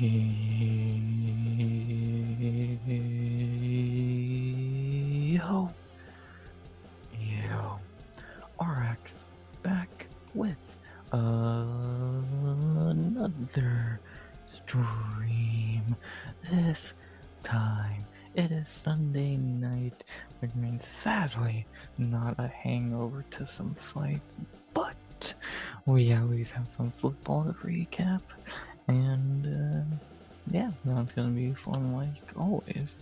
Yo, RX back with another stream. This time it is Sunday night, which means sadly not a hangover to some fights, but we always have some football to recap, and yeah, that's gonna be fun like always.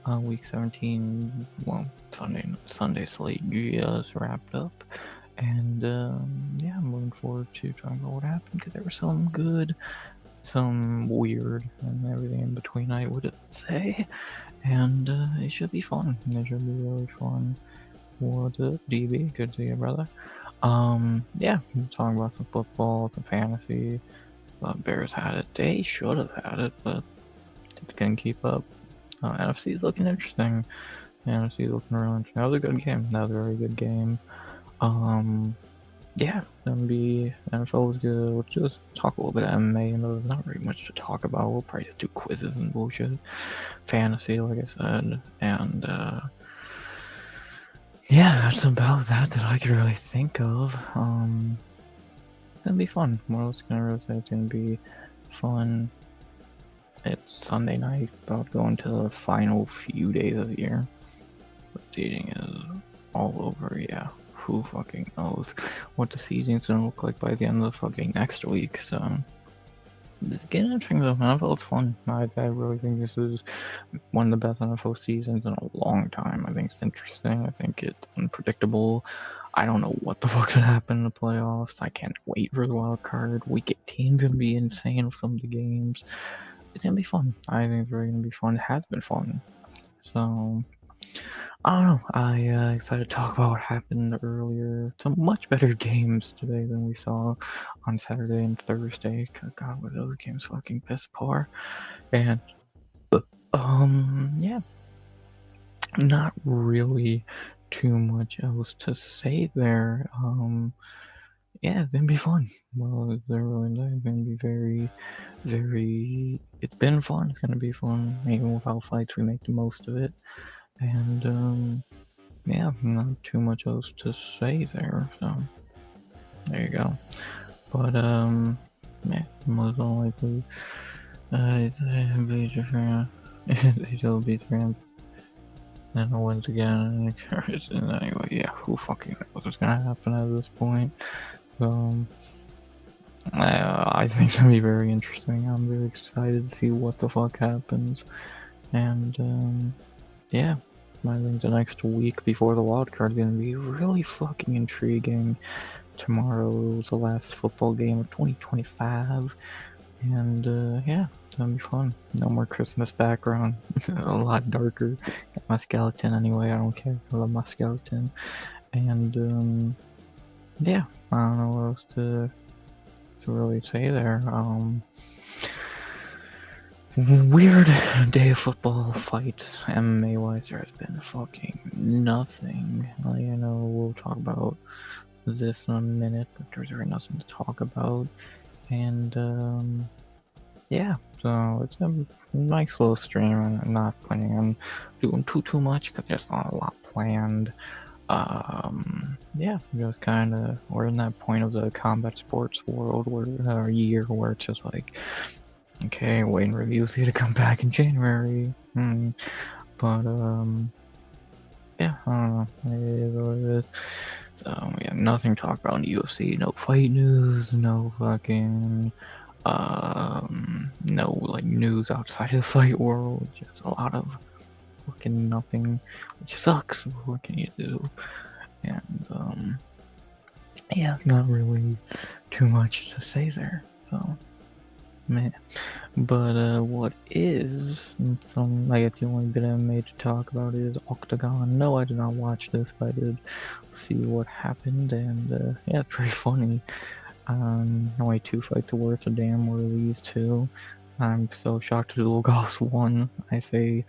Week 17, well, Sunday slate just wrapped up, and yeah, I'm looking forward to talking about what happened because there was some good, some weird, and everything in between, I would say, and it should be fun. It should be really fun. What's up, DB? Good to see you, brother. Yeah, we're talking about some football, some fantasy. Bears had it. They should have had it, but just couldn't keep up. NFC is looking interesting. NFC is looking real interesting. That was a good game. That was a very good game. Yeah, NFL was good. We'll just talk a little bit of MMA, and there's not very much to talk about. We'll probably just do quizzes and bullshit. Fantasy, like I said, and yeah, that's about that I could really think of. It'll be fun. What else can I really say? It's gonna be fun. It's Sunday night, about going to the final few days of the year. The seating is all over, yeah. Who fucking knows what the seating's gonna look like by the end of the fucking next week, so it's getting interesting though. NFL's fun. I really think this is one of the best NFL seasons in a long time. I think it's interesting. I think it's unpredictable. I don't know what the fuck's gonna happen in the playoffs. I can't wait for the wild card. Week 18's gonna be insane with some of the games. It's gonna be fun. I think it's really gonna be fun. It has been fun. So I don't know. I excited to talk about what happened earlier. Some much better games today than we saw on Saturday and Thursday. God, were those games fucking piss poor. And yeah, not really too much else to say there. Yeah, it's gonna be fun. Well, they're really gonna be very. It's been fun. It's gonna be fun. Even without fights, we make the most of it. And yeah, not too much else to say there. So there you go. But yeah, most likely, it'll be different. And wins again. And anyway, yeah, who fucking knows what's gonna happen at this point? I think it's gonna be very interesting. I'm very excited to see what the fuck happens. And yeah, I think the next week before the wild card is gonna be really fucking intriguing. Tomorrow is the last football game of 2025, and yeah, it's gonna be fun. No more Christmas background. A lot darker. Got my skeleton anyway. I don't care. I love my skeleton. And yeah, I don't know what else to really say there. Weird day of football fights, MMA wise. There has been fucking nothing. Like, I know we'll talk about this in a minute, but there's really nothing to talk about. And yeah, so it's a nice little stream. I'm not planning on doing too much because there's not a lot planned. Yeah, just kind of, we're in that point of the combat sports world where year where it's just like, okay, waiting reviews here to come back in January. But yeah, I don't know. It is what it is. So we have nothing to talk about in the UFC. No fight news. No fucking no like news outside of the fight world. Just a lot of fucking nothing, which sucks. What can you do? And yeah, not really too much to say there. So man, but what is some? I guess the only bit of MMA to talk about is Octagon. No, I did not watch this, but I did see what happened, and yeah, it's pretty funny. Only 2 fights worth a damn were these two. I'm so shocked Zolgos won. I say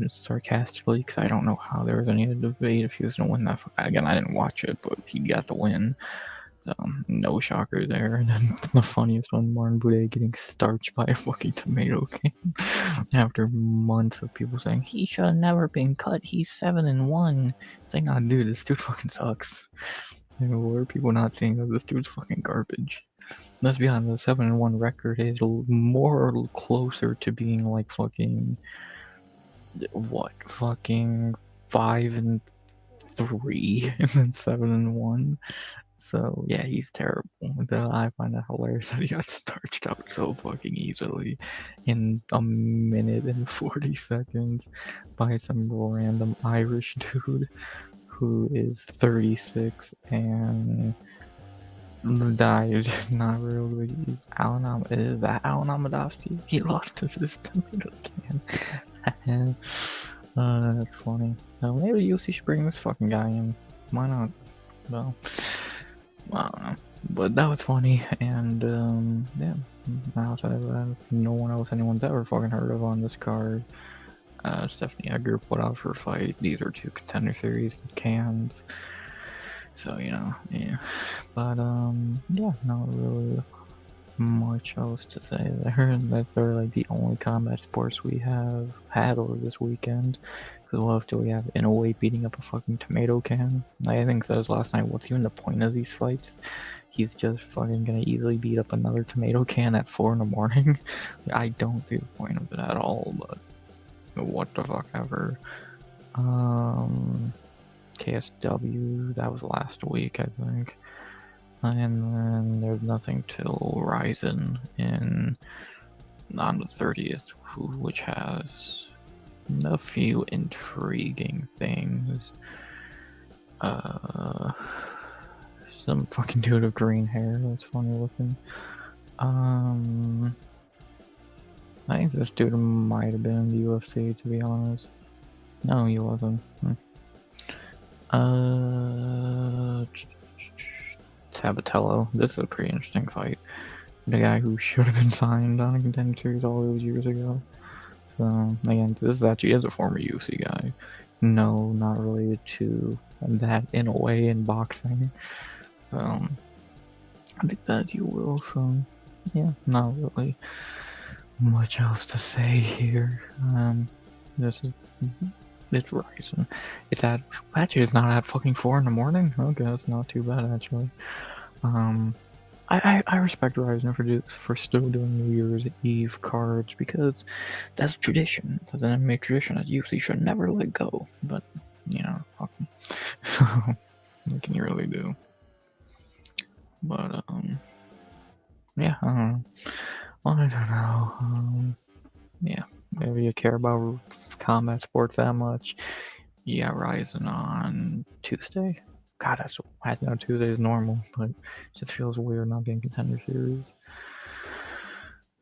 sarcastically because I don't know how there was any debate if he was gonna win that fight. Again, I didn't watch it, but he got the win. So, no shocker there. And then the funniest one, Martin Buday getting starched by a fucking tomato can after months of people saying he should have never been cut. He's 7-1. It's like, nah, dude, this dude fucking sucks. You know, what are people not seeing that this dude's fucking garbage? Let's be honest, the 7-1 record is more closer to being like fucking what? Fucking 5-3 than 7-1. So yeah, he's terrible. I find it hilarious that he got starched out so fucking easily in a minute and 40 seconds by some random Irish dude who is 36 and died. Not really. Is that Alan Amadofsky? He lost his tomato can. That's funny. Maybe UFC should bring this fucking guy in. Why not? Well, I don't know. But that was funny, and yeah. Outside of that, no one else anyone's ever fucking heard of on this card. Stephanie Edgar put out her fight. These are 2 Contender Series cans. So, you know, yeah. But, yeah, not really much else to say there. That's like the only combat sports we have had over this weekend. Because what else do we have? Inoue beating up a fucking tomato can. I think says last night, what's even the point of these fights? He's just fucking gonna easily beat up another tomato can at 4 in the morning. I don't see the point of it at all, but what the fuck ever. KSW, that was last week, I think. And then there's nothing till Ryzen on the 30th, which has a few intriguing things. Some fucking dude with green hair, that's funny looking. I think this dude might have been in the UFC, to be honest. No, he wasn't. Sabatello. This is a pretty interesting fight. The guy who should have been signed on a Contender Series all those years ago. So, again, this is actually as a former UFC guy. No, not related to that in a way in boxing. I think that you will, so yeah, not really much else to say here. This is it's Ryzen. It's not at fucking 4 in the morning. Okay, that's not too bad actually. I respect Ryzen for still doing New Year's Eve cards because that's tradition. That's an MMA tradition that UFC should never let go. But you know, fuck them. So what can you really do? But yeah, I don't know. I don't know. Yeah, maybe you care about combat sports that much. You got Ryzen on Tuesday. God, I know Tuesday is normal, but it just feels weird not being Contender Series.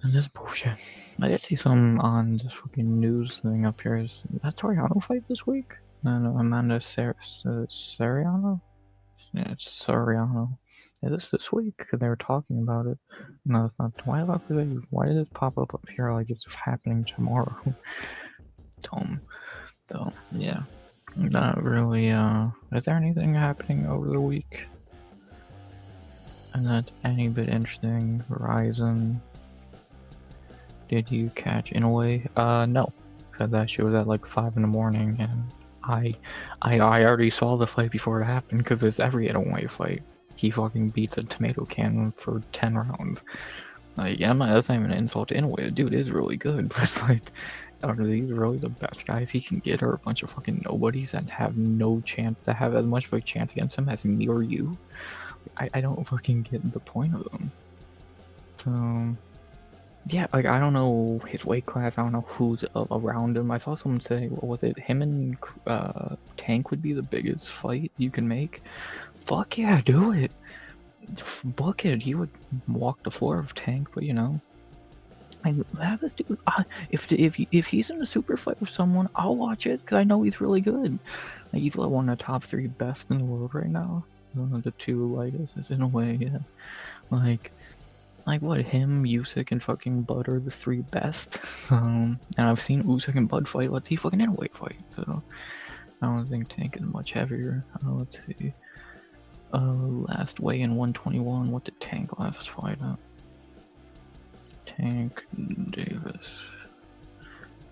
And this bullshit. I did see some on this fucking news thing up here. Is that Soriano fight this week? No, Amanda Soriano? Yeah, it's Soriano. Is this week? Because they were talking about it. No, it's not. Why did it pop up here like it's happening tomorrow? Though, yeah. Not really, is there anything happening over the week? And that's any bit interesting? Ryzen. Did you catch Inoue? No. Because that shit was at like 5 in the morning, and I already saw the fight before it happened, because it's every Inoue fight. He fucking beats a tomato can for 10 rounds. Like, yeah, that's not even an insult to Inoue. The dude is really good, but it's like, are these really the best guys he can get, or a bunch of fucking nobodies that have no chance, that have as much of a chance against him as me or you? I don't fucking get the point of them. So, yeah, like, I don't know his weight class, I don't know who's around him. I saw someone say, what was it, him and Tank would be the biggest fight you can make? Fuck yeah, do it! Book it, he would walk the floor of Tank, but you know, I have this dude. If he's in a super fight with someone, I'll watch it because I know he's really good. Like, he's like one of the top 3 best in the world right now. One of the 2 lightest is in a way, yeah. Like what, him, Usyk, and fucking Bud are the 3 best. And I've seen Usyk and Bud fight. Let's see fucking Inoue fight. So I don't think Tank is much heavier. Let's see. Last weigh-in 121. What did Tank last fight at? Tank Davis.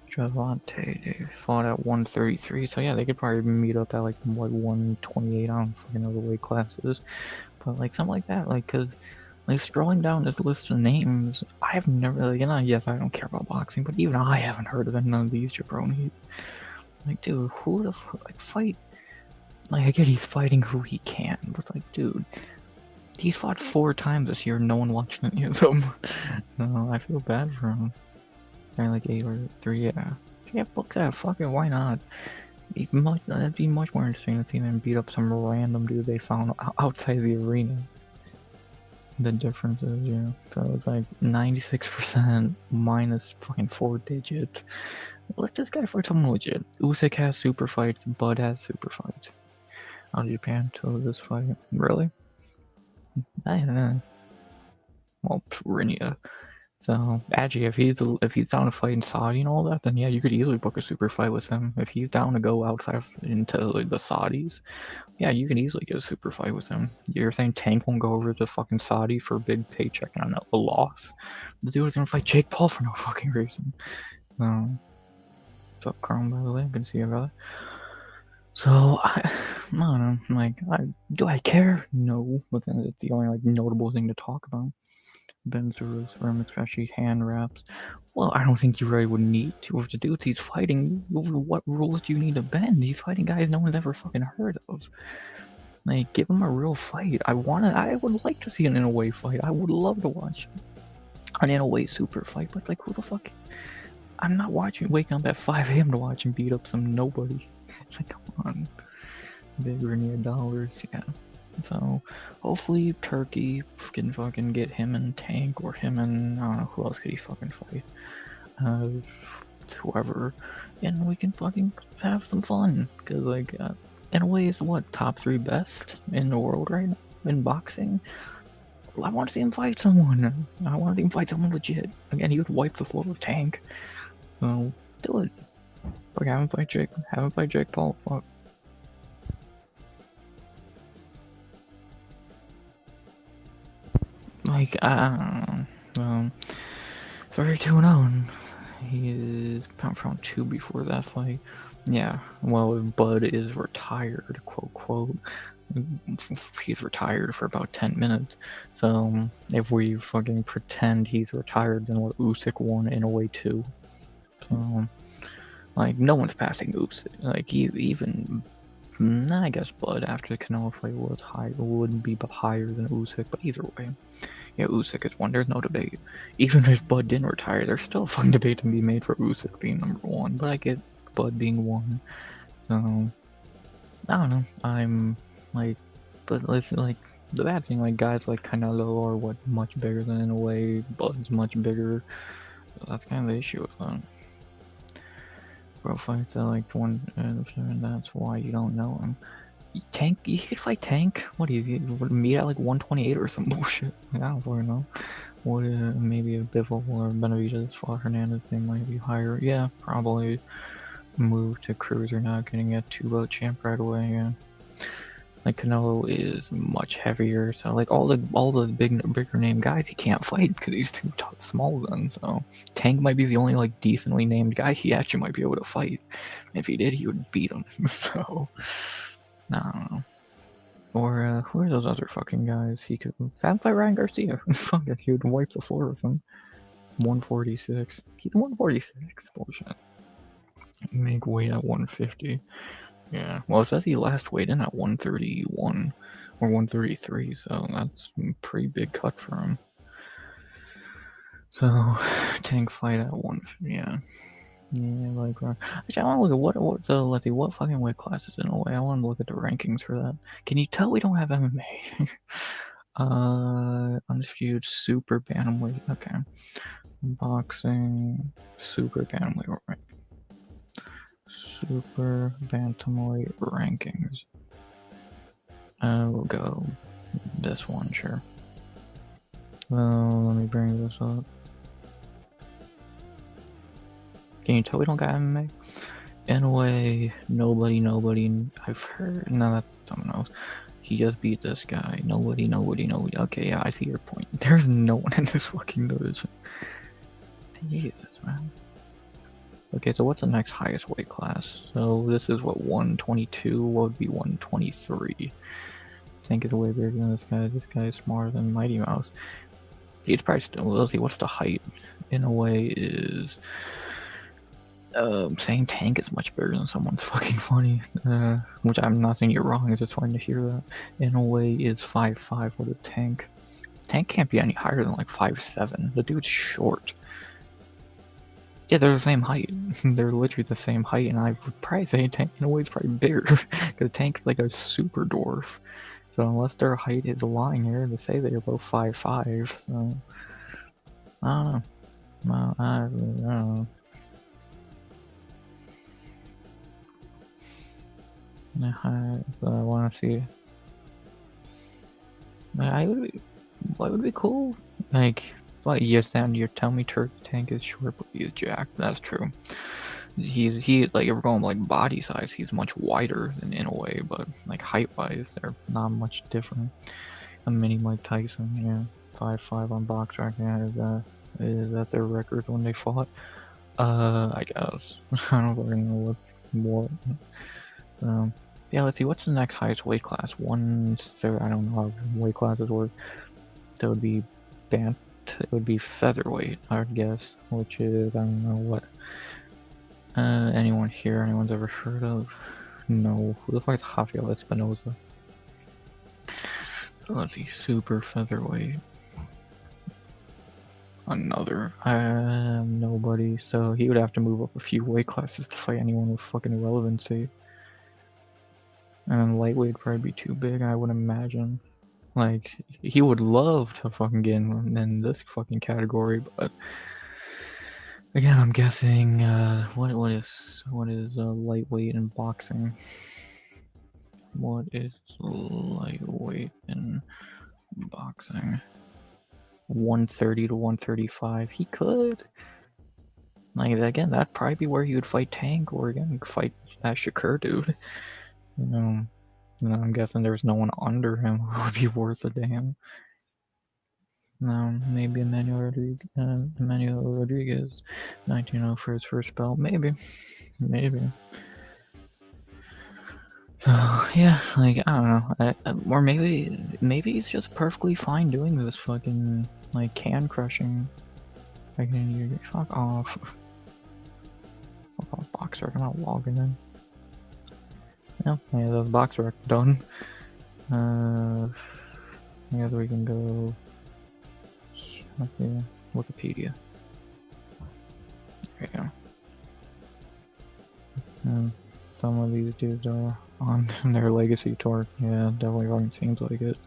Javante Davis fought at 133. So yeah, they could probably meet up at like what 128. I don't fucking know the weight classes, but like something like that. Like, cause like scrolling down this list of names, I've never, yes, I don't care about boxing, but even I haven't heard of none of these jabronis. Like, dude, who the fuck, like, fight? Like, I get he's fighting who he can, but like, dude, he's fought 4 times this year. No one watched any of them. No, I feel bad for him. They're like 8 or 3, yeah. Yeah, book that. Fucking, why not? That'd be much more interesting to see them beat up some random dude they found outside the arena. The difference is, yeah. So it's like 96% minus fucking 4 digits. Let this guy fight someone legit. Usyk has super fights. Bud has super fights. Out of Japan to this fight. Really? I don't know. Well, Rinia. So actually, if he's down to fight in Saudi and all that, then yeah, you could easily book a super fight with him. If he's down to go outside into like, the Saudis, yeah, you can easily get a super fight with him. You're saying Tank won't go over to fucking Saudi for a big paycheck and a loss? The dude is gonna fight Jake Paul for no fucking reason. What's up, Chrome? By the way, good to see you, brother. So I don't know. Like, do I care? No, but then it's the only like notable thing to talk about. Ben Jerusalem, especially hand wraps. Well, I don't think you really would need to. If the dude he's fighting, what rules do you need to bend? He's fighting guys no one's ever fucking heard of. Like, give him a real fight. I would like to see an in-a-way fight. I would love to watch an in-a-way super fight, but like, who the fuck? I'm not waking up at 5 a.m. to watch him beat up some nobody. It's like, come on. Bigger near dollars, yeah. So hopefully Turkey can fucking get him and Tank, or him and I don't know who else could he fucking fight. Whoever, and we can fucking have some fun. Cause like, in a way, it's what top 3 best in the world right now in boxing. I want to see him fight someone. I want to see him fight someone legit. Again, he would wipe the floor with Tank. So do it. Fuck, have him fight Jake. Have him fight Jake Paul. Fuck. Like, I don't know. 32-0. He is round 2 before that fight. Yeah, well, Bud is retired, quote, quote. He's retired for about 10 minutes. So, if we fucking pretend he's retired, then what, Usyk won in a way too. So, like, no one's passing Usyk. Like, even I guess Bud after the Canelo fight was high, would be higher than Usyk, but either way. Yeah, Usyk is one. There's no debate. Even if Bud didn't retire, there's still a fun debate to be made for Usyk being number 1. But I get Bud being 1. So I don't know. I'm like, but listen, like the bad thing, like guys like Canelo are what much bigger than in a way. Bud's much bigger. So that's kind of the issue with that. Bro fights at like 1, and that's why you don't know him. Tank, you could fight Tank. What do you meet at like 128 or some bullshit? Like, I don't fucking know. What maybe a Bivol or Benavidez fought Hernandez, they might be higher. Yeah, probably move to cruiser now, getting a 2-belt champ right away. Yeah, like Canelo is much heavier, so like all the bigger name guys he can't fight because he's too small then. So Tank might be the only like decently named guy he actually might be able to fight. If he did, he would beat him. So. I don't know. Or who are those other fucking guys? He could fight Ryan Garcia. Fuck it, he would wipe the floor with him. 146. He's 146. Bullshit. Make weight at 150. Yeah. Well, it says he last weighed in at 131 or 133, so that's a pretty big cut for him. So Tank fight at 150. Yeah. Yeah, like actually, I want to look at let's see what fucking weight classes in a way. I want to look at the rankings for that. Can you tell we don't have MMA? Undisputed super bantamweight. Okay, boxing super bantamweight. Right. Super bantamweight rankings. We'll go this one, sure. Let me bring this up. Can you tell we don't got MMA? In a way, nobody. I've heard. No, that's someone else. He just beat this guy. Nobody. Okay, yeah, I see your point. There's no one in this fucking division. Jesus, man. Okay, so what's the next highest weight class? So this is what, 122? What would be 123? Tank is way bigger than this guy. This guy is smaller than Mighty Mouse. He's probably still. Let's see, what's the height? In a way, is saying Tank is much bigger than someone's fucking funny. Which I'm not saying you're wrong. It's just funny to hear that. In a way, is 5'5". What is Tank? Tank can't be any higher than like 5'7". The dude's short. Yeah, they're the same height. They're literally the same height, and I would probably say Tank in a way is probably bigger. Because Tank's like a super dwarf. So unless their height is lying here, they say they're both 5'5". So I don't know. Well, I don't know. I want to see. What would be cool? Like, what? Yes, and you're telling me Turk Tank is short, but he is jacked. That's true. He's like, if we're going like body size, he's much wider than in a way, but like height wise, they're not much different. A mini Mike Tyson, yeah, 5'5" on BoxRec. Yeah, is that their record when they fought? I guess. I don't really know what. Yeah, let's see. What's the next highest weight class? I don't know how weight classes work. That would be bant. It would be featherweight, I would guess, which is, I don't know what. Anyone here? Anyone's ever heard of? No. Who the fuck is Rafael Espinoza? So let's see. Super featherweight. Another. Nobody. So he would have to move up a few weight classes to fight anyone with fucking relevancy. And lightweight would probably be too big, I would imagine. Like, he would love to fucking get in this fucking category, but again, I'm guessing what is lightweight in boxing? What is lightweight in boxing? 130 to 135. He could. Like, again, that'd probably be where he would fight Tank, or again fight that Shakur dude. I'm guessing there's no one under him who would be worth a damn. No, maybe Emmanuel Rodriguez, 19-0 for his first belt. Maybe. Yeah, like, I don't know. Or maybe he's just perfectly fine doing this fucking, like, can crushing. Fuck off. Fuck off, BoxRec. I'm not logging in. Yeah, that's BoxRec done. I guess we can go. Let's see, Wikipedia. There you go. Some of these dudes are on their legacy tour. Yeah, definitely fucking seems like it.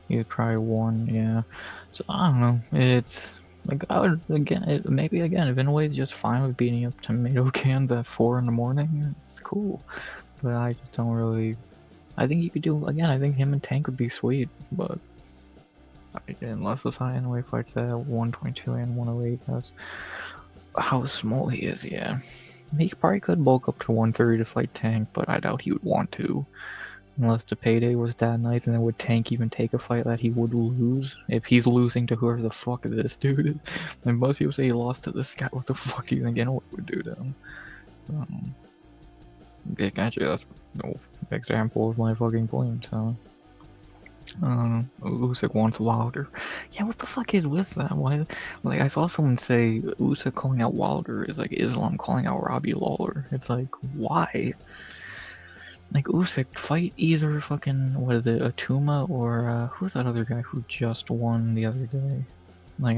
He's probably won, yeah. So I don't know. It's like, I would maybe if Inoue is just fine with beating up tomato cans at 4 in the morning. It's cool, but I just don't really. I think you could do again. I think him and Tank would be sweet, but unless Osai Inoue fights at 122 and 108, that's how small he is. Yeah, he probably could bulk up to 130 to fight Tank, but I doubt he would want to. Unless the payday was that nice, and then would Tank even take a fight that he would lose? If he's losing to whoever the fuck this dude is. And most people say he lost to this guy, what the fuck do you think Inoue would do to him? Actually, that's no example of my fucking point, so. Usyk wants Wilder. Yeah, what the fuck is with that? Why? Like, I saw someone say Usyk calling out Wilder is like Islam calling out Robbie Lawler. It's like, why? Like, Usyk, fight either fucking, what is it, Atuma or, who's that other guy who just won the other day? Like,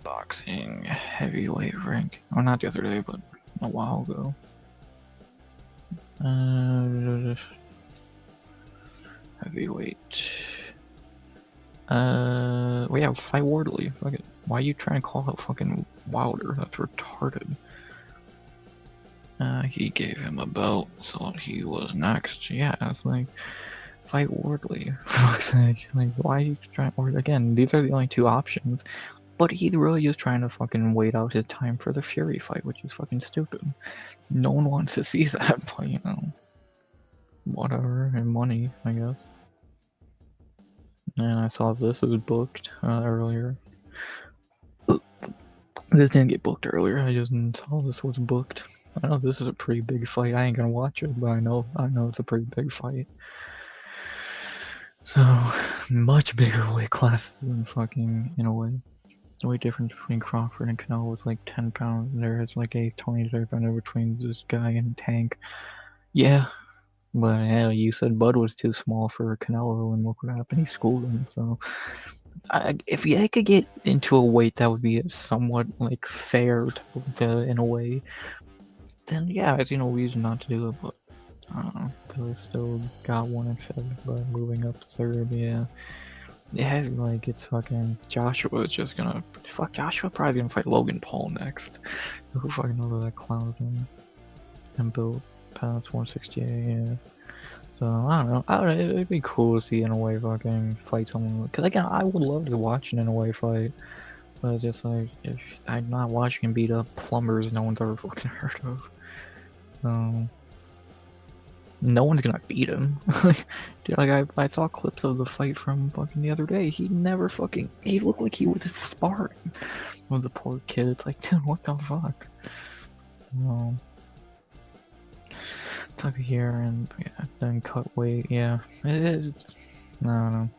boxing heavyweight rank. Oh, not the other day, but a while ago. Heavyweight. Well, yeah, fight Wardley. Fuck it. Why are you trying to call out fucking Wilder? That's retarded. He gave him a belt, so he was next. Yeah, it's like, fight Wardley. Like, why are you trying? Or again, these are the only two options. But he's really just trying to fucking wait out his time for the Fury fight, which is fucking stupid. No one wants to see that, but you know. whatever, and money, I guess. And I saw this was booked earlier. This didn't get booked earlier. I just saw this was booked. I know this is a pretty big fight. I ain't gonna watch it, but I know it's a pretty big fight. So much bigger weight classes than fucking in a way. The weight difference between Crawford and Canelo was like 10 pounds. There is like a 20 difference between this guy and Tank. Yeah, but hell, you said Bud was too small for Canelo, and look what happened. He schooled him. So if I could get into a weight that would be somewhat like fair in a way, then yeah, I see no reason not to do it. But I don't know, because I still got one in Feb, but moving up third, yeah. Yeah, like it's fucking Joshua is just gonna Joshua probably gonna fight Logan Paul next. Who fucking knows that clown doing? And built past 168, yeah. So I don't know. It'd be cool to see in a way fucking fight someone. Cause again, I would love to watch an in a way fight, but it's just like if I'm not watching him beat up plumbers no one's ever fucking heard of. No one's gonna beat him. Dude, like I saw clips of the fight from fucking the other day. He never fucking. He looked like he was sparring with the poor kid. It's like, dude, what the fuck? Tuck here and yeah, then cut weight. Yeah, it's. I don't know.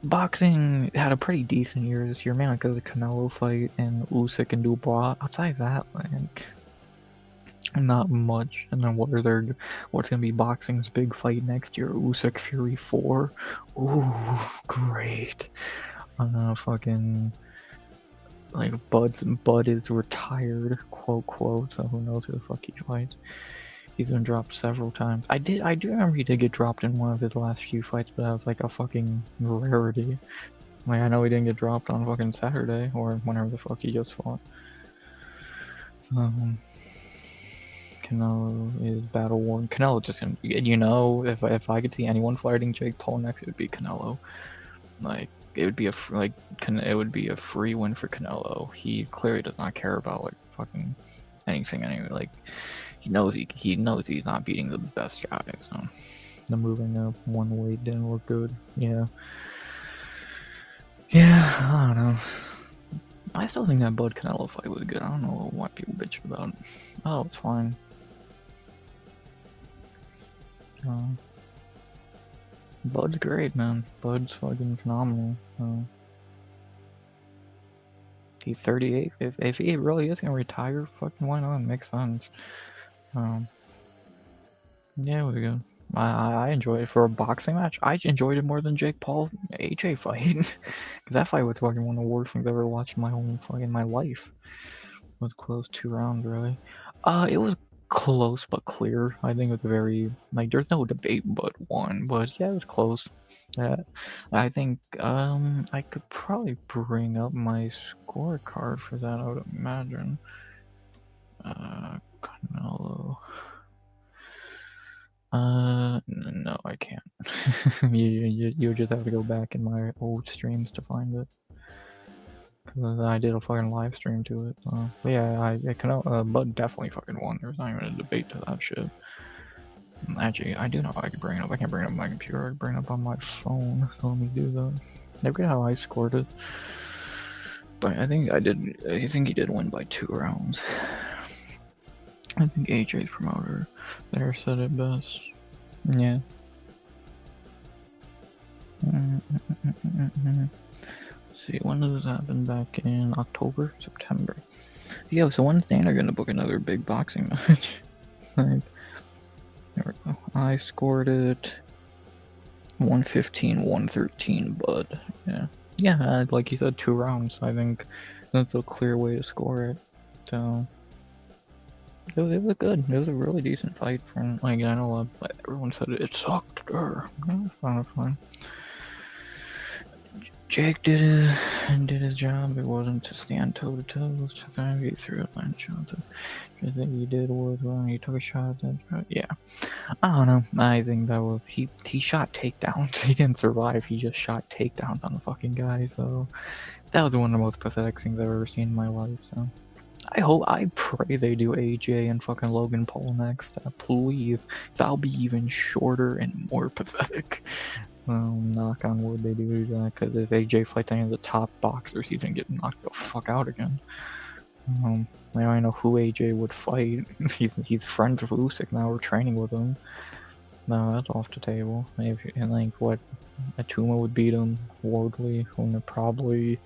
Boxing had a pretty decent year this year, mainly because of the Canelo fight and Usyk and Dubois. Outside that, like. Not much. And then what's gonna be boxing's big fight next year? Usyk Fury 4. Ooh, great. Fucking like Bud is retired, quote, so who knows who the fuck he fights. He's been dropped several times. I do remember he did get dropped in one of his last few fights, but that was like a fucking rarity. Like I know he didn't get dropped on fucking Saturday or whenever the fuck he just fought. So Canelo is battle worn. Canelo just gonna, if I could see anyone fighting Jake Paul next, it would be Canelo. Like it would be a free win for Canelo. He clearly does not care about like fucking anything anyway. Like he knows he's not beating the best guy. So the moving up one weight didn't look good. Yeah, I don't know. I still think that Bud Canelo fight was good. I don't know why people bitch about it. Oh, it's fine. Bud's great, man. Bud's fucking phenomenal. He's 38. If he really is gonna retire, fucking why not? It makes sense. Yeah, it was good. I enjoyed it for a boxing match. I enjoyed it more than Jake Paul AJ fight. That fight was fucking one of the worst things I've ever watched in my whole fucking my life. It was close 2 rounds, really. It was close but clear. I think it was very like there's no debate but one, but yeah, it was close. I think I could probably bring up my scorecard for that. I would imagine. Canelo. No, I can't. you just have to go back in my old streams to find it. Cause I did a fucking live stream to it. But yeah, Bud definitely fucking won. There's not even a debate to that shit. Actually, I do know I can bring it up. I can't bring it up on my computer. I can bring it up on my phone. So let me do that. I forget how I scored it. But I think I did. I think he did win by 2 rounds. I think AJ's promoter there said it best. Yeah. See, when does this happen? Back in October, September. Yo, so when's Dana gonna book another big boxing match? Like, there we go. I scored it 115, 113, Bud. Yeah, like you said, 2 rounds. I think that's a clear way to score it. So it was good. It was a really decent fight. From like I know everyone said it sucked. It was fun. Jake did his job. It wasn't to stand toe to toe. It was to try to get through a line shot. I think he did was wrong. He took a shot. Yeah, I don't know. I think that was he shot takedowns. He didn't survive. He just shot takedowns on the fucking guy. So that was one of the most pathetic things I've ever seen in my life. So I pray they do AJ and fucking Logan Paul next. Please. That'll be even shorter and more pathetic. Knock on wood they do that, because if AJ fights any of the top boxers, he's gonna get knocked the fuck out again. I don't know who AJ would fight. he's friends with Usyk now, we're training with him. No, that's off the table. Maybe, and like, what, Atuma would beat him, Wardley, who probably,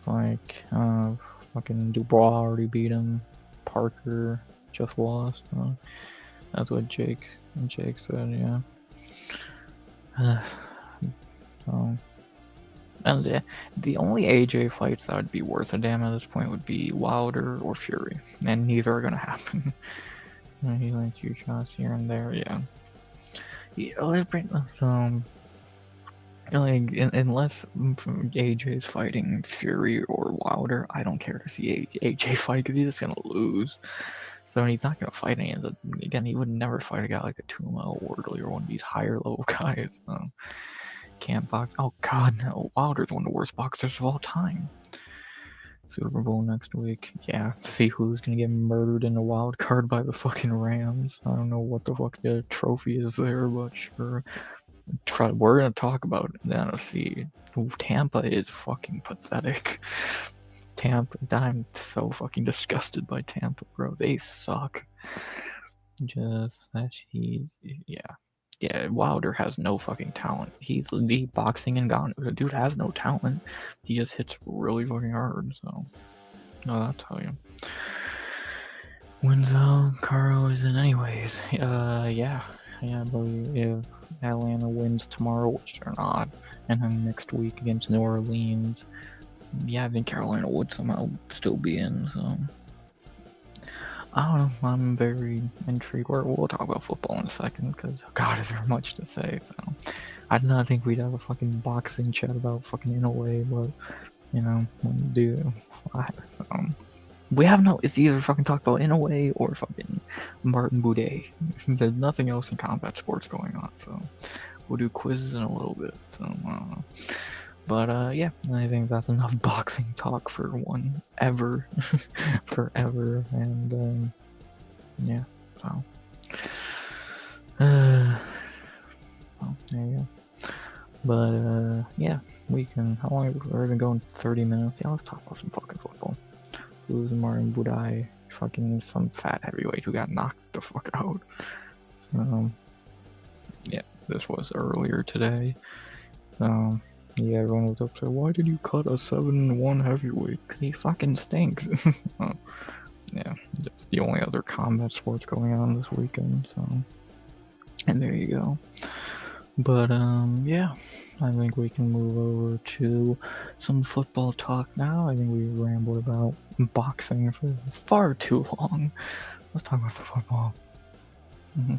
like, fucking Dubois already beat him, Parker just lost. That's what Jake said, yeah. And the only AJ fights that would be worth a damn at this point would be Wilder or Fury, and neither are gonna happen. He like 2 shots here and there, yeah. Like, unless AJ's fighting Fury or Wilder, I don't care to see AJ fight, because he's just gonna lose. So he's not gonna fight any of the. Again, he would never fight a guy like Atuma or Wardley or one of these higher level guys. Can't box. Oh god, no. Wilder's one of the worst boxers of all time. Super Bowl next week. Yeah, to see who's gonna get murdered in a wild card by the fucking Rams. I don't know what the fuck the trophy is there, but sure. We're gonna talk about the NFC. Tampa is fucking pathetic. Tampa, I'm so fucking disgusted by Tampa, bro. They suck. Just that yeah, Wilder has no fucking talent. He's the boxing and gone. The dude has no talent. He just hits really fucking hard. So, no, I'll tell you. Wins Caro is in anyways. Yeah, but if Atlanta wins tomorrow, which they're not, and then next week against New Orleans, yeah, I think Carolina would somehow still be in. So I don't know. I'm very intrigued. We'll talk about football in a second, because God, is there much to say. So I did not think we'd have a fucking boxing chat about fucking Inoue, but you know, when we do, we have no. It's either fucking talk about Inoue or fucking Martin Boudet. There's nothing else in combat sports going on, so we'll do quizzes in a little bit. So I don't know. But yeah, I think that's enough boxing talk for one ever, forever, and yeah. So, well, there you go. But yeah, we can. How long? We're gonna go in 30 minutes. Yeah, let's talk about some fucking football. Who's Martin Budai? Fucking some fat heavyweight who got knocked the fuck out. Yeah, this was earlier today. Yeah, everyone was upset. Why did you cut a 7-1 heavyweight? Because he fucking stinks. Yeah, that's the only other combat sports going on this weekend. So, and there you go. But yeah, I think we can move over to some football talk now. I think we rambled about boxing for far too long. Let's talk about the football.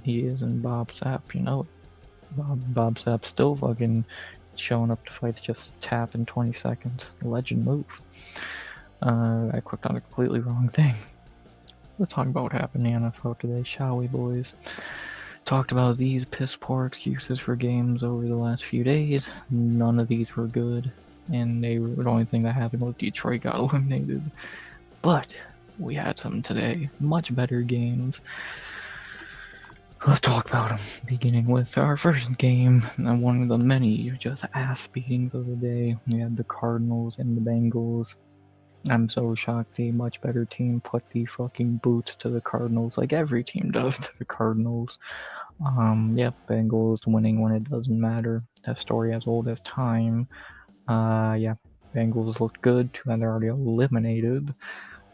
He is in Bob Sapp, you know. Bob Sapp still fucking showing up to fights just to tap in 20 seconds. Legend move. I clicked on a completely wrong thing. Let's talk about what happened in the NFL today, shall we, boys? Talked about these piss poor excuses for games over the last few days. None of these were good, and the only thing that happened was Detroit got eliminated. But we had some today, much better games. Let's talk about them, beginning with our first game, and one of the many just ass beatings of the day. We had the Cardinals and the Bengals. I'm so shocked a much better team put the fucking boots to the Cardinals, like every team does to the Cardinals. Yep, Bengals winning when it doesn't matter. That story as old as time. Yeah, Bengals looked good, too bad they're already eliminated.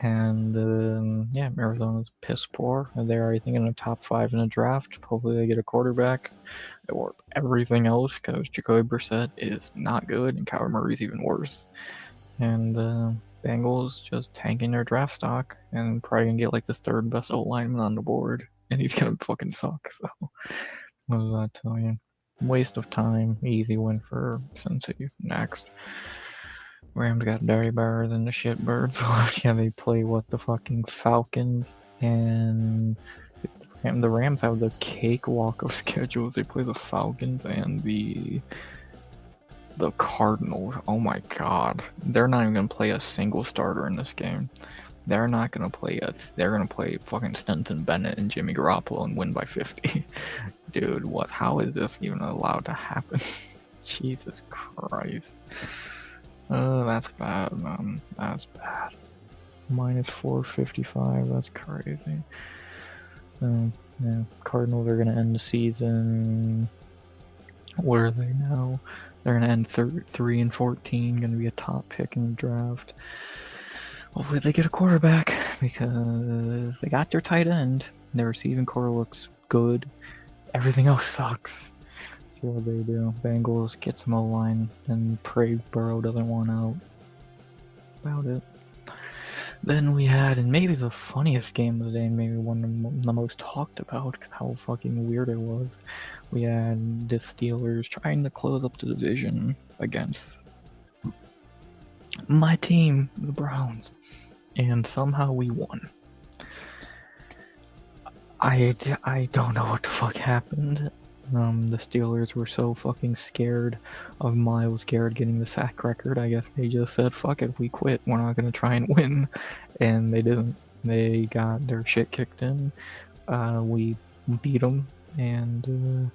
And yeah, Arizona's piss poor. They're, I think, in the top 5 in the draft. Hopefully they get a quarterback or everything else, because Jacoby Brissett is not good and Kyler Murray's even worse. And Bengals just tanking their draft stock and probably gonna get like the 3rd best O-lineman on the board, and he's gonna fucking suck. So what does that tell you? Waste of time. Easy win for Cincy. Next. Rams got dirty better than the shitbirds. Yeah, they play what, the fucking Falcons, and the Rams have the cakewalk of schedules. They play the Falcons and the The Cardinals, oh my god. They're not even gonna play a single starter in this game. They're not gonna play they're gonna play fucking Stetson Bennett and Jimmy Garoppolo and win by 50. Dude, what? How is this even allowed to happen? Jesus Christ. Oh, that's bad, man. That's bad. Minus 455, that's crazy. Yeah, Cardinals are gonna end the season. What are they now? They're gonna end 3-14, gonna be a top pick in the draft. Hopefully they get a quarterback because they got their tight end. Their receiving core looks good. Everything else sucks. See what they do. Bengals get some O-line and pray Burrow doesn't want out. About it. Then we had, and maybe the funniest game of the day, and maybe one of the most talked about, because how fucking weird it was. We had the Steelers trying to close up the division against my team, the Browns, and somehow we won. I don't know what the fuck happened. The Steelers were so fucking scared of Myles Garrett getting the sack record. I guess they just said, fuck it, we quit. We're not gonna try and win. And they didn't. They got their shit kicked in. We beat them. And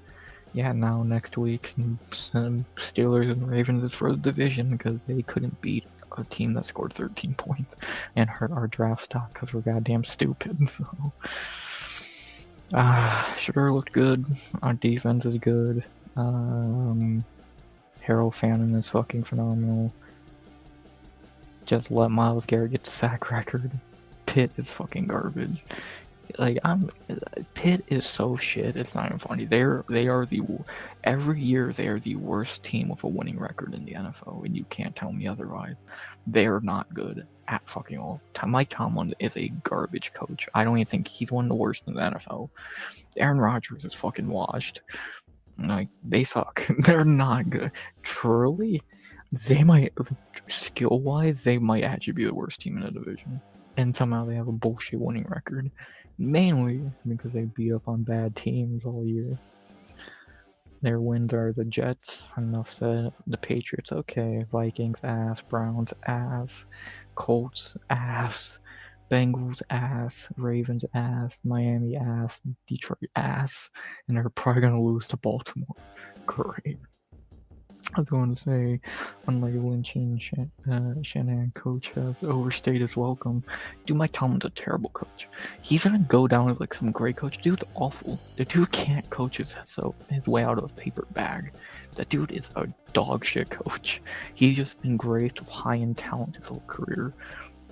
yeah, now next week, some Steelers and Ravens is for the division because they couldn't beat a team that scored 13 points and hurt our draft stock because we're goddamn stupid. So. Sure looked good. Our defense is good. Harold Fannin is fucking phenomenal. Just let Myles Garrett get the sack record. Pitt is fucking garbage. Like Pitt is so shit. It's not even funny. They are every year they are the worst team with a winning record in the NFL, and you can't tell me otherwise. They are not good at fucking all. Mike Tomlin is a garbage coach. I don't even think he's one of the worst in the NFL. Aaron Rodgers is fucking washed. Like they suck. They're not good. Truly, they might skill wise they might actually be the worst team in the division, and somehow they have a bullshit winning record. Mainly because they beat up on bad teams all year. Their wins are the Jets, enough said. The Patriots, okay. Vikings, ass. Browns, ass. Colts, ass. Bengals, ass. Ravens, ass. Miami, ass. Detroit, ass. And they're probably going to lose to Baltimore. Great. I was going to say, unlike Lynch and Shanahan, coach has overstayed his welcome. Dude, Mike Tomlin's a terrible coach. He's gonna go down as like some great coach. Dude's awful. The dude can't coach his way out of a paper bag. That dude is a dog shit coach. He's just been graced with high-end talent his whole career.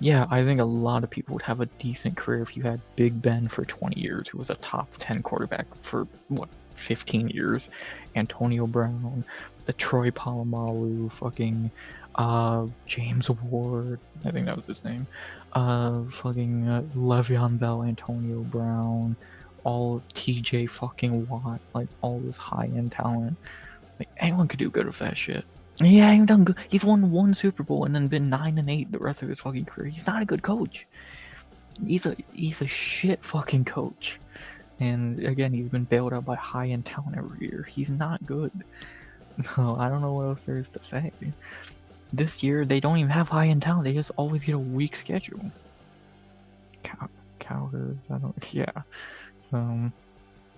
Yeah, I think a lot of people would have a decent career if you had Big Ben for 20 years, who was a top 10 quarterback for, 15 years. Antonio Brown, the Troy Polamalu, fucking James Ward, I think that was his name. Fucking Le'Veon Bell, Antonio Brown, all TJ fucking Watt, like all this high-end talent. Like anyone could do good with that shit. Yeah, he's done good. He's won one Super Bowl and then been 9-8 the rest of his fucking career. He's not a good coach. He's a shit fucking coach. And again, he's been bailed out by high-end talent every year. He's not good. So I don't know what else there is to say. This year, they don't even have high-end talent. They just always get a weak schedule. Cowherd, yeah.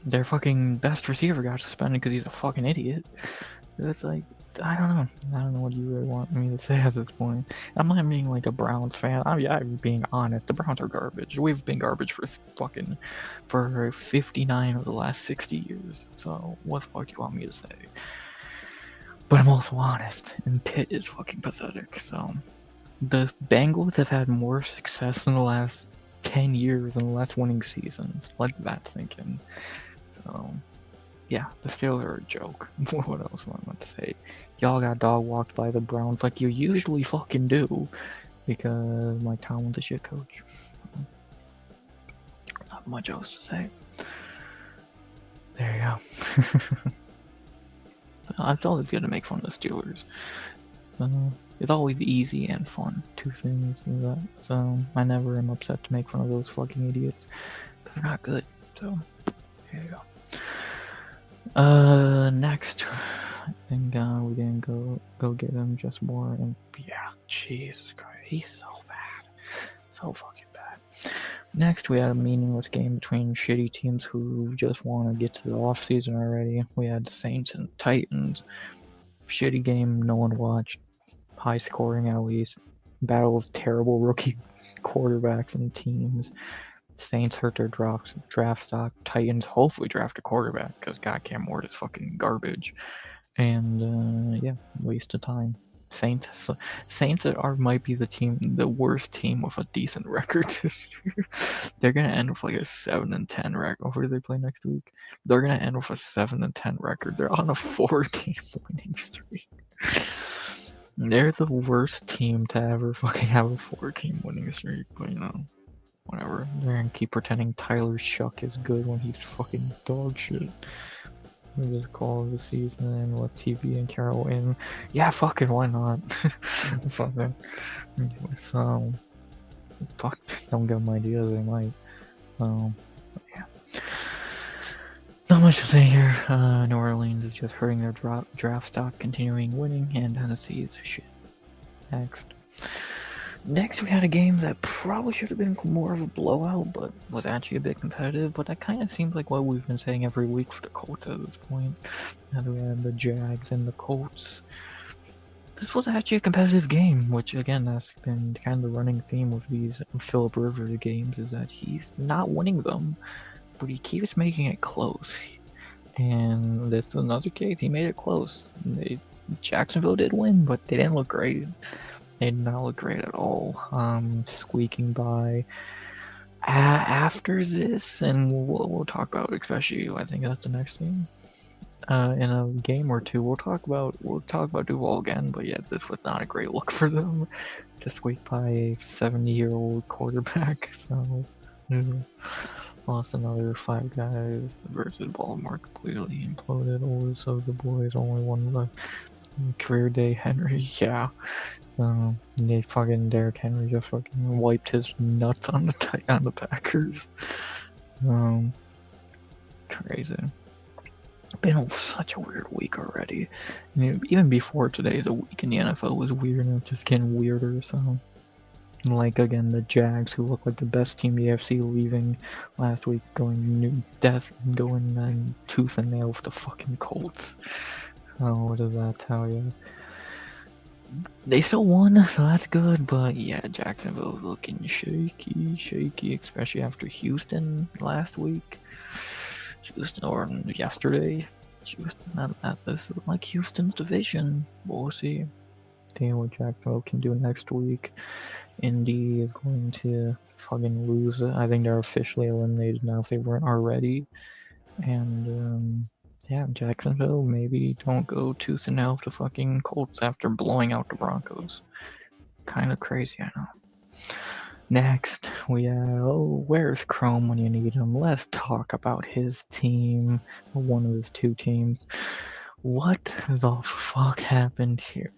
Their fucking best receiver got suspended because he's a fucking idiot. It's like, I don't know. I don't know what you really want me to say at this point. I'm not being like a Browns fan. I'm being honest. The Browns are garbage. We've been garbage for 59 of the last 60 years. So what the fuck do you want me to say? But I'm also honest, and Pitt is fucking pathetic. So the Bengals have had more success in the last 10 years in the last winning seasons. Let that sink in. So yeah, the Steelers are a joke. What else am I about to say? Y'all got dog walked by the Browns like you usually fucking do, because Mike Tomlin's a shit coach. Not much else to say. There you go. I've always got to make fun of the Steelers. It's always easy and fun. Two things like that. So I never am upset to make fun of those fucking idiots, because they're not good. So there you go. Next, Thank God we didn't go get him just more. And yeah, Jesus Christ, he's so bad, so fucking bad. Next, we had a meaningless game between shitty teams who just want to get to the off season already. We had the Saints and Titans. Shitty game, no one watched. High scoring at least. Battle of terrible rookie quarterbacks and teams. Saints hurt their draft stock. Titans hopefully draft a quarterback because God, Cam Ward is fucking garbage. And yeah, waste of time. Saints might be the worst team with a decent record this year. They're gonna end with like a 7-10 record. Who do they play next week? They're gonna end with a 7-10 record. They're on a 4-game winning streak. They're the worst team to ever fucking have a 4-game winning streak, but you know, whatever. They're gonna keep pretending Tyler Shuck is good when he's fucking dog shit. We just call the season and let TV and Carol win. Yeah, fucking why not? Fucking. So, fuck. Don't give them ideas. They might. Yeah. Not much to say here. New Orleans is just hurting their draft stock, continuing winning, and Tennessee is shit. Next, we had a game that probably should have been more of a blowout, but was actually a bit competitive. But that kind of seems like what we've been saying every week for the Colts at this point. And we had the Jags and the Colts. This was actually a competitive game, which again, that's been kind of the running theme with these Philip Rivers games, is that he's not winning them, but he keeps making it close. And this is another case, he made it close. Jacksonville did win, but they didn't look great. They did not look great at all. Squeaking by. After this, and we'll talk about, especially I think that's the next game. In a game or two, we'll talk about Duval again. But yeah, this was not a great look for them to squeak by a 70-year-old quarterback. So lost another 5 guys versus Baltimore, completely imploded. Oldest of the boys, only one left. Career day Henry, yeah. They fucking Derrick Henry just fucking wiped his nuts on the Packers. Crazy. Been such a weird week already. I mean, even before today, the week in the NFL was weird, and it's just getting weirder. So, like again, the Jags, who look like the best team in the AFC, leaving last week, going tooth and nail with the fucking Colts. Oh, what does that tell you? They still won, so that's good, but yeah, Jacksonville's looking shaky, especially after Houston last week. Or yesterday. Houston, this is like Houston's division. We'll see. See what Jacksonville can do next week. Indy is going to fucking lose. I think they're officially eliminated now if they weren't already. And yeah, Jacksonville maybe don't go tooth and nail with the fucking Colts after blowing out the Broncos. Kind of crazy, I know. Next, we have, where's Chrome when you need him? Let's talk about his team, one of his 2 teams. What the fuck happened here?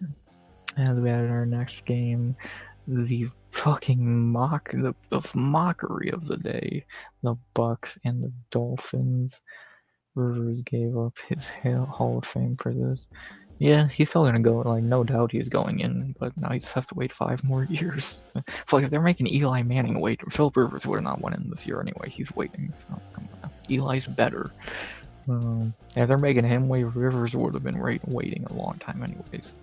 As we had in our next game, the fucking the mockery of the day, the Bucks and the Dolphins. Rivers gave up his Hall of Fame for this. Yeah, he's still gonna go, like, no doubt he's going in, but now he just has to wait 5 more years. Like, if they're making Eli Manning wait, Philip Rivers would have not won in this year anyway. He's waiting, so come on. Eli's better. If they're making him wait, Rivers would have been waiting a long time anyways.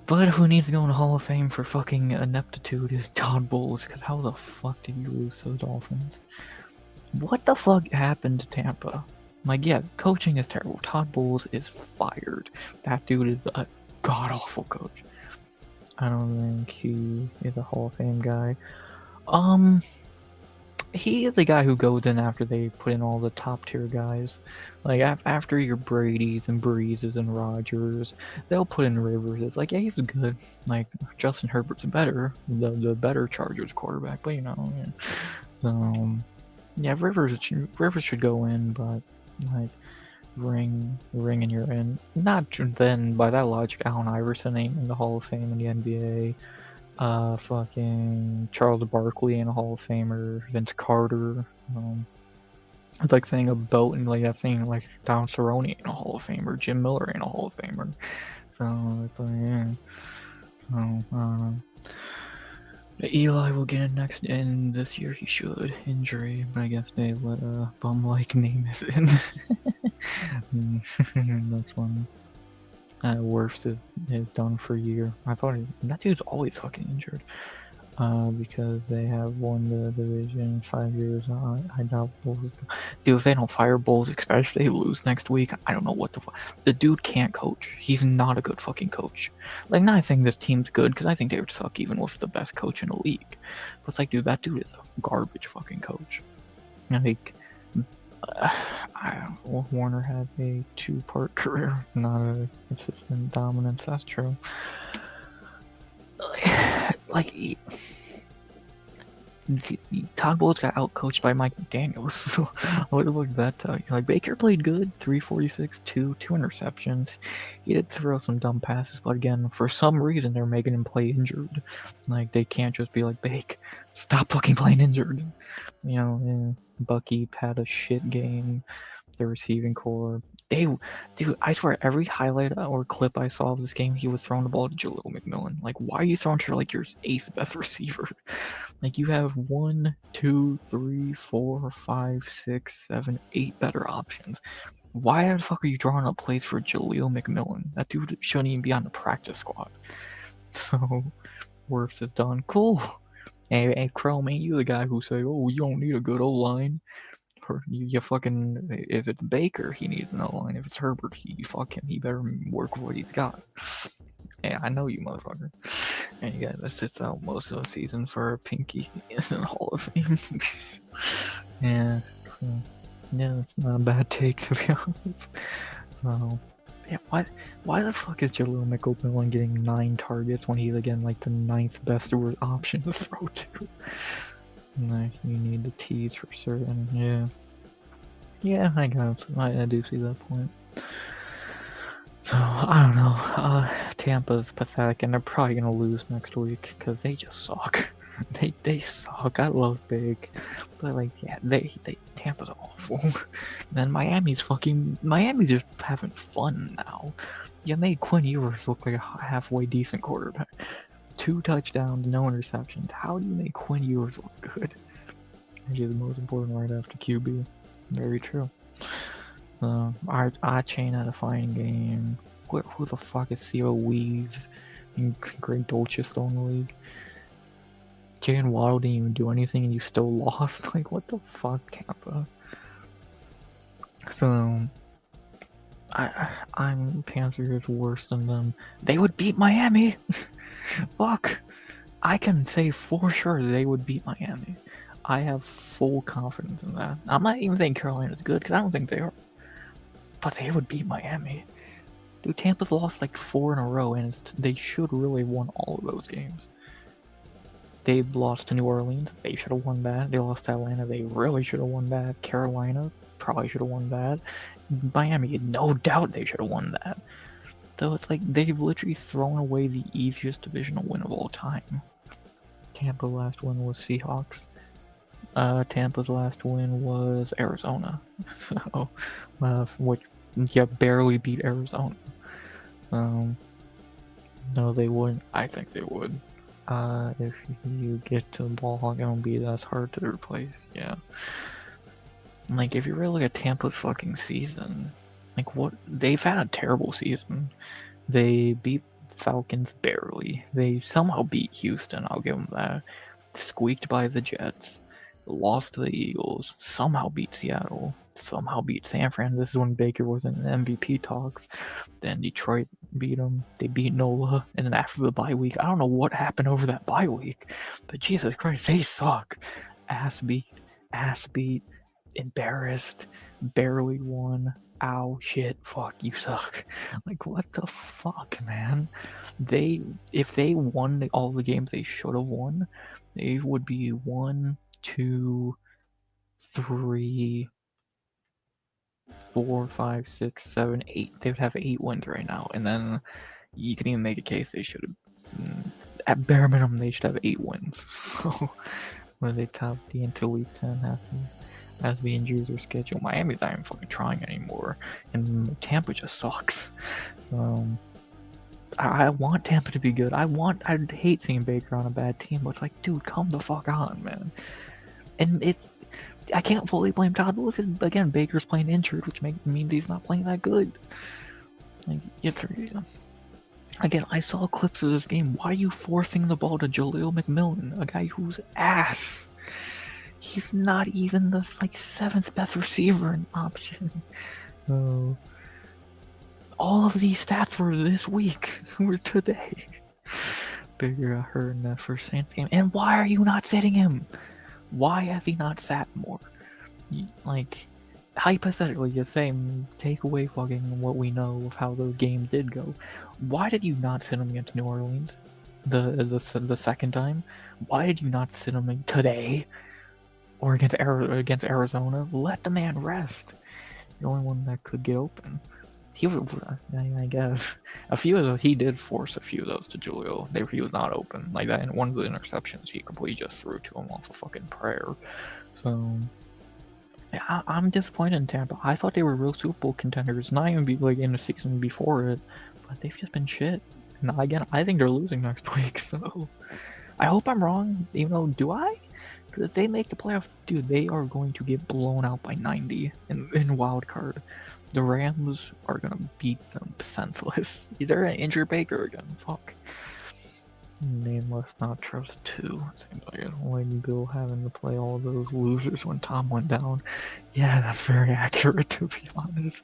But who needs to go in the Hall of Fame for fucking ineptitude is Todd Bowles, because how the fuck did you lose to the Dolphins? What the fuck happened to Tampa? Like, yeah, coaching is terrible. Todd Bowles is fired. That dude is a god-awful coach. I don't think he is a Hall of Fame guy. He is the guy who goes in after they put in all the top-tier guys. Like, after your Brady's and Breezes and Rodgers, they'll put in Rivers. It's like, yeah, he's good. Like, Justin Herbert's better. The better Chargers quarterback, but, you know, yeah. So... yeah, Rivers should go in, but like ring and you're in. Not then by that logic, Allen Iverson ain't in the Hall of Fame in the NBA. Fucking Charles Barkley in a Hall of Famer. Vince Carter. It's like saying a boat, and like that's saying like Don Cerrone ain't a Hall of Famer, Jim Miller ain't a Hall of Famer. So it's like, yeah. So I don't know. Eli will get in next, and this year he should. Injury, but I guess they let a bum like Namath in. That's funny. Worst is done for a year. I thought that dude's always fucking injured. Because they have won the division in 5 years. I doubt Bulls. Dude, if they don't fire Bulls, especially if they lose next week, I don't know what the fuck. The dude can't coach. He's not a good fucking coach. Like, not saying this team's good, because I think they would suck even with the best coach in the league. But it's like, dude, that dude is a garbage fucking coach. Like, I don't know. Warner has a 2-part career, not a consistent dominance. That's true. Like, Todd Bowles got outcoached by Mike McDaniels. So what the fuck did that tell you? Like, Baker played good, 346, two interceptions. He did throw some dumb passes, but again, for some reason they're making him play injured. Like, they can't just be like, Bake, stop fucking playing injured. You know, Bucky had a shit game. The receiving core. Dude, I swear, every highlight or clip I saw of this game, he was throwing the ball to Jaleel McMillan. Like, why are you throwing to like your 8th best receiver? Like, you have 1, 2, 3, 4, 5, 6, 7, 8 better options. Why the fuck are you drawing up plays for Jaleel McMillan? That dude shouldn't even be on the practice squad. So, Wirfs is done. Cool. Hey, Chrome, ain't you the guy who say, oh, you don't need a good O-line? You fucking, if it's Baker, he needs an O-line. If it's Herbert, fuck him. He better work with what he's got. Yeah, I know you, motherfucker. And you guys, that sits out most of the season for Pinky in the Hall of Fame. Yeah, it's not a bad take, to be honest. So, yeah, why the fuck is Jaleel McMillan getting 9 targets when he's again like the 9th best option to throw to? No, you need to tease for certain. Yeah, I guess I do see that point. So I don't know. Tampa's pathetic, and they're probably gonna lose next week because they just suck. They suck. I love Big, but like, yeah, Tampa's awful. And then Miami's just having fun now. You made Quinn Ewers look like a halfway decent quarterback. 2 touchdowns, no interceptions. How do you make Quinn Ewers look good? He's the most important right after QB. Very true. So, our chain had a fine game. Who the fuck is Theo Weaves and Greg Dolce still in the league? Jalen Waddle didn't even do anything and you still lost? Like, what the fuck, Tampa? So, I'm Panthers worse than them. They would beat Miami! Fuck! I can say for sure they would beat Miami. I have full confidence in that. I'm not even saying Carolina's good, because I don't think they are. But they would beat Miami. Dude, Tampa's lost like 4 in a row, and they should really have won all of those games. They lost to New Orleans. They should have won that. They lost to Atlanta. They really should have won that. Carolina probably should have won that. Miami, no doubt they should have won that. Though it's like they've literally thrown away the easiest divisional win of all time. Tampa's last win was Seahawks. Tampa's last win was Arizona. So, which barely beat Arizona. No, they wouldn't. I think they would. If you get to the ball hog MLB, that's hard to replace. Yeah. Like, if you really look at Tampa's fucking season, like, they've had a terrible season. They beat Falcons barely. They somehow beat Houston, I'll give them that. Squeaked by the Jets. Lost to the Eagles. Somehow beat Seattle. Somehow beat San Fran. This is when Baker was in MVP talks. Then Detroit beat them. They beat NOLA. And then after the bye week, I don't know what happened over that bye week. But Jesus Christ, they suck. Ass beat. Embarrassed. Barely won. Ow, shit, fuck, you suck. Like, what the fuck, man? If they won all the games they should have won, they would be 1, 2, 3, 4, 5, 6, 7, 8. They would have 8 wins right now, and then you can even make a case they should have. At bare minimum, they should have 8 wins. So, when they top the into Week 10, have to. as the injuries are scheduled. Miami's not even fucking trying anymore, and Tampa just sucks. So I want Tampa to be good. I hate seeing Baker on a bad team, but it's like, dude, come the fuck on, man. And I can't fully blame Todd Bowles because, again, Baker's playing injured, which means he's not playing that good. Like, again, I saw clips of this game. Why are you forcing the ball to Jaleel McMillan, a guy who's ass? He's not even the seventh best receiver in option. Oh. All of these stats were this week. Were today. Baker got hurt in that first Saints game. And why are you not sitting him? Why has he not sat more? Like, hypothetically, just saying, take away fucking what we know of how those games did go. Why did you not sit him against New Orleans? The second time? Why did you not sit him today? Or against Arizona? Let the man rest. The only one that could get open. I guess. A few of those, he did force a few of those to Julio. He was not open. Like that, and one of the interceptions, he completely just threw to him off a fucking prayer. So, yeah, I'm disappointed in Tampa. I thought they were real Super Bowl contenders, not even in the season before it, but they've just been shit. And again, I think they're losing next week, so I hope I'm wrong, even though, do I? Because if they make the playoffs, dude, they are going to get blown out by 90 in wild card. The Rams are gonna beat them senseless. They're gonna injure Baker again. Fuck. Name must not trust two. Seems like it. Like Bill having to play all those losers when Tom went down. Yeah, that's very accurate, to be honest.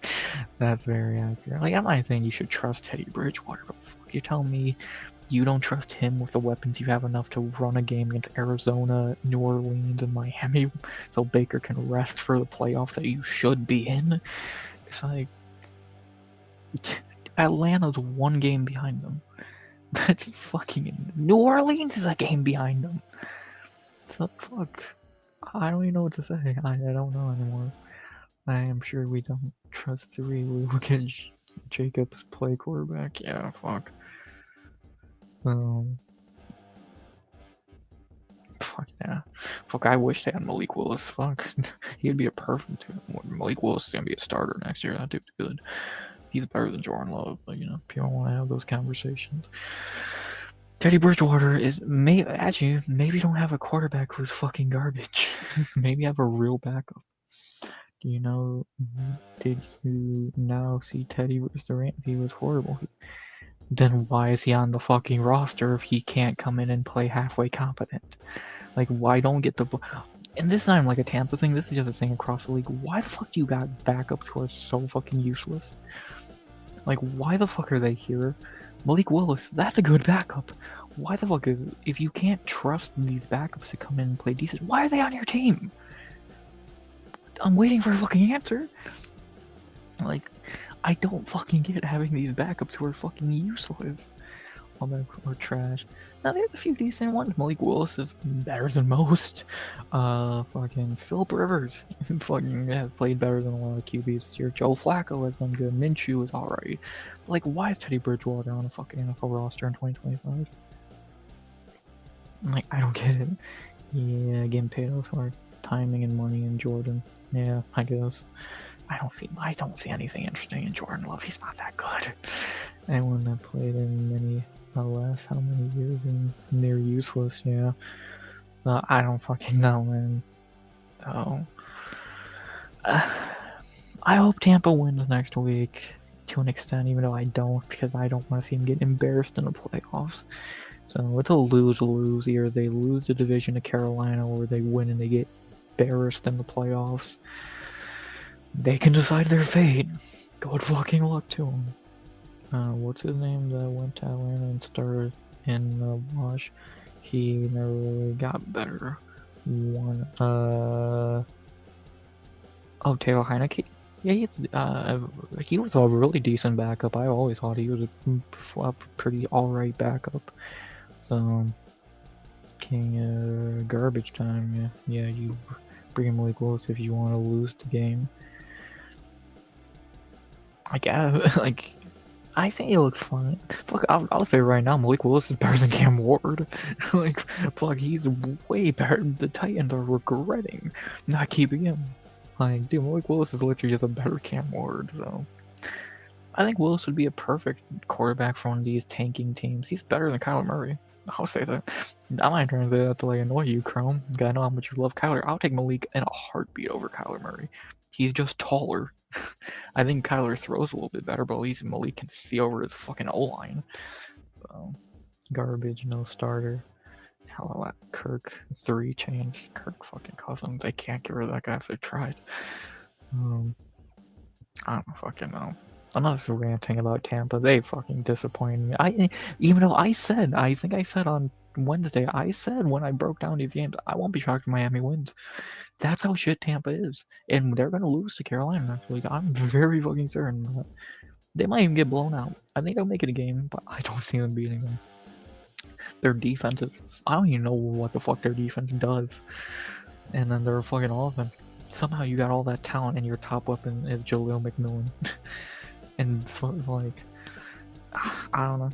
That's very accurate. Like, I'm not saying you should trust Teddy Bridgewater, but fuck, you're telling me you don't trust him with the weapons you have enough to run a game against Arizona, New Orleans, and Miami so Baker can rest for the playoffs that you should be in? It's like Atlanta's one game behind them. That's fucking New Orleans is a game behind them. So fuck. I don't even know what to say. I don't know anymore. I am sure we don't trust three. We will get Jacobs play quarterback. Yeah, fuck. Fuck yeah. Fuck, I wish they had Malik Willis. Fuck. He'd be a perfect. Malik Willis is gonna be a starter next year. That dude's good. He's better than Jordan Love, but people want to have those conversations. Teddy Bridgewater is maybe don't have a quarterback who's fucking garbage. Maybe have a real backup. Did you now see Teddy versus Durant? He was horrible. Then why is he on the fucking roster if he can't come in and play halfway competent? Like, why don't get the... And this is not like a Tampa thing, this is just a thing across the league. Why the fuck do you got backups who are so fucking useless? Like, why the fuck are they here? Malik Willis, that's a good backup. Why the fuck if you can't trust these backups to come in and play decent, why are they on your team? I'm waiting for a fucking answer. Like, I don't fucking get having these backups who are fucking useless. All that are trash. Now there's a few decent ones. Malik Willis is better than most. Fucking Philip Rivers fucking has played better than a lot of QBs this year. Joe Flacco has been good. Minshew is alright. Like, why is Teddy Bridgewater on a fucking NFL roster in 2025? Like, I don't get it. Yeah, getting paid off for timing and money in Jordan. Yeah, I guess. I don't see anything interesting in Jordan Love. He's not that good. Anyone that played in many last how many years and they're useless, yeah. I don't fucking know, man. Oh. I hope Tampa wins next week to an extent, even though I don't, because I don't want to see them get embarrassed in the playoffs. So it's a lose-lose. Either they lose the division to Carolina or they win and they get embarrassed in the playoffs. They can decide their fate. Good fucking luck to them. What's his name that went to Atlanta and started in Wash? He never really got better. Oh, Taylor Heineke? Yeah, he was a really decent backup. I always thought he was a pretty alright backup. So, king garbage time. Yeah, you bring him Malik Willis if you want to lose the game. I guess, like, I think he looks fine. Fuck, I'll say right now, Malik Willis is better than Cam Ward. Like, fuck, he's way better. The Titans are regretting not keeping him. Like, dude, Malik Willis is literally just a better Cam Ward, so. I think Willis would be a perfect quarterback for one of these tanking teams. He's better than Kyler Murray. I'll say that. I'm not trying to say that to like annoy you, Chrome. I know how much you love Kyler. I'll take Malik in a heartbeat over Kyler Murray. He's just taller. I think Kyler throws a little bit better, but at least Malik can see over his fucking O-line. So, garbage, no starter. How about that? Kirk, 3 chains. Kirk fucking Cousins. They can't get rid of that guy if they tried. I don't fucking know. I'm not ranting about Tampa. They fucking disappointed me. Even though I think I said on Wednesday, I said when I broke down these games, I won't be shocked if Miami wins. That's how shit Tampa is. And they're going to lose to Carolina next week. I'm very fucking certain that. They might even get blown out. I think they'll make it a game, but I don't see them beating them. Their defense is, I don't even know what the fuck their defense does. And then their fucking offense. Somehow you got all that talent and your top weapon is Jaleel McMillan. And like, I don't know.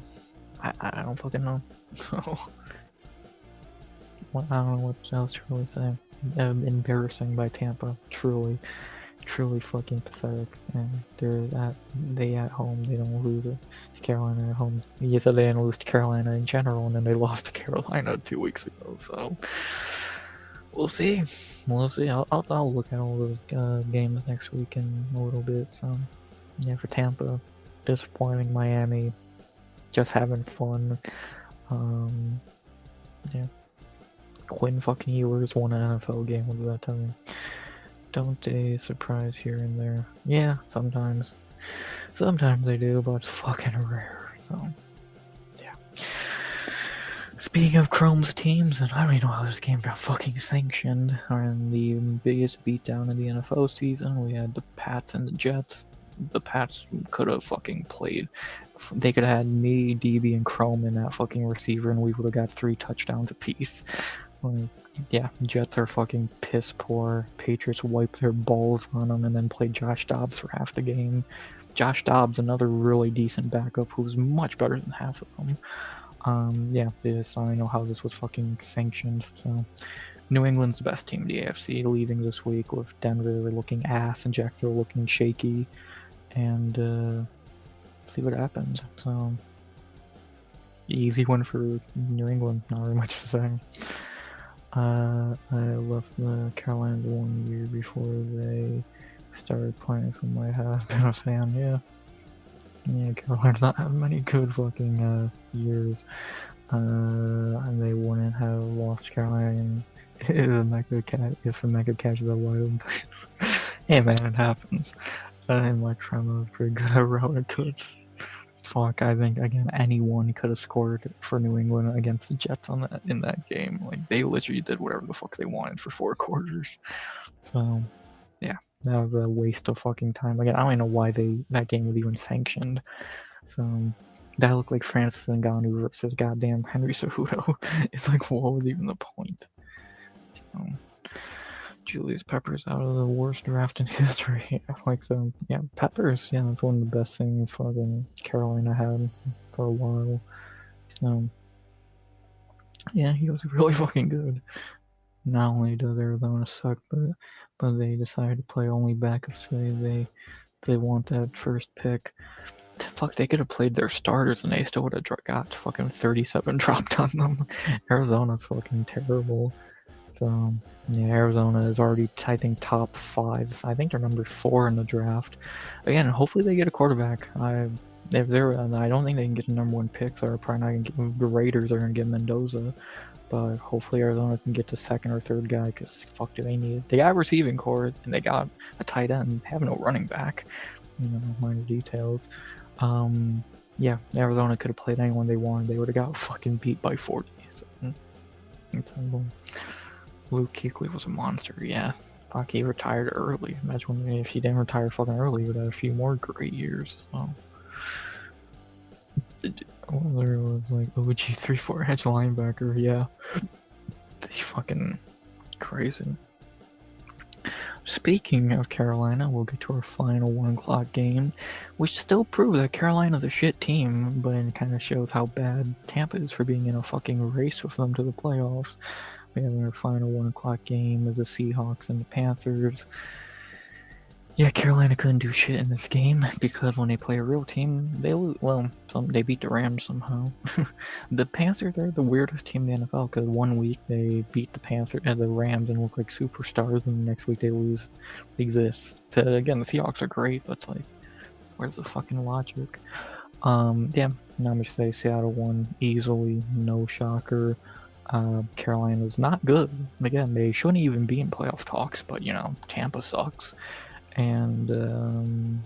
I don't fucking know. So, I don't know what else to really say. Embarrassing by Tampa. Truly fucking pathetic. And they at home, they don't lose it to Carolina at home. You said they didn't lose to Carolina in general, and then they lost to Carolina 2 weeks ago. So we'll see. I'll look at all those games next week in a little bit. So yeah, for Tampa, disappointing. Miami, just having fun. Yeah. Quinn fucking Ewers won an NFL game. What does that tell you? Don't they surprise here and there? Yeah, sometimes. Sometimes they do, but it's fucking rare. So, yeah. Speaking of Chrome's teams, and I don't even know how this game got fucking sanctioned, are in the biggest beatdown of the NFL season. We had the Pats and the Jets. The Pats could have fucking played. They could have had me, DB, and Chrome in that fucking receiver, and we would have got 3 touchdowns apiece. Like, yeah, Jets are fucking piss poor. Patriots wiped their balls on them and then played Josh Dobbs for half the game. Josh Dobbs, another really decent backup who's much better than half of them. Yeah, I don't know how this was fucking sanctioned. So, New England's the best team in the AFC, leaving this week with Denver looking ass and Jacksonville looking shaky. And see what happens. So, easy one for New England. Not really much to say. I left the Carolinas 1 year before they started playing, so I might have been a fan. Yeah, Carolina's not having many good fucking years. And they wouldn't have lost Carolina if Emeka catches a wild. Hey man, it happens. And like Tremor was pretty good at route cuts. Fuck, I think again anyone could have scored for New England against the Jets in that game. Like they literally did whatever the fuck they wanted for 4 quarters. So yeah, that was a waste of fucking time. Again, I don't even know why that game was even sanctioned. So that looked like Francis Ngannou versus goddamn Henry Cejudo. It's like, what was even the point? So, Julius Peppers out of the worst draft in history. Like Peppers, yeah, that's one of the best things fucking Carolina had for a while. Yeah, he was really fucking good. Not only does Arizona suck, but they decided to play only backups. They want that first pick. Fuck, they could have played their starters and they still would have got fucking 37 dropped on them. Arizona's fucking terrible. So yeah, Arizona is already, I think, top 5. I think they're number 4 in the draft. Again, hopefully they get a quarterback. I don't think they can get the number 1 pick, so they're probably not gonna get, the Raiders are gonna get Mendoza. But hopefully Arizona can get the 2nd or 3rd guy, because fuck do they need it. They got a receiving core, and they got a tight end. They have no running back. Minor details. Yeah, Arizona could have played anyone they wanted. They would have got fucking beat by 40. So, Luke Kuechly was a monster, yeah. Fuck, he retired early. Imagine if he didn't retire fucking early, he would have a few more great years. So. There was like OG 3-4 edge linebacker, yeah. They fucking crazy. Speaking of Carolina, we'll get to our final 1 o'clock game, which still proves that Carolina's a shit team, but it kind of shows how bad Tampa is for being in a fucking race with them to the playoffs. We have our final 1 o'clock game of the Seahawks and the Panthers. Yeah, Carolina couldn't do shit in this game because when they play a real team, they lose. Well, they beat the Rams somehow. The Panthers are the weirdest team in the NFL because one week they beat the Rams and look like superstars, and the next week they lose like this. Again, the Seahawks are great, but it's like, where's the fucking logic? Yeah, now I'm gonna say Seattle won easily, no shocker. Carolina's not good. Again, they shouldn't even be in playoff talks, but you know, Tampa sucks. And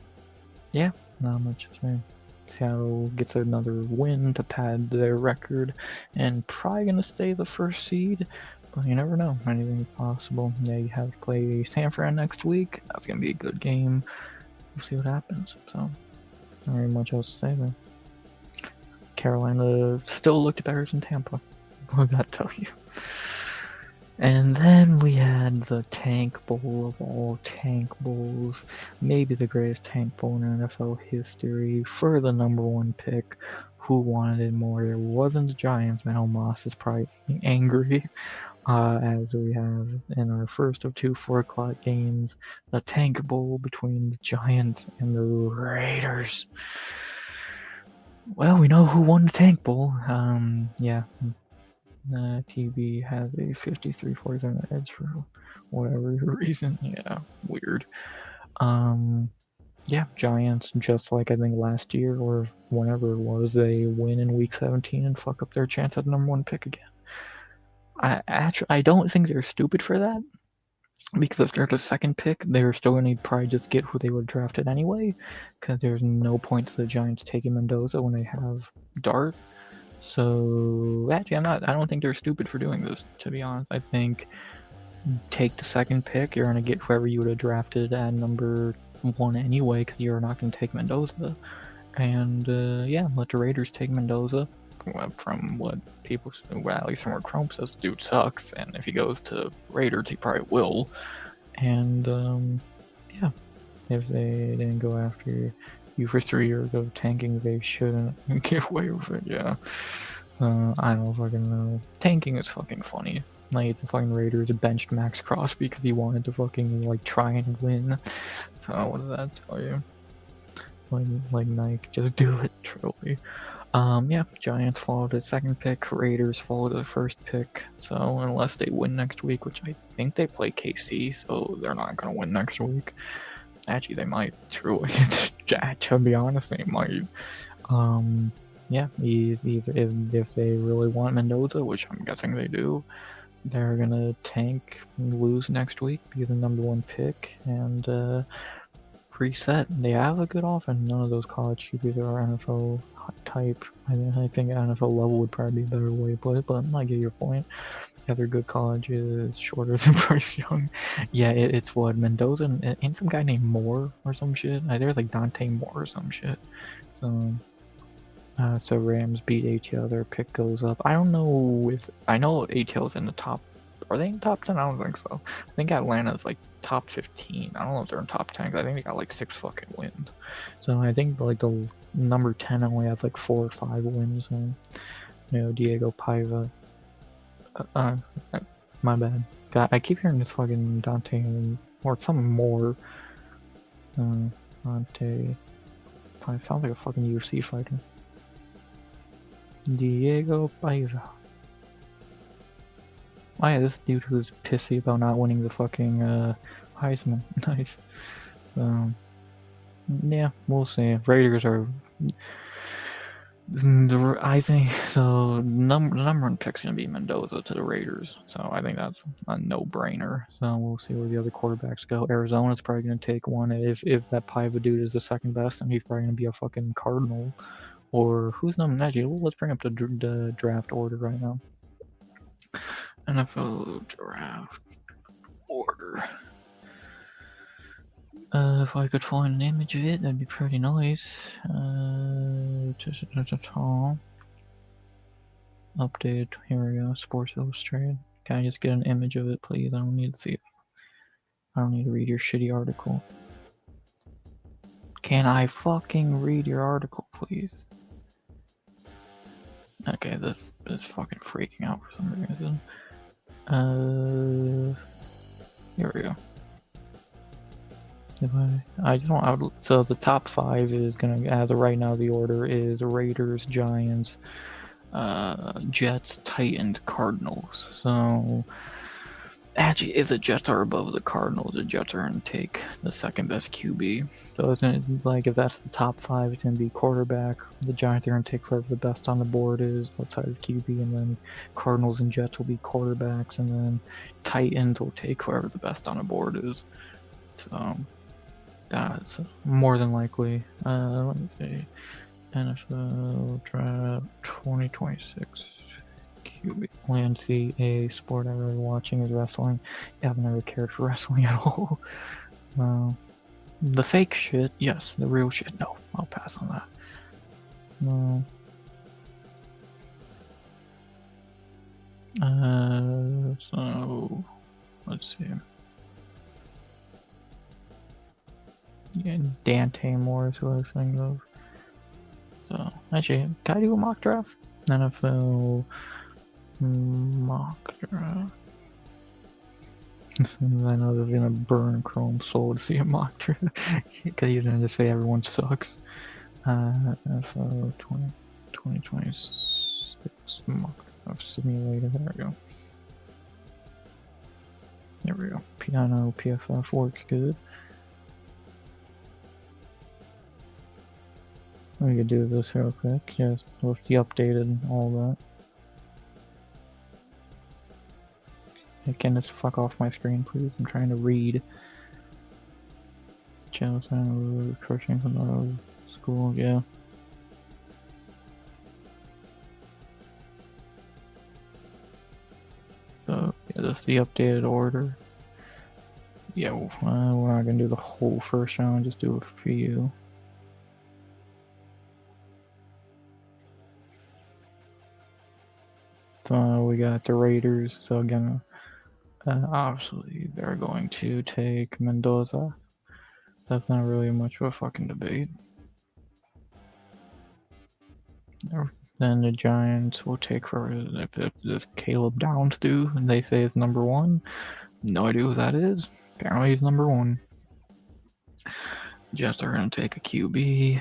yeah, not much to say. Seattle gets another win to pad their record and probably gonna stay the first seed, but you never know. Anything's possible. Yeah, you have to play San Fran next week. That's gonna be a good game. We'll see what happens. So, not really much else to say there. Carolina still looked better than Tampa. What did that tell you? And then we had the Tank Bowl of all Tank Bowls, maybe the greatest Tank Bowl in NFL history for the number one pick. Who wanted it more? It wasn't the Giants. Now Moss is probably angry, as we have in our first of 2 4 o'clock games, the Tank Bowl between the Giants and the Raiders. Well, we know who won the Tank Bowl. Yeah. TV has a 53% edge for whatever reason. Yeah, weird. Yeah, Giants, just like I think last year or whenever it was, they win in week 17 and fuck up their chance at the number one pick again. I don't think they're stupid for that, because if they're the second pick, they're still going to probably just get who they would have drafted anyway, because there's no point to the Giants taking Mendoza when they have Dart. So actually, I don't think they're stupid for doing this, to be honest. I think take the second pick, you're going to get whoever you would have drafted at number 1 anyway, because you're not going to take Mendoza. And yeah, let the Raiders take Mendoza. From what people, well, at least from what Chrome says, the dude sucks, and if he goes to Raiders, he probably will. And yeah, if they didn't go after you for 3 years of tanking, they shouldn't get away with it. Yeah, I don't fucking know. Tanking is fucking funny. Like, the fucking Raiders benched Max Crosby because he wanted to fucking like try and win. So what does that tell you? Like Nike, just do it, truly. Yeah, Giants followed the second pick, Raiders followed the first pick. So unless they win next week, which I think they play KC, so they're not gonna win next week. Actually, they might, truly. To be honest, they might. Yeah, either if they really want Mendoza, which I'm guessing they do, they're gonna tank and lose next week, be the number one pick, and reset. They have a good offense. None of those college QBs are NFL type. I think NFL level would probably be a better way to put it, but I get your point. Yeah, they're good colleges, shorter than Bryce Young. Yeah, it's what, Mendoza and some guy named Moore or some shit. They're like Dante Moore or some shit. So Rams beat ATL. Their pick goes up. I don't know if I know ATL's in the top. Are they in the top 10? I don't think so. I think Atlanta's like top 15. I don't know if they're in top 10 because I think they got like 6 fucking wins. So I think like the number 10 only has like 4 or 5 wins. And you know, Diego Paiva. My bad. God, I keep hearing this fucking Dante or something more. Dante Paiva sounds like a fucking UFC fighter. Diego Paiva. Oh yeah, this dude who's pissy about not winning the fucking Heisman. Nice. Yeah, we'll see. Raiders are. I think so. The number one pick's gonna be Mendoza to the Raiders, so I think that's a no-brainer. So we'll see where the other quarterbacks go. Arizona's probably gonna take one if that Paiva dude is the second best, and he's probably gonna be a fucking Cardinal. Or who's number 9? Let's bring up the draft order right now. NFL draft order. If I could find an image of it, that'd be pretty nice. Update. Here we go. Sports Illustrated. Can I just get an image of it, please? I don't need to see it. I don't need to read your shitty article. Can I fucking read your article, please? Okay, this is fucking freaking out for some reason. Here we go. I just don't. So the top 5 is gonna, as of right now, the order is Raiders, Giants, Jets, Titans, Cardinals. So actually, if the Jets are above the Cardinals, the Jets are gonna take the second best QB. So it's gonna, like, if that's the top 5, it's gonna be quarterback. The Giants are gonna take whoever the best on the board is outside of QB, and then Cardinals and Jets will be quarterbacks, and then Titans will take whoever the best on the board is. So that's more than likely. Let me see. NFL Draft 2026. QB. Only NCAA sport I really watching is wrestling. Yeah, I've never cared for wrestling at all. The fake shit, yes. The real shit, no. I'll pass on that. No. So let's see. Yeah, Dante Moore is who I was thinking of. So actually, can I do a mock draft? NFL mock draft. I know they're gonna burn Chrome soul to see a mock draft because you're gonna just say everyone sucks. NFL 2026 mock draft simulator. There we go. There we go. Piano PFF works good. We could do this real quick, just with the updated all that. Hey, can this fuck off my screen, please? I'm trying to read. Chelsea, coaching from the school, yeah. So, yeah, that's the updated order. Yeah, we're not gonna do the whole first round, just do a few. So we got the Raiders, so again, obviously they're going to take Mendoza. That's not really much of a fucking debate. Then the Giants will take for if Caleb Downs do, and they say it's number 1. No idea who that is. Apparently he's number 1. Jets are gonna take a QB.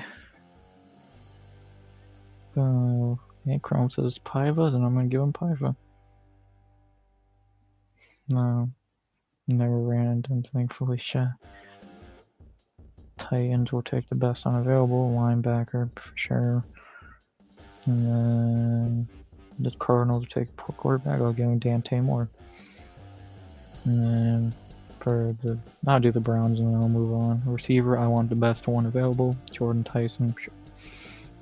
So yeah, Chrome says Paiva, then I'm gonna give him Paiva. No, never ran into him, thankfully. Titans will take the best unavailable linebacker for sure. And then the Cardinals will take quarterback. I'll give him Dante Moore. And then I'll do the Browns and then I'll move on. Receiver, I want the best one available. Jordan Tyson.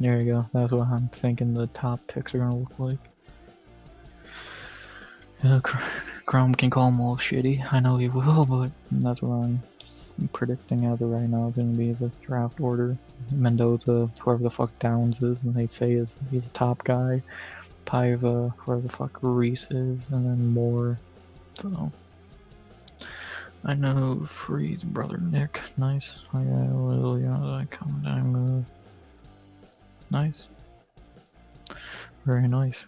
There you go. That's what I'm thinking the top picks are gonna look like. Chrome can call them all shitty. I know he will, but that's what I'm predicting as of right now is going to be the draft order. Mendoza, whoever the fuck Downs is, and they say he's the top guy. Paiva, whoever the fuck Reese is, and then Moore. So I know Free's brother Nick. Nice. I got Liliana coming down. Nice. Very nice.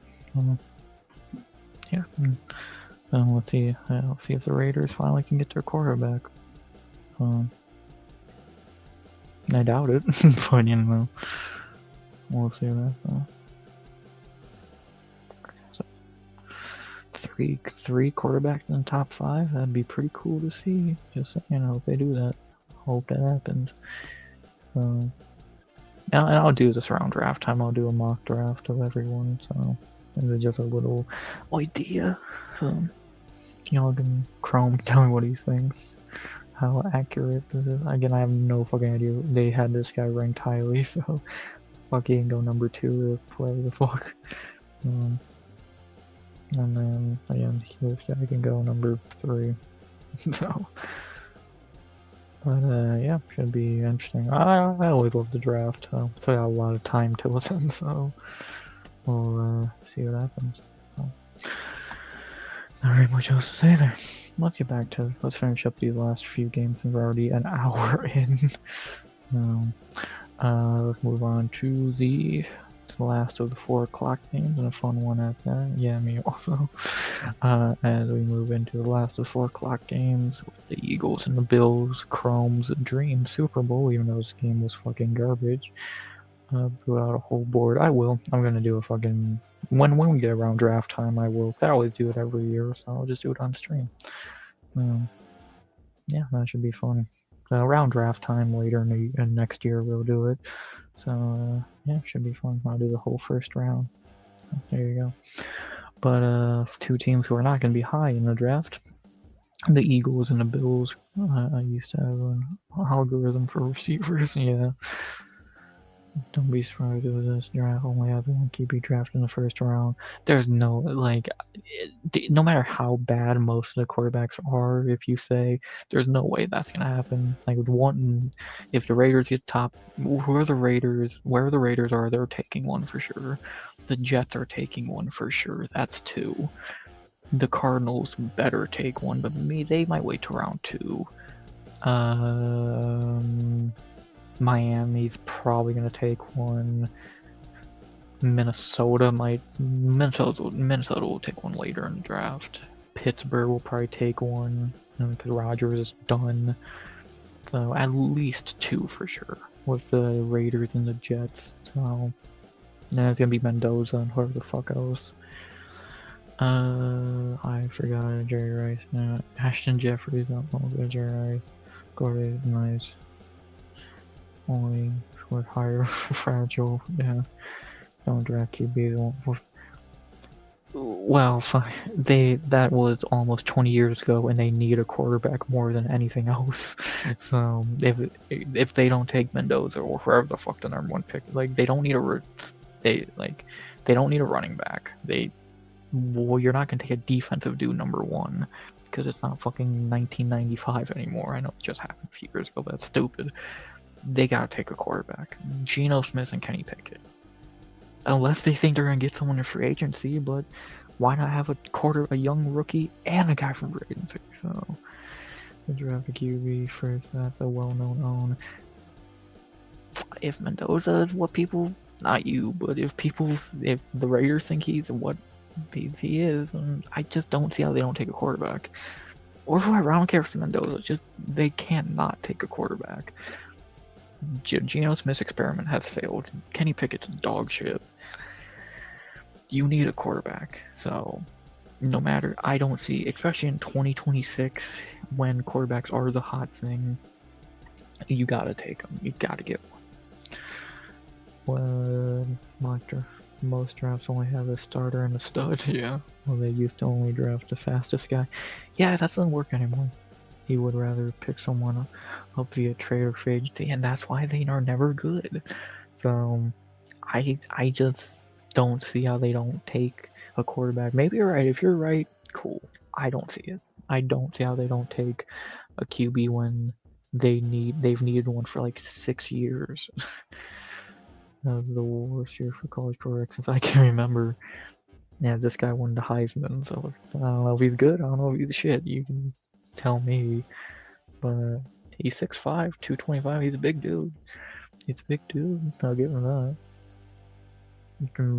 Yeah. Let's see. I'll see if the Raiders finally can get their quarterback. I doubt it, but you know, we'll see that. So, three quarterbacks in the top 5. That'd be pretty cool to see. Just you know, if they do that, hope that happens. And I'll do this around draft time. I'll do a mock draft of everyone. So it's just a little idea. Y'all can Chrome tell me what he thinks. How accurate this is. Again, I have no fucking idea. They had this guy ranked highly, so fuck, he can go number 2 if whatever the fuck. And then again, this guy can go number 3. So, but yeah, should be interesting. I always love the draft, so I got a lot of time to listen. So we'll see what happens. So, not really much else to say there. Let's get back to let's finish up these last few games. We're already an hour in. Let's move on to the the last of the 4 o'clock games, and a fun one at that. Yeah, me also. As we move into the last of 4 o'clock games with the Eagles and the Bills, Chrome's dream Super Bowl, even though this game was fucking garbage. Blew out a whole board. I will. I'm gonna do a fucking when we get around draft time. I will. I always do it every year, so I'll just do it on stream. Yeah, that should be fun. Around draft time later in next year we'll do it. So yeah, should be fun. I'll do the whole first round. There you go. But 2 teams who are not going to be high in the draft, the Eagles and the Bills. I used to have an algorithm for receivers. Yeah. Don't be surprised if this draft only has one QB draft in the first round. There's no, like, no matter how bad most of the quarterbacks are, if you say, there's no way that's going to happen. Like, if the Raiders get top, where the Raiders are, they're taking one for sure. The Jets are taking one for sure. That's 2. The Cardinals better take one, but they might wait to round 2. Miami's probably going to take one. Minnesota will take one later in the draft. Pittsburgh will probably take one because Rodgers is done. So at least 2 for sure with the Raiders and the Jets. So yeah, it's gonna be Mendoza and whoever the fuck else. I forgot Jerry Rice. Ashton Jeffries, not good. Jerry Rice. Corey, nice. Only with higher fragile. Yeah. Don't draft QB. Well, that was almost 20 years ago, and they need a quarterback more than anything else. So if they don't take Mendoza or whoever the fuck the number 1 pick, like they don't need a running back. You're not gonna take a defensive dude number 1 because it's not fucking 1995 anymore. I know it just happened a few years ago, but that's stupid. They gotta take a quarterback. Geno Smith and Kenny Pickett. Unless they think they're gonna get someone in free agency, but why not have a young rookie and a guy from free agency? So the draft a QB first. That's a well-known own. If Mendoza is what people, not you, but if the Raiders think he's what he is, and I just don't see how they don't take a quarterback. Or whoever, I don't care if it's Mendoza. Just they can't not take a quarterback. Geno Smith's experiment has failed. Kenny Pickett's dog shit. You need a quarterback. So, no matter, I don't see, especially in 2026, when quarterbacks are the hot thing, you gotta take them. You gotta get one. Most drafts only have a starter and a stud. Yeah. Well, they used to only draft the fastest guy. Yeah, that doesn't work anymore. He would rather pick someone up via trade or free agency, and that's why they are never good. So I just don't see how they don't take a quarterback. Maybe you're right. If you're right, cool. I don't see it. I don't see how they don't take a QB when they've needed one for like 6 years. The worst year for college quarterbacks since I can remember. Yeah, this guy won the Heisman, so I don't know if he's good. I don't know if he's shit. You can tell me, but he's 6'5", 225. He's a big dude. I'll give him that.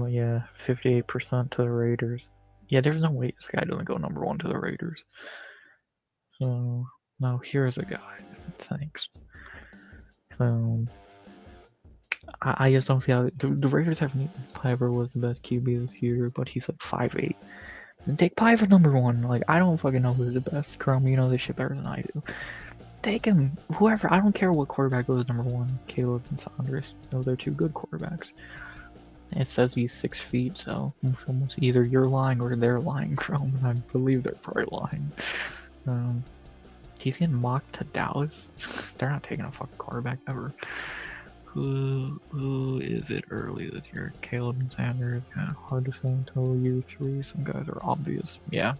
Yeah, 58% to the Raiders. Yeah, there's no way this guy doesn't go number 1 to the Raiders. So now here's a guy. Thanks. So I just don't see how the Raiders have Piper was the best QB this year, but he's like 5'8". Then take Piper number 1. Like, I don't fucking know who's the best. Chrome, you know this shit better than I do. Take him. Whoever. I don't care what quarterback goes number 1. Caleb and Saunders. No, they're 2 good quarterbacks. It says he's 6 feet, so almost either you're lying or they're lying, Chrome. I believe they're probably lying. He's getting mocked to Dallas. They're not taking a fucking quarterback ever. Who is it early this year? Caleb and Sanders. Yeah, hard to say until year 3. Some guys are obvious. Yeah.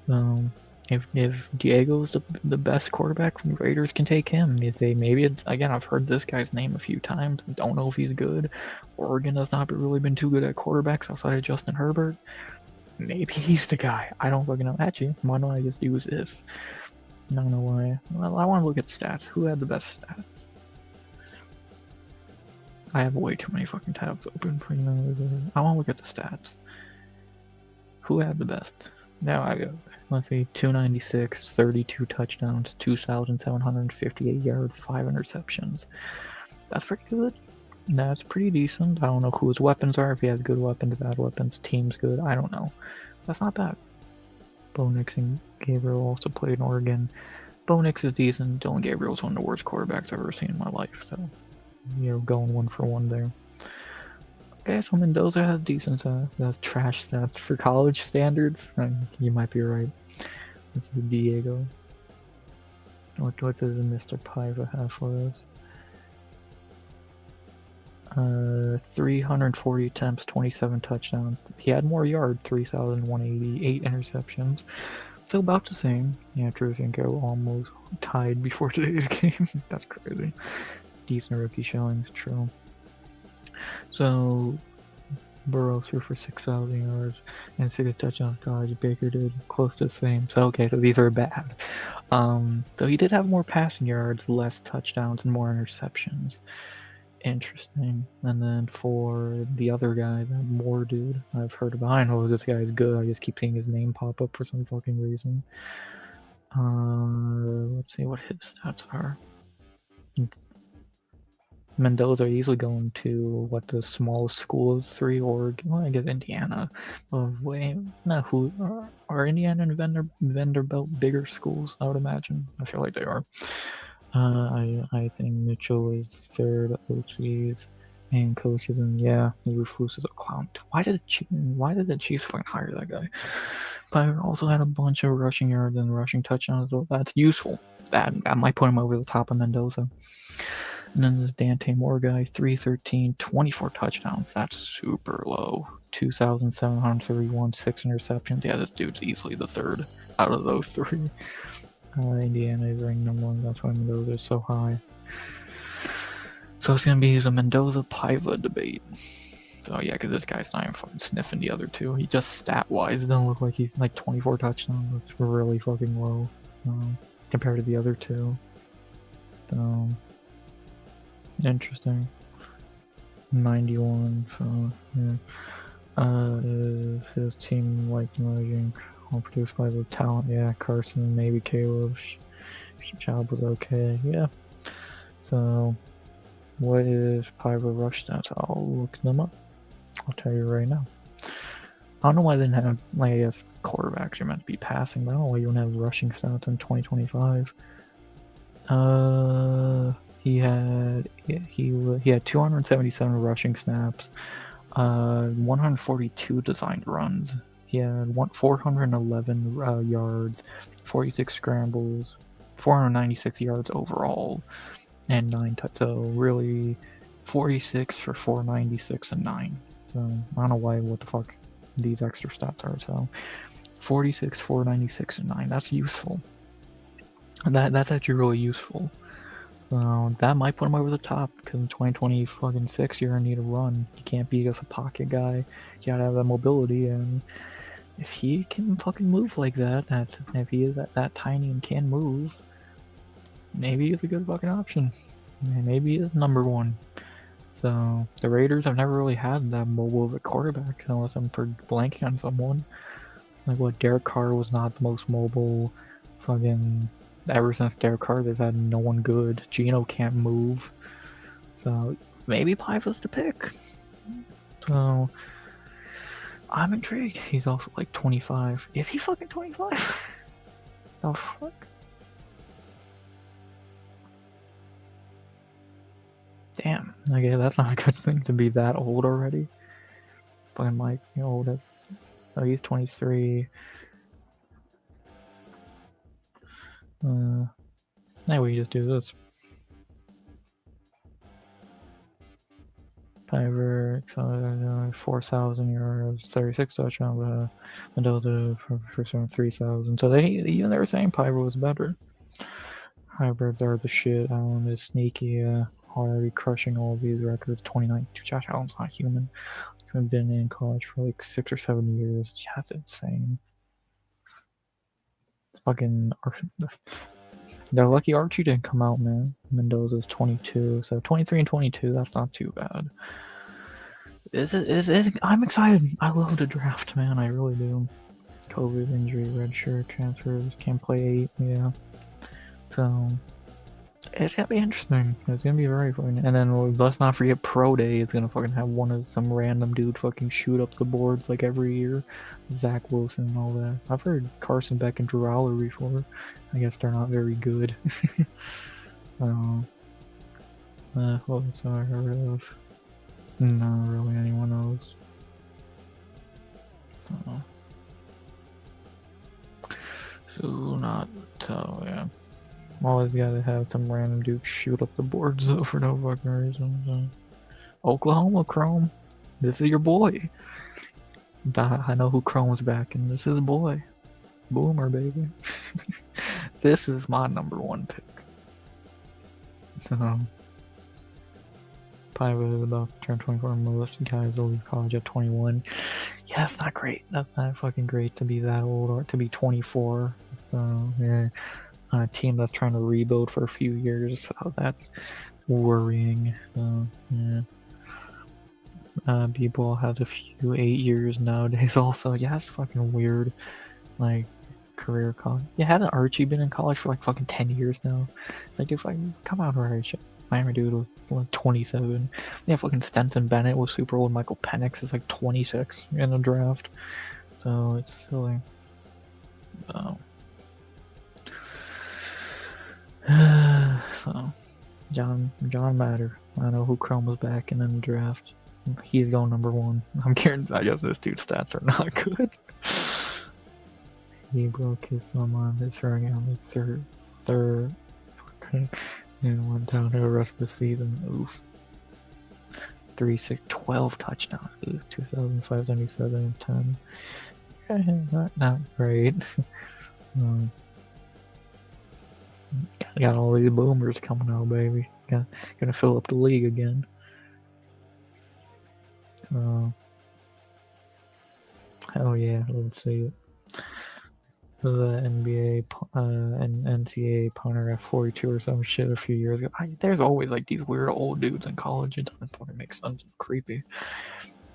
So if Diego's the best quarterback, the Raiders can take him. Again, I've heard this guy's name a few times. Don't know if he's good. Oregon has not really been too good at quarterbacks outside of Justin Herbert. Maybe he's the guy. I don't fucking know. Actually, why don't I just use this? I don't know why. Well, I want to look at stats. Who had the best stats? I have way too many fucking tabs open for you. I want to look at the stats. Who had the best? Now I go. Let's see, 296, 32 touchdowns, 2,758 yards, 5 interceptions. That's pretty good. That's pretty decent. I don't know who his weapons are, if he has good weapons, bad weapons, team's good. I don't know. That's not bad. Bo Nix and Gabriel also played in Oregon. Bo Nix is decent. Dylan Gabriel's one of the worst quarterbacks I've ever seen in my life. So you're going 1 for 1 there. Okay, so Mendoza has decent stats. That's trash stats for college standards. You might be right. This is Diego. What does Mr. Paiva have for us? 340 attempts, 27 touchdowns. He had more yards, 3,188 interceptions. So about the same. Yeah, Truzinko almost tied before today's game. That's crazy. Decent rookie showings, true. So Burrow threw for 6,000 yards and 6 touchdowns. College Baker did close to the same. So okay, so these are bad. So he did have more passing yards, less touchdowns, and more interceptions. Interesting. And then for the other guy, that Moore dude, I've heard about. I know this guy is good. I just keep seeing his name pop up for some fucking reason. Let's see what his stats are. Mendoza are usually going to what the smallest school of 3, Oregon. Well, I guess Indiana. Wait, not who are Indiana and Vanderbilt bigger schools? I would imagine. I feel like they are. I think Mitchell is 3rd OCs and coaches, and yeah, Eberflus is a clown. Why did the Chiefs fucking hire that guy? But also had a bunch of rushing yards and rushing touchdowns. So that's useful. That might put him over the top of Mendoza. And then this Dante Moore guy, 313, 24 touchdowns. That's super low. 2,731, 6 interceptions. Yeah, this dude's easily the 3rd out of those 3. Indiana is ranked number 1. That's why Mendoza is so high. So it's gonna be the Mendoza-Paiva debate. So yeah, because this guy's not even fucking sniffing the other 2. He just stat-wise doesn't look like he's like 24 touchdowns. That's really fucking low compared to the other 2. So interesting. 91. So yeah. Is his team like emerging? All produced by the talent. Yeah, Carson, maybe Caleb. Job was okay. Yeah. So, what is Paiva rush stats? I'll look them up. I'll tell you right now. I don't know why they didn't have, like, I guess quarterbacks are meant to be passing, but I don't know why you don't have rushing stats in 2025. He had 277 rushing snaps, 142 designed runs. He had 411 yards, 46 scrambles, 496 yards overall, and 9 touchdowns. So really, 46 for 496 and 9. So I don't know what the fuck these extra stats are. So 46, 496 and 9. That's useful. That's actually really useful. That might put him over the top, because in 2026 you're gonna need a run. You can't be just a pocket guy. You gotta have that mobility, and if he can fucking move like that, if he is that tiny and can move, maybe he's a good fucking option. And maybe he is number 1. So the Raiders have never really had that mobile of a quarterback, unless I'm blanking on someone. Like what, Derek Carr was not the most mobile. Fucking ever since Derek Carr, they've had no one good. Geno can't move. So maybe Paiva's the pick. So I'm intrigued. He's also like 25. Is he fucking 25? The fuck? Damn. Okay, that's not a good thing to be that old already. Fucking Mike, you old. Oh, he's 23. Now we just do this. Paiva, 4,000 yards, 36 touchdowns. Mendoza for 3,000. So they were saying Paiva was better. Hybrids are the shit. Allen is sneaky. Already crushing all these records. 29. Josh Allen's not human. He's been in college for like 6 or 7 years. That's insane. It's fucking They're lucky Archie didn't come out, man. Mendoza's 22, so 23 and 22. That's not too bad. I'm excited. I love the draft, man. I really do. COVID injury, redshirt transfers, can't play 8. Yeah. So it's gonna be interesting. It's gonna be very fun. And then let's not forget Pro Day. It's gonna fucking have some random dude fucking shoot up the boards like every year. Zach Wilson and all that. I've heard Carson Beck and Drew Aller before. I guess they're not very good. What else have I heard of? Not really anyone else. Yeah. Always gotta have some random dude shoot up the boards though for no fucking reason. So. Oklahoma Chrome, this is your boy. I know who Chrome's back, and this is boy. Boomer, baby. This is my number 1 pick. Probably was about to turn 24. Most guys will leave college at 21. Yeah, that's not great. That's not fucking great to be that old or to be 24. So, yeah. On a team that's trying to rebuild for a few years, so that's worrying. So, yeah. B-ball has a few 8 years nowadays also. Yeah, it's fucking weird. Like, career college. Yeah, hasn't Archie been in college for like fucking 10 years now? It's like, if I come out of Archie, Miami dude was like 27. Yeah, fucking Stenson Bennett was super old. Michael Penix is like 26 in the draft. So it's silly. So John Matter. I know who Chrome was back in the draft. He's going number 1. I'm guaranteed. I guess this dude's stats are not good. He broke his thumb on the throwing on the third, and went down to the rest of the season. Oof. 3, 6, 12 touchdowns. Oof. 2,577 and 10. Not great. Got all these boomers coming out, baby. Gonna fill up the league again. Hell yeah, let's see it. The NBA and NCAA punter at 42 or some shit a few years ago. There's always like these weird old dudes in college. It doesn't fucking make sense. It's creepy.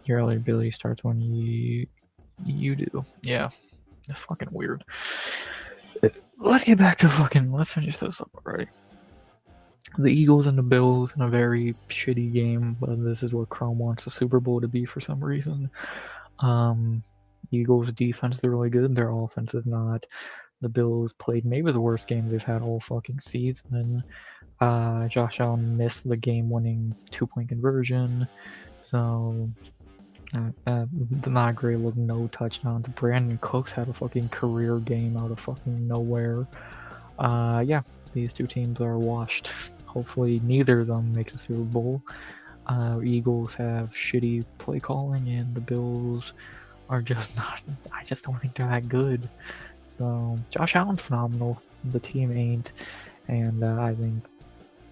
Your eligibility starts when you do. Yeah, it's fucking weird. Let's get back to let's finish this up already. The Eagles and the Bills in a very shitty game, but this is what Chrome wants the Super Bowl to be for some reason. Eagles defense is really good. Their offense is not. The Bills played maybe the worst game they've had all fucking season. Josh Allen missed the game-winning 2-point conversion. So not great look, no touchdowns. Brandon Cooks had a fucking career game out of fucking nowhere. Yeah, these two teams are washed. Hopefully neither of them make the Super Bowl. Eagles have shitty play calling, and the Bills are just not. I just don't think they're that good. So Josh Allen's phenomenal. The team ain't, and I think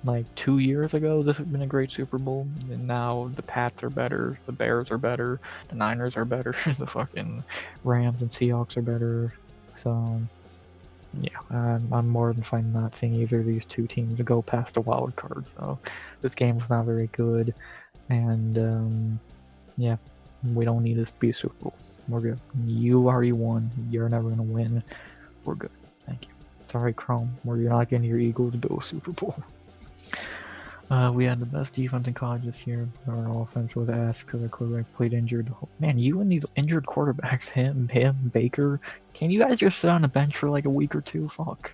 like 2 years ago this would have been a great Super Bowl, and now the Pats are better, the Bears are better, the Niners are better, the fucking Rams and Seahawks are better. So yeah, I'm more than fine not seeing either of these two teams go past the wild card. So this game was not very good, and yeah, we don't need this to be a Super Bowl. We're good. You already won. You're never gonna win. We're good. Thank you. Sorry, Chrome. You're not getting your Eagles Bills Super Bowl. We had the best defense in college this year. Our offense was ass because our quarterback played injured. Man, you and these injured quarterbacks, him, Baker. Can you guys just sit on the bench for like a week or two? Fuck.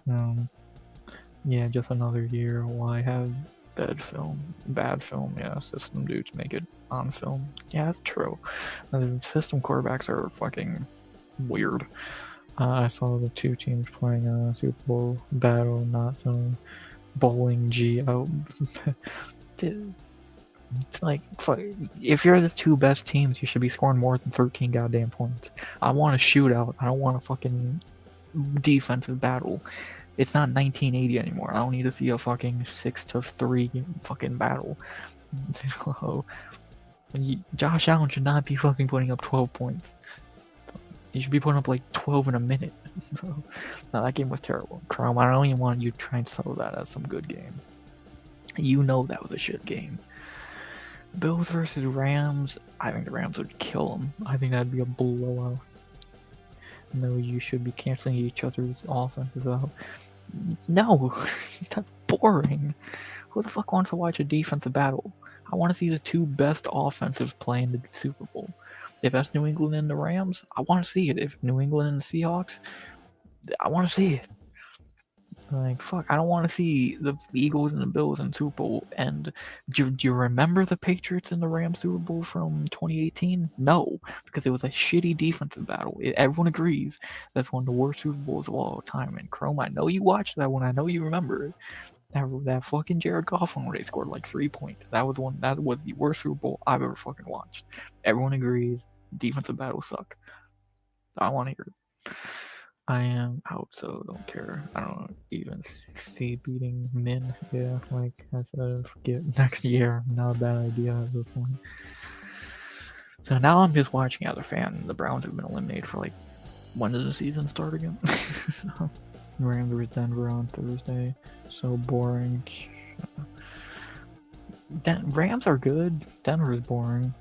Yeah, just another year. Why have bad film? Yeah, system dudes make it on film. Yeah, that's true. The system quarterbacks are fucking weird. I saw the two teams playing a Super Bowl battle, not some bowling G out. It's like, if you're the two best teams, you should be scoring more than 13 goddamn points. I want a shootout. I don't want a fucking defensive battle. It's not 1980 anymore. I don't need to see a fucking 6-3 fucking battle. Josh Allen should not be fucking putting up 12 points. You should be putting up like 12 in a minute. No, that game was terrible. Chrome, I don't even want you to try and sell that as some good game. You know that was a shit game. Bills versus Rams. I think the Rams would kill them. I think that'd be a blowout. No, you should be canceling each other's offenses out. No, that's boring. Who the fuck wants to watch a defensive battle? I want to see the two best offensives play in the Super Bowl. If that's New England and the Rams, I want to see it. If New England and the Seahawks, I want to see it. Like, fuck, I don't want to see the Eagles and the Bills in Super Bowl. And do you remember the Patriots and the Rams Super Bowl from 2018? No, because it was a shitty defensive battle. Everyone agrees that's one of the worst Super Bowls of all time. And Chrome, I know you watched that one. I know you remember it. That fucking Jared Goff one where they scored like 3 points. That was the worst Super Bowl I've ever fucking watched. Everyone agrees defensive battles suck. I want to hear it. I am out, so don't care. I don't even see beating Min. Yeah, like I said, forget next year. Not a bad idea at this point. So now I'm just watching as a fan. The Browns have been eliminated for like, when does the season start again? Rams versus Denver on Thursday. So boring. Rams are good. Denver is boring.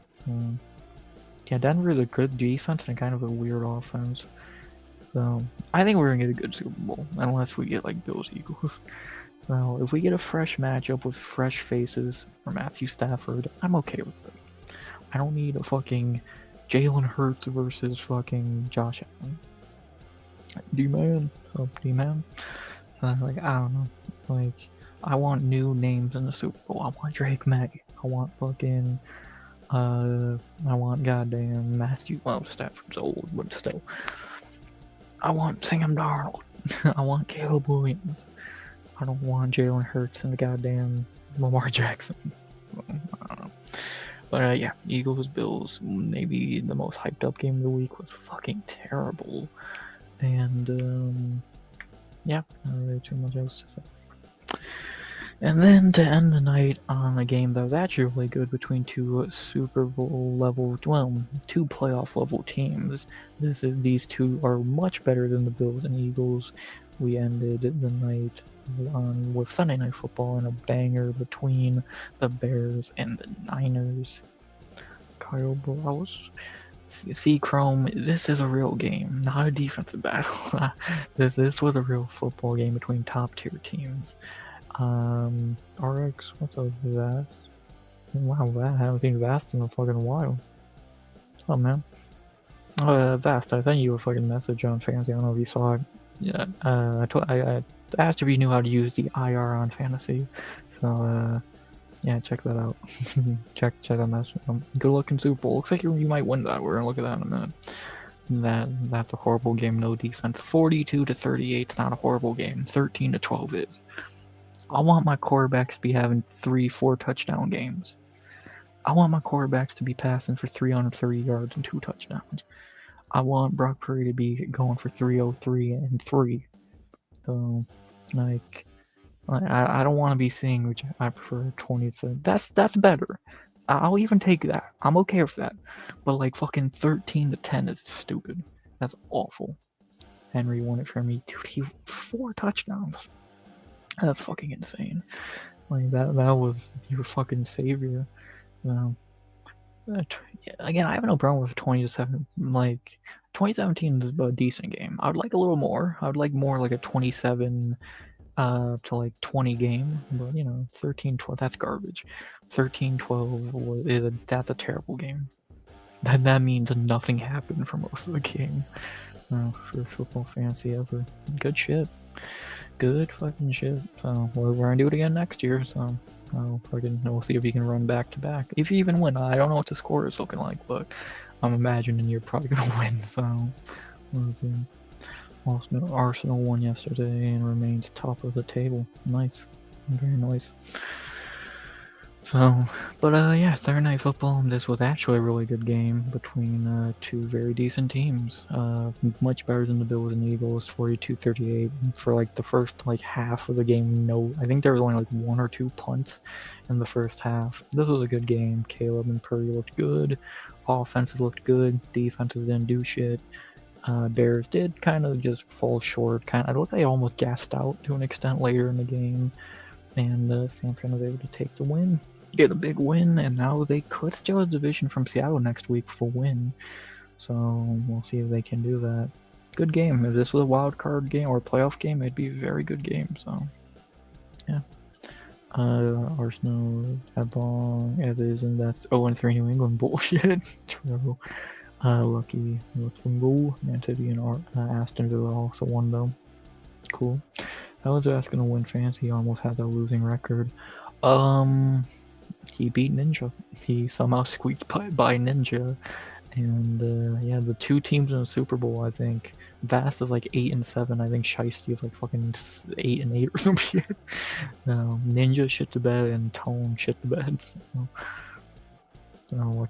Yeah, Denver is a good defense and kind of a weird offense. So I think we're gonna get a good Super Bowl, unless we get like Bills Eagles. Well, if we get a fresh matchup with fresh faces for Matthew Stafford, I'm okay with it. I don't need a fucking Jalen Hurts versus fucking Josh Allen. D-man. D-man. So like, I don't know. Like, I want new names in the Super Bowl. I want Drake May. I want fucking I want goddamn Matthew. Well, Stafford's old, but still. I want Sam Darnold. I want Caleb Williams. I don't want Jalen Hurts and goddamn Lamar Jackson. I don't know. But yeah, Eagles, Bills, maybe the most hyped up game of the week was fucking terrible. And yeah, not really too much else to say. And then to end the night on a game that was actually really good between two Super Bowl level, well, two playoff level teams. These two are much better than the Bills and Eagles. We ended the night with Sunday Night Football and a banger between the Bears and the Niners. Kyle Browse. See, Chrome, this is a real game, not a defensive battle. This was a real football game between top tier teams. RX, what's up with that? Wow, I haven't seen Vast in a fucking while. What's up, man? Vast, I sent you a fucking message on Fantasy. I don't know if you saw it. Yeah, I asked if you knew how to use the IR on Fantasy. So, yeah, check that out. check that message. Good luck in Super Bowl. Looks like you might win that. We're gonna look at that in a minute. That's a horrible game. No defense. 42-38 is not a horrible game. 13-12 is. I want my quarterbacks to be having 3-4 touchdown games. I want my quarterbacks to be passing for 330 yards and 2 touchdowns. I want Brock Purdy to be going for 303 and 3. So, like, I don't want to be seeing, which I prefer 27. That's better. I'll even take that. I'm okay with that. But like fucking 13-10 is stupid. That's awful. Henry won it for me. Dude, he 4 touchdowns. That's fucking insane. Like that was your fucking savior. Again, I have no problem with 20-7. Like 2017 is a decent game. I would like a little more. I would like more like a 27 to like 20 game. But 13-12, that's garbage. 13-12 that's a terrible game. That means nothing happened for most of the game. First football fantasy ever. Good shit. Good fucking shit. So we're gonna do it again next year. So we'll see if you can run back to back. If you even win, I don't know what the score is looking like, but I'm imagining you're probably gonna win. So Arsenal won yesterday and remains top of the table. Nice, very nice. So, but yeah, Thursday Night Football. This was actually a really good game between two very decent teams. Much better than the Bills and Eagles, 42-38. For like the first like half of the game, I think there was only like 1 or 2 punts in the first half. This was a good game. Caleb and Purdy looked good. Offenses looked good. Defenses didn't do shit. Bears did kind of just fall short. I looked like they almost gassed out to an extent later in the game, and San Fran was able to take the win, get a big win, and now they could steal a division from Seattle next week for a win. So we'll see if they can do that. Good game. If this was a wild card game or a playoff game, it'd be a very good game. So yeah. Arsenal have long as is, and that's 0-3 New England bullshit. True. Lucky Luxembourg, Man City, and Aston Villa also won though. Cool. How was Ask gonna win fantasy? He almost had that losing record. He beat Ninja. He somehow squeaked by Ninja. And yeah, the two teams in the Super Bowl, I think. Vast is like 8-7. I think Shiesty is like fucking 8-8 or some shit. Ninja shit to bed and Tone shit to bed. So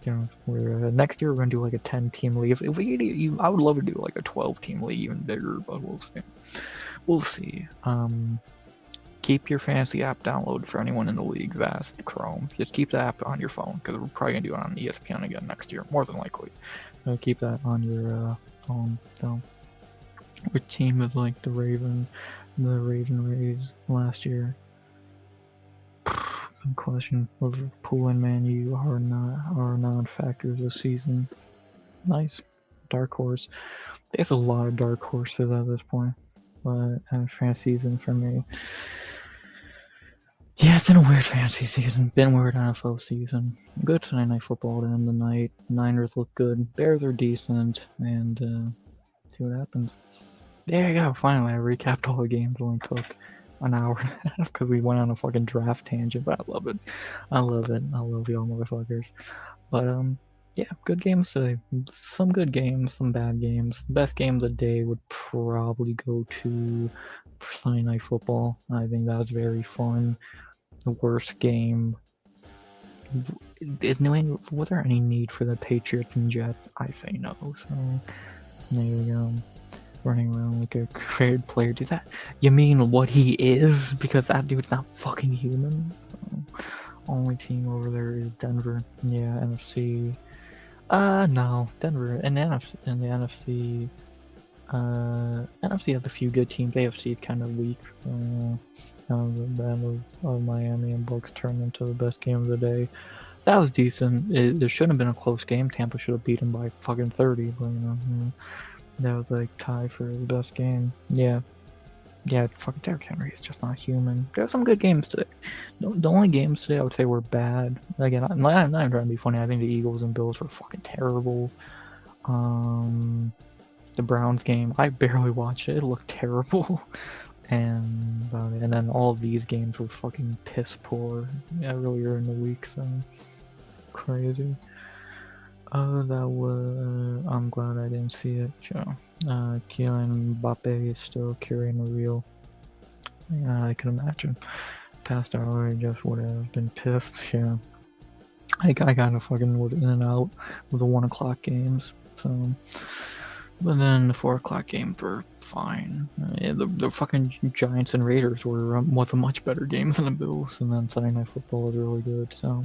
next year we're gonna do like a 10-team league. If we, I would love to do like a 12-team league, even bigger, but we'll see. We'll see. Keep your fantasy app downloaded for anyone in the league. Vast Chrome. Just keep the app on your phone because we're probably gonna do it on ESPN again next year, more than likely. So keep that on your phone. So, which team is like the Raven Rays last year? Good question. Liverpool and Man U are not factors this season. Nice. Dark horse. There's a lot of dark horses at this point. But fantasy season for me. Yeah, it's been a weird fantasy season. Been a weird NFL season. Good Sunday Night Football to end the night. Niners look good. Bears are decent. And see what happens. There you go. Finally, I recapped all the games. It only took an hour and a half because we went on a fucking draft tangent, but I love it. I love y'all motherfuckers. But yeah, good games today. Some good games, some bad games. Best game of the day would probably go to Sunday Night Football. I think that was very fun. The worst game is New England. Was there any need for the Patriots and Jets? I say no. So there you go. Running around like a created player. Do that? You mean what he is? Because that dude's not fucking human. Only team over there is Denver. Yeah, NFC. No, Denver and the NFC. NFC has a few good teams. AFC is kind of weak. The battle of Miami and Bucks turned into the best game of the day. That was decent. It shouldn't have been a close game. Tampa should have beat him by fucking 30, but that was like tie for the best game. Yeah, fucking Derrick Henry is just not human. There were some good games today. The only games today I would say were bad. Again, I'm not even trying to be funny. I think the Eagles and Bills were fucking terrible. The Browns game, I barely watched it. It looked terrible. And then all of these games were fucking piss poor earlier in the week, so crazy. That was. I'm glad I didn't see it. Kylian Mbappe is still carrying the wheel. Yeah, I can imagine. Past hour, I just would have been pissed. Yeah, I kind of fucking was in and out with the 1 o'clock games. So, but then the 4 o'clock games were fine. Yeah, the fucking Giants and Raiders was a much better game than the Bills, and then Sunday Night Football was really good. So.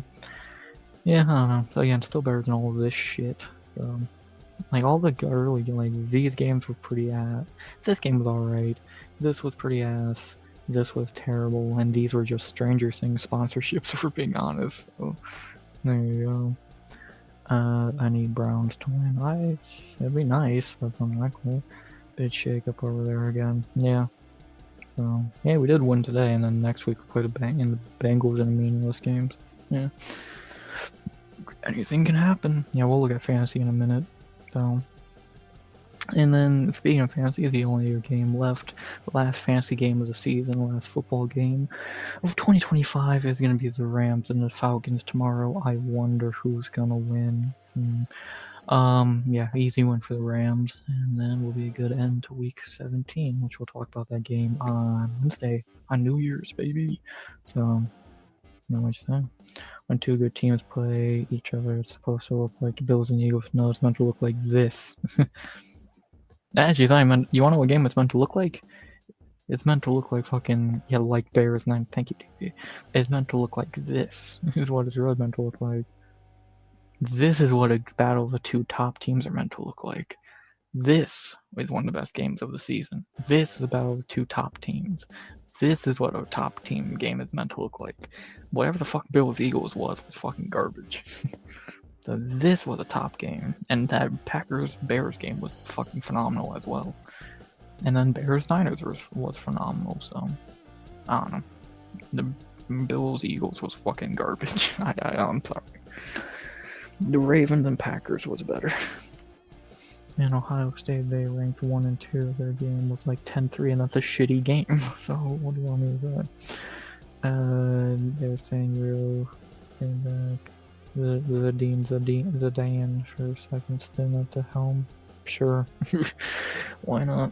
Yeah, I don't know. So again, still better than all of this shit. Like all the early, like these games were pretty ass. This game was alright. This was pretty ass. This was terrible, and these were just Stranger Things sponsorships, for being honest. So there you go. I need Browns to win. It'd be nice, but I'm not cool. Bit shake up over there again. Yeah. So yeah, we did win today, and then next week we play the Bengals in a meaningless games. Yeah. Anything can happen. Yeah, we'll look at fantasy in a minute. So, and then speaking of fantasy, the only game left, the last fantasy game of the season, the last football game of 2025 is going to be the Rams and the Falcons tomorrow. I wonder who's going to win. Yeah, easy win for the Rams, and then will be a good end to week 17, which we'll talk about that game on Wednesday, on New Year's, baby. So, know what you're saying. When two good teams play each other, it's supposed to look like the Bills and Eagles. No, it's meant to look like this. Actually, you want to know what game it's meant to look like? It's meant to look like fucking, yeah, like Bears 9. Thank you, TV. It's meant to look like this. This is what it's really meant to look like. This is what a battle of the two top teams are meant to look like. This is one of the best games of the season. This is about two top teams. This is what a top team game is meant to look like. Whatever the fuck Bills-Eagles was fucking garbage. So this was a top game, and that Packers-Bears game was fucking phenomenal as well. And then Bears-Niners was phenomenal, so I don't know. The Bills-Eagles was fucking garbage. I'm sorry. The Ravens and Packers was better. And Ohio State, they ranked 1 and 2. Their game was like 10-3, and that's a shitty game. So what do you want me to say? They're saying real came back. The Dan for a second stint at the helm. Sure. Why not?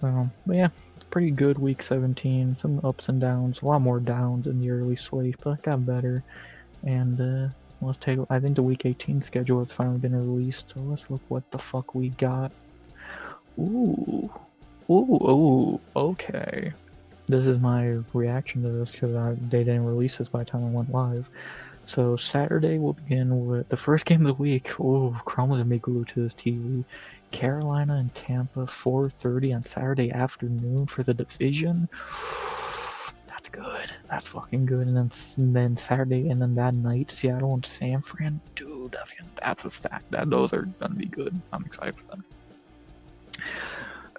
So, but yeah, it's pretty good week 17. Some ups and downs. A lot more downs in the early slate, but it got better. And let's take. I think the week 18 schedule has finally been released, so let's look what the fuck we got. Ooh, okay. This is my reaction to this because they didn't release this by the time I went live. So Saturday we'll begin with the first game of the week. Ooh, Chrome was gonna be glued to this TV. Carolina and Tampa, 4:30 on Saturday afternoon for the division. That's good. That's fucking good. And then Saturday, and then that night, Seattle and San Fran. Dude, that's a stack. Those are gonna be good. I'm excited for them.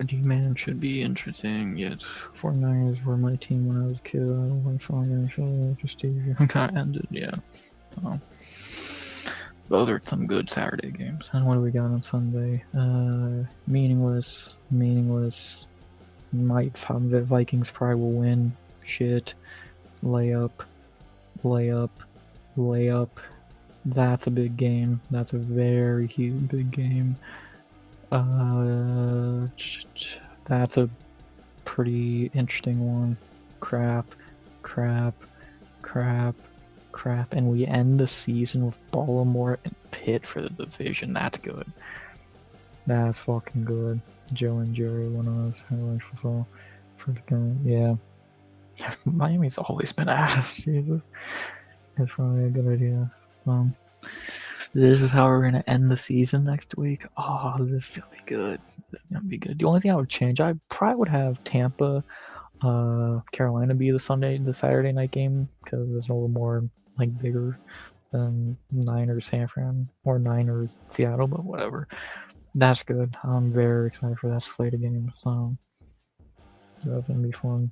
A D-Man should be interesting. Yes, 49ers were my team when I was a kid. I don't like Sean Prestige. Kind of ended, yeah. So, those are some good Saturday games. And what do we got on Sunday? Meaningless. The Vikings probably will win. Shit. Layup. That's a big game. That's a very huge big game. That's a pretty interesting one. Crap. And we end the season with Baltimore and Pitt for the division. That's good. That's fucking good. Joe and Jerry, one of us highlights for the game. Yeah. Miami's always been ass. Jesus. That's probably a good idea. This is how we're gonna end the season next week. Oh, this is gonna be good. The only thing I would change, I probably would have Tampa, Carolina be the Saturday night game because it's a little more like bigger than Niners San Fran or Niners Seattle, but whatever. That's good. I'm very excited for that slate of games. So that's gonna be fun.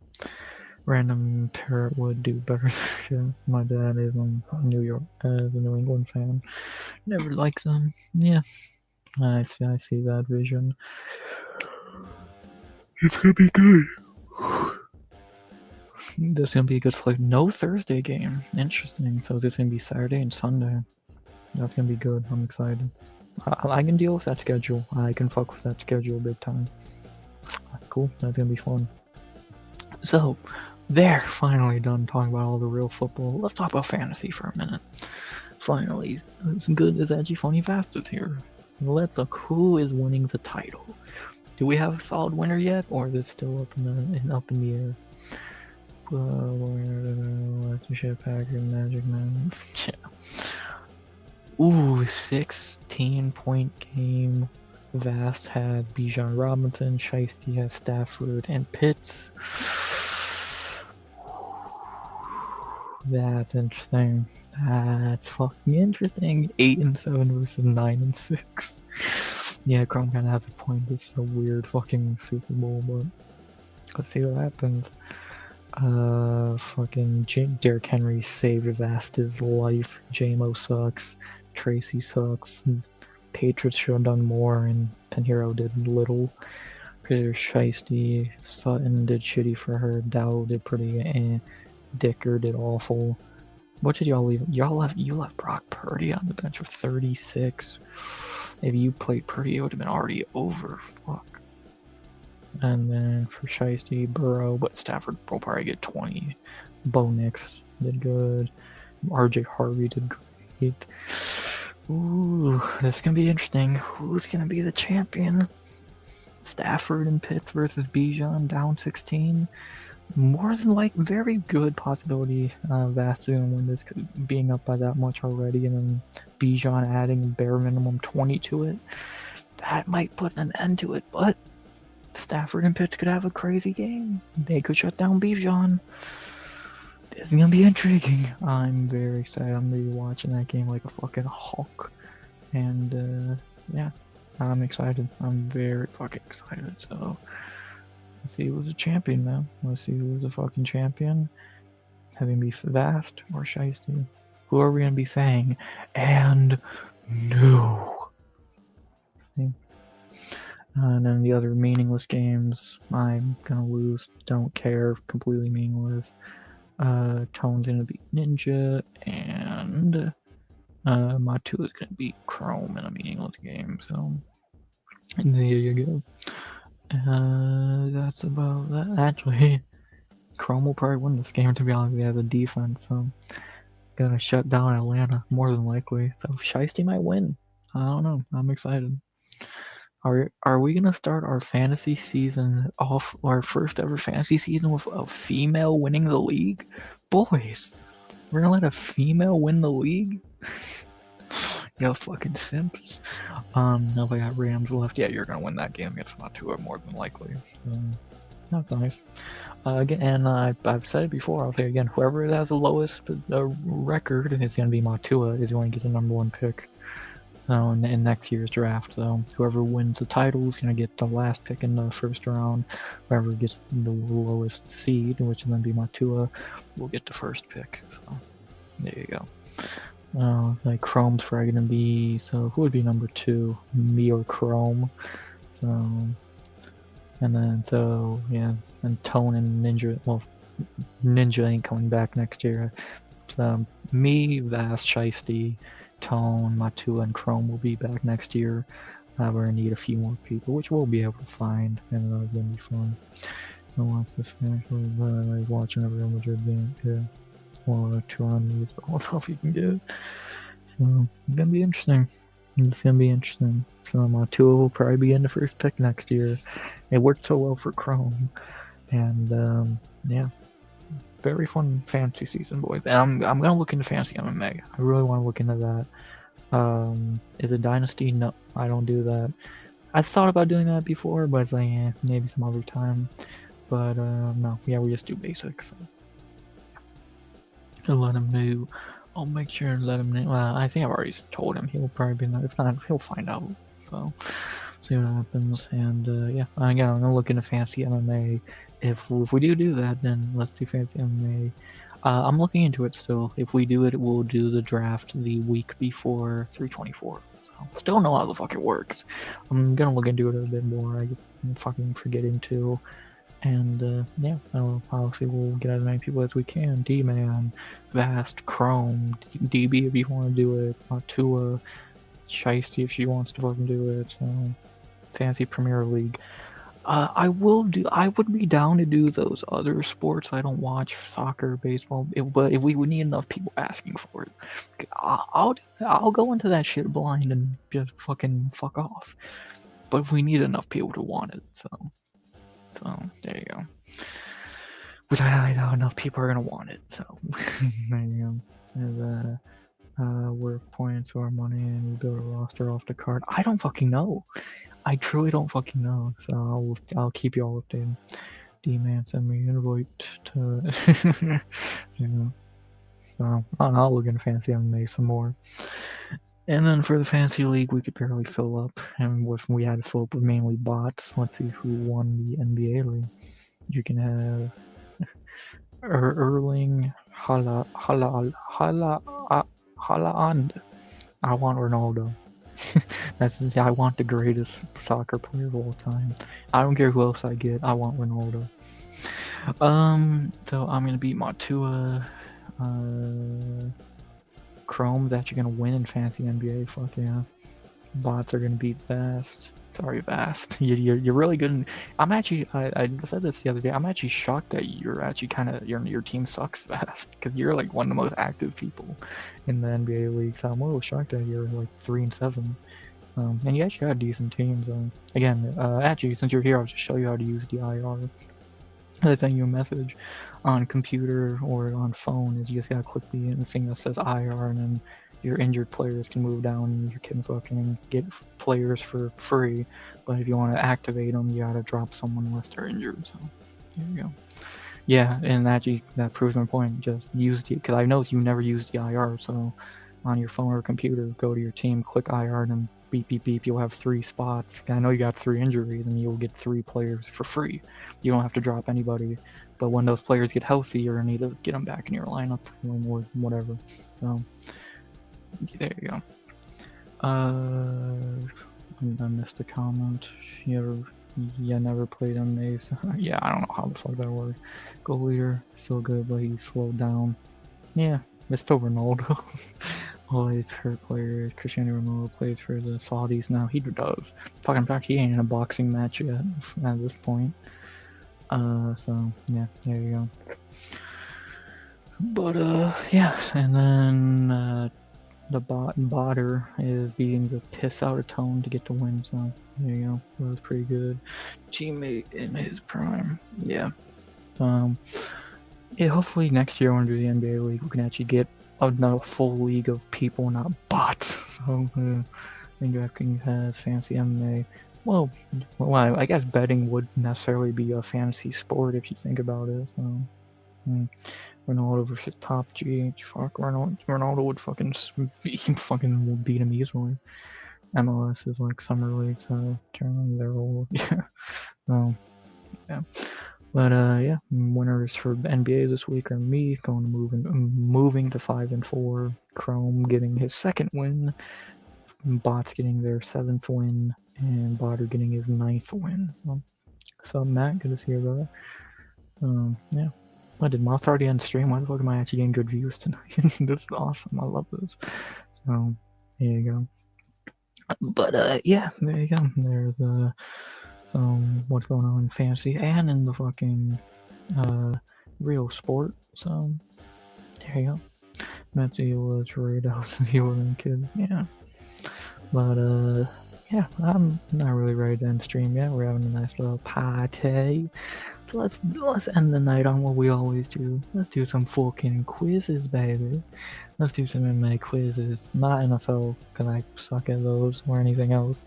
Random parrot would do better. My dad is a New England fan. Never liked them. Yeah, I see that vision. It's gonna be good. This is gonna be a good slate. No Thursday game. Interesting. So it's gonna be Saturday and Sunday. That's gonna be good. I'm excited. I can deal with that schedule. I can fuck with that schedule big time. Cool. That's gonna be fun. So, they're finally done talking about all the real football. Let's talk about fantasy for a minute. Finally, as good as Edgy Funny Fast is here. Let's look who is winning the title. Do we have a solid winner yet, or is it still up in the air? Packer, Magic Man. Yeah. Ooh, 16-point game. Vast had Bijan Robinson, Shiesty has Stafford, and Pitts. That's interesting. That's fucking interesting. 8-7 versus 9-6. Yeah, Chrome kind of has a point. It's a weird fucking Super Bowl, but let's see what happens. Fucking Derrick Henry saved Vasta's life. JMO sucks. Tracy sucks. Patriots should have done more, and Pinheiro did little. There's Shiesty. Sutton did shitty for her. Dow did pretty. Dicker did awful. What did y'all leave? You left Brock Purdy on the bench with 36. If you played Purdy, it would have been already over. Fuck. And then for Shiesty, Burrow, but Stafford will probably get 20. Bo Nix did good. RJ Harvey did great. Ooh, this is gonna be interesting. Who's gonna be the champion? Stafford and Pitts versus Bijan, down 16. More than very good possibility Vast gonna win this, being up by that much already, and then Bijan adding bare minimum 20 to it. that might put an end to it, but Stafford and Pitts could have a crazy game. They could shut down Bijan. It's gonna be intriguing. I'm very excited. I'm gonna be watching that game like a fucking hawk. And yeah, I'm excited. I'm very fucking excited. So let's see who's a champion now. Let's see who's a fucking champion. Having be Vast or Shiesty. Who are we gonna be saying? And no. And then the other meaningless games, I'm gonna lose. Don't care. Completely meaningless. Tone's gonna beat Ninja, and Matu is gonna beat Chrome in a meaningless game. So there you go. That's about that. Actually, Chrome will probably win this game. To be honest, they have the defense. So gonna shut down Atlanta more than likely. So Shiesty might win. I don't know. I'm excited. Are we gonna start our fantasy season off, our first ever fantasy season, with a female winning the league? Boys, we're gonna let a female win the league? Yo, fucking simps. Now I got Rams left. Yeah, you're gonna win that game against Matua more than likely. That's nice. Again, and I've said it before, I'll say it again, whoever has the lowest record is gonna be Matua, is going to get the #1 pick. So in next year's draft, so whoever wins the title is gonna get the last pick in the first round. Whoever gets the lowest seed, which will then be Matua, will get the first pick. So there you go. Like Chrome's probably gonna be, so who would be #2? Me or Chrome? So, and then so yeah, and Tone and Ninja. Well, Ninja ain't coming back next year. So me, Vast, Shiesty, Tone, Matua, and Chrome will be back next year. We're gonna need a few more people, which we'll be able to find, and that's gonna be fun. I watch this finish. Like watching a Real Madrid game. Yeah. Or Toronto. I don't know if you can get. So it's gonna be interesting. It's gonna be interesting. So Matua will probably be in the first pick next year. It worked so well for Chrome, and yeah. Very fun fantasy season, boys. And I'm gonna look into fantasy MMA. I really want to look into that. Is it Dynasty? No, I don't do that. I thought about doing that before, but it's like, maybe some other time. But no, yeah, we just do basics. So. And let him know. I'll make sure and let him know. Well, I think I've already told him. He'll probably be. If not, he'll find out. So see what happens. And yeah, again, I'm gonna look into fantasy MMA. If we do that, then let's do fantasy MMA. I'm looking into it still. If we do it, we'll do the draft the week before 324. So still know how the fuck it works. I'm gonna look into it a bit more. I just fucking forgetting to. And yeah, obviously we'll get as many people as we can. D-Man, Vast, Chrome, DB if you want to do it, Matua, Shiesty if she wants to fucking do it. So, Fantasy Premier League. I would be down to do those other sports. I don't watch soccer, baseball, but if we would need enough people asking for it, I'll go into that shit blind and just fucking fuck off. But if we need enough people to want it, so there you go. Which I know enough people are gonna want it, so there you go. And work points or money, and you build a roster off the card. I don't fucking know. I truly don't fucking know. So I'll keep you all updated. D-Man send me an invite to you know. So I'll look into fantasy MMA some more. And then for the fantasy league, we could barely fill up, and if we had to fill up with mainly bots, let's see who won the NBA league. You can have Erling Haaland. I want Ronaldo. I want the greatest soccer player of all time. I don't care who else I get. I want Ronaldo. So I'm gonna beat Matua. Chrome's actually gonna win in fantasy NBA. Fuck yeah. Bots are gonna beat Vast. Sorry, Vast. You're really good. I'm actually. I said this the other day. I'm actually shocked that you're actually kind of your team sucks, Vast, because you're like one of the most active people in the NBA league. So I'm a little shocked that you're like 3-7. And you actually got a decent team. So again, actually, since you're here, I'll just show you how to use the IR. I send you a message on computer or on phone. Is you just gotta click the thing that says IR, and then your injured players can move down and you can fucking get players for free. But if you want to activate them, you gotta drop someone unless they're injured. So there you go. Yeah, and that proves my point. Just use the, because I noticed you never use the IR. So on your phone or computer, go to your team, click IR, and then beep beep beep. You'll have 3 spots. I know you got 3 injuries, and you'll get 3 players for free. You don't have to drop anybody. But when those players get healthy, you're gonna need to get them back in your lineup or whatever. So there you go. I missed a comment. You never played MA. So yeah, I don't know how the fuck that works. Goal leader, still good, but he's slowed down. Yeah, it's still Ronaldo. Always hurt player. Cristiano Ronaldo plays for the Saudis now. He does. Fucking fact, he ain't in a boxing match yet at this point. So yeah, there you go. But yeah, and then the botter is beating the piss out of Tone to get the win. So there you go. That was pretty good. Teammate in his prime. Yeah. Yeah. Hopefully next year when we do the NBA league, we can actually get another full league of people, not bots. So I think DraftKings has fancy MMA. Well, I guess betting would necessarily be a fantasy sport if you think about it. So, Ronaldo versus Top G. Fuck, Ronaldo would fucking beat him easily. MLS is like summer league, so they're old. Yeah. Yeah. But yeah, winners for NBA this week are me going to moving to 5-4. Chrome getting his 2nd win. Bots getting their 7th win, and Botter getting his 9th win. So Matt, good to see you, brother. Yeah. I did Moth already on stream. Why the fuck am I actually getting good views tonight? This is awesome. I love this. So there you go. But yeah, there you go. There's some what's going on in fantasy and in the fucking real sport. So there you go. Metzi was Rados, he was a kid. Yeah. But yeah, I'm not really ready to end stream yet. We're having a nice little party. Let's end the night on what we always do. Let's do some fucking quizzes, baby. Let's do some MMA quizzes. Not NFL, because I suck at those or anything else.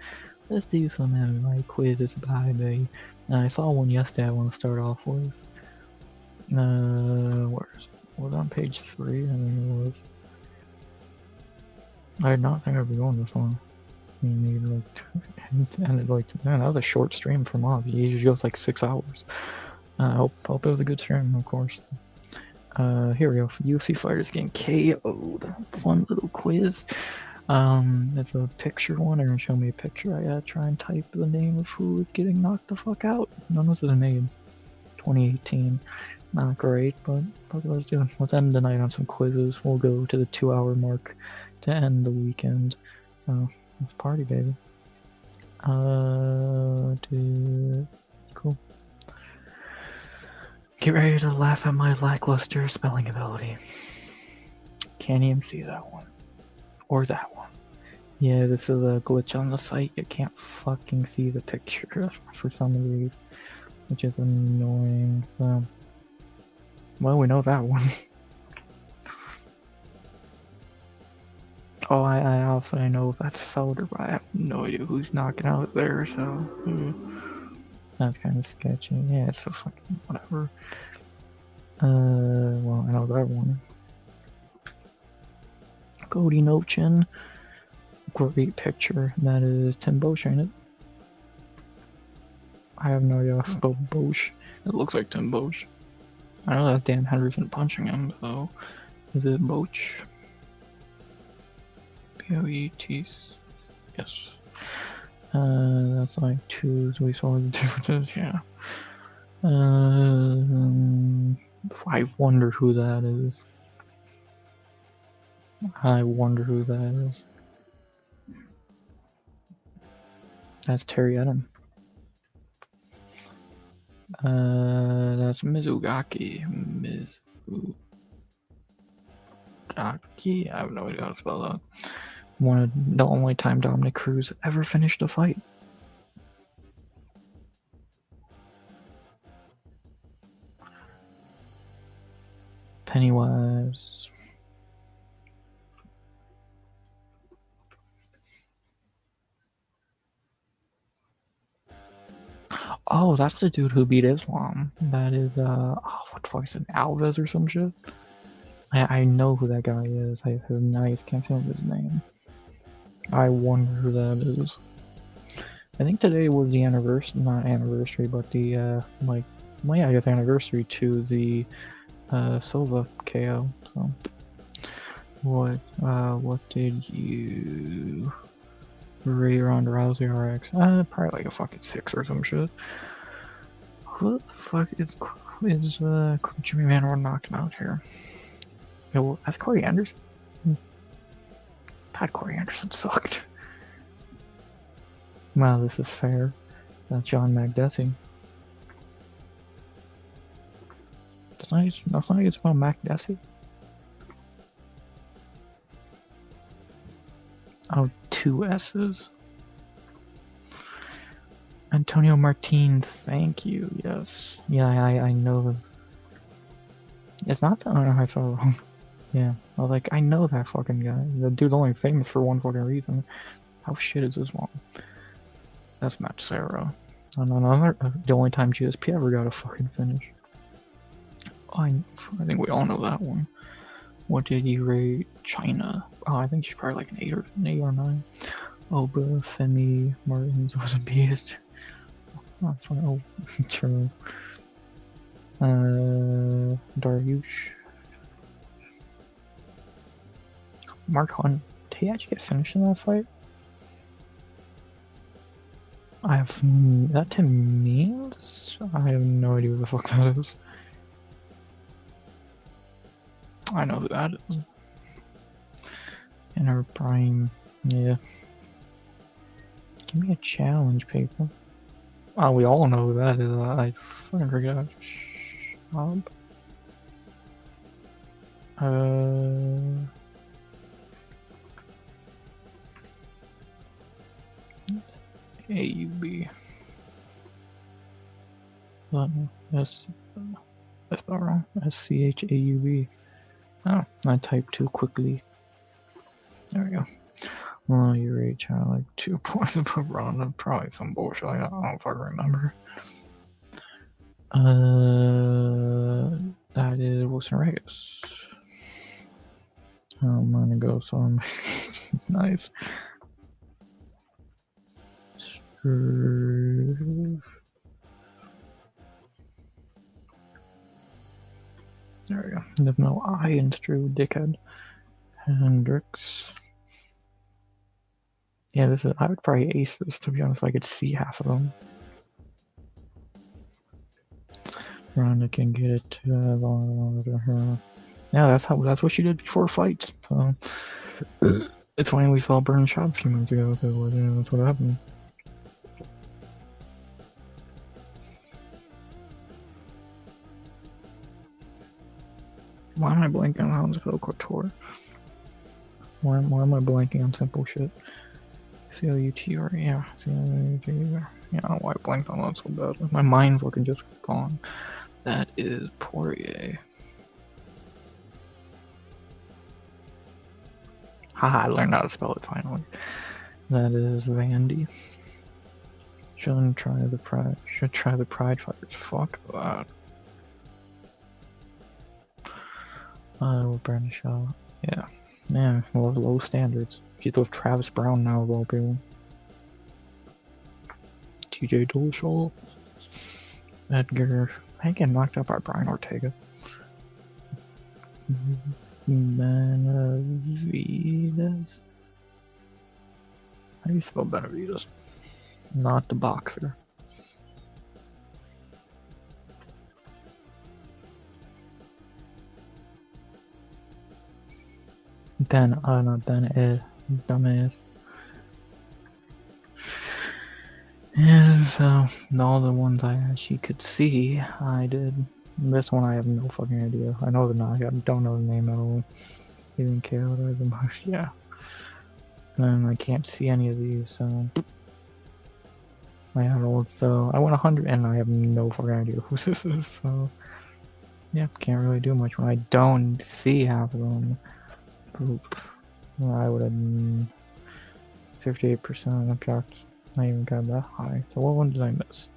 Let's do some MMA quizzes, baby. I saw one yesterday I want to start off with. Was on page 3? I think it was. I did not think I'd be going this long. You need that was a short stream for Mob. He usually goes like 6 hours. I hope it was a good stream, of course. Here we go. UFC fighters getting KO'd. Fun little quiz. It's a picture one. They're gonna show me a picture. I gotta try and type the name of who is getting knocked the fuck out. None of this is made. 2018. Not great, but let's do it. Let's end the night on some quizzes. We'll go to the 2-hour mark to end the weekend. So let's party, baby. Cool. Get ready to laugh at my lackluster spelling ability. Can't even see that one. Or that one. Yeah, this is a glitch on the site. You can't fucking see the picture for some of these, which is annoying. So, well, we know that one. Oh, I also know that's Felder, but I have no idea who's knocking out there, so that's kind of sketchy. Yeah, it's so fucking whatever. Well, I know that one. Cody Nochin. Great picture. That is Tim Bosch, ain't it? I have no idea how to spell Bosch. It looks like Tim Bosch. I know that's Dan Henderson punching him, so is it Bosch? B-O-E-T. Yes. That's like 2, so we saw the differences, yeah. I wonder who that is. That's Terry Eden. That's Mizugaki. I have no idea how to spell that. The only time Dominic Cruz ever finished a fight. Pennywise. Oh, that's the dude who beat Islam. That is, oh, what the fuck is it, Alves or some shit? I know who that guy is. I can't think of his name. I wonder who that is. I think today was the anniversary, not anniversary, but the, like, well, yeah, I guess anniversary to the, Silva KO, so. What did you rate Ronda Rousey RX? Probably like a fucking 6 or some shit. Who the fuck is Jimmy Manor knocking out here? Yeah, well, that's Corey Anderson. God, Corey Anderson sucked. Wow, this is fair. That's John Makdessi. That's not how you spell Makdessi. Oh, 2 S's. Antonio Martins, thank you. Yes. Yeah, I know. It's not the owner I saw wrong. Yeah. I was like, I know that fucking guy. The dude's only famous for one fucking reason. How shit is this one? That's Matt Serra. And another, the only time GSP ever got a fucking finish. Oh, I think we all know that one. What did you rate China? Oh, I think she's probably like an 8 or 9. Oba, Femi, Martins was a beast. Oh, fine. Oh, true. Dariush. Mark Hunt. Did he actually get finished in that fight? That to means? I have no idea what the fuck that is. I know who that is. Inner Prime. Yeah. Give me a challenge, people. Oh, we all know who that is. I fucking forgot. Shab. AUB. That's not wrong. SCHAUB. Oh, I typed too quickly. There we go. Well, you rate child like 2 points above Ronda. Probably some bullshit. I don't fucking remember. That is Wilson Regis. I'm gonna go some nice. There we go. There's no I in Struve, dickhead. Hendricks. Yeah, this is. I would probably ace this, to be honest, if I could see half of them. Ronda can get it to her. Yeah, that's what she did before fights. So it's funny we saw Burn Shot a few months ago, because that's what happened. Why am I blanking on Houndsville Couture? Why am I blanking on simple shit? CLUTR, yeah. CLUTR. Yeah, I don't know why I blanked on that so bad. My mind's fucking just gone. That is Poirier. Haha, I learned how to spell it finally. That is Vandy. Should try the Pride Fighters. Fuck that. Brandon Shaw. Yeah. Yeah, well, low standards. Get those Travis Brown now of all people. TJ Dillashaw. Edgar. I get knocked out by Brian Ortega. Benavides. How do you spell Benavides? Not the boxer. Not then, dumbass. And so, all the ones I actually could see, I did. This one I have no fucking idea. I know the knock, I don't know the name at all. He didn't care what I was about. Yeah. And I can't see any of these, so. I had all, so I went 100 and I have no fucking idea who this is, so. Yeah, can't really do much when I don't see half of them. Poop. Well, I would have 58%. I'm shocked I even got that high. So what one did I miss?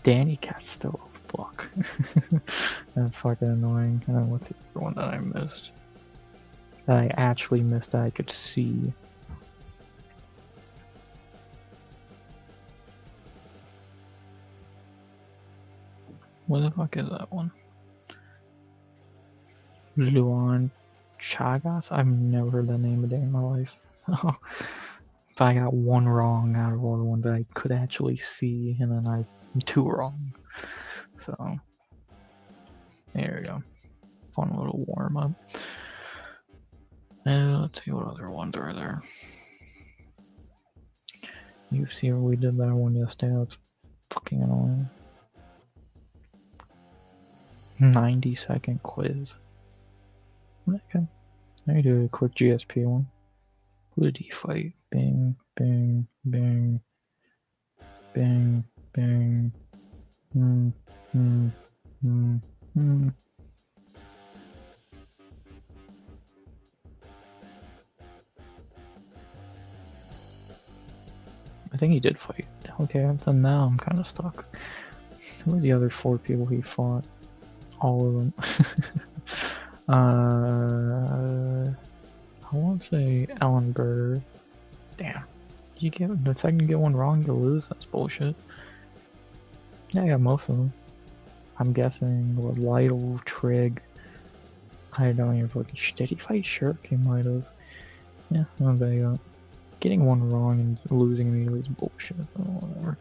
Danny Castillo. Fuck. That's fucking annoying. And then what's the other one that I missed? That I actually missed that I could see. What the fuck is that one? Luan Chagas? I've never heard that name a day in my life. So if I got one wrong out of all the ones that I could actually see, and then I'm two wrong. So there we go. Fun little warm up. And let's see what other ones are there. You see where we did that one yesterday. That's fucking annoying. 90-second quiz. Okay. Now you do a quick GSP one. Who did he fight? Bing, bing, bing, bing, bing. I think he did fight. Okay, then now I'm kind of stuck. Who were the other 4 people he fought? All of them. I won't say Ellenberger. Damn. You get the second you get one wrong, you lose. That's bullshit. Yeah, I got most of them. I'm guessing what Lytle, Trigg. I don't even fucking. Did he fight Shirk? He might have. Yeah, I bet you go. Getting one wrong and losing immediately is bullshit. Whatever.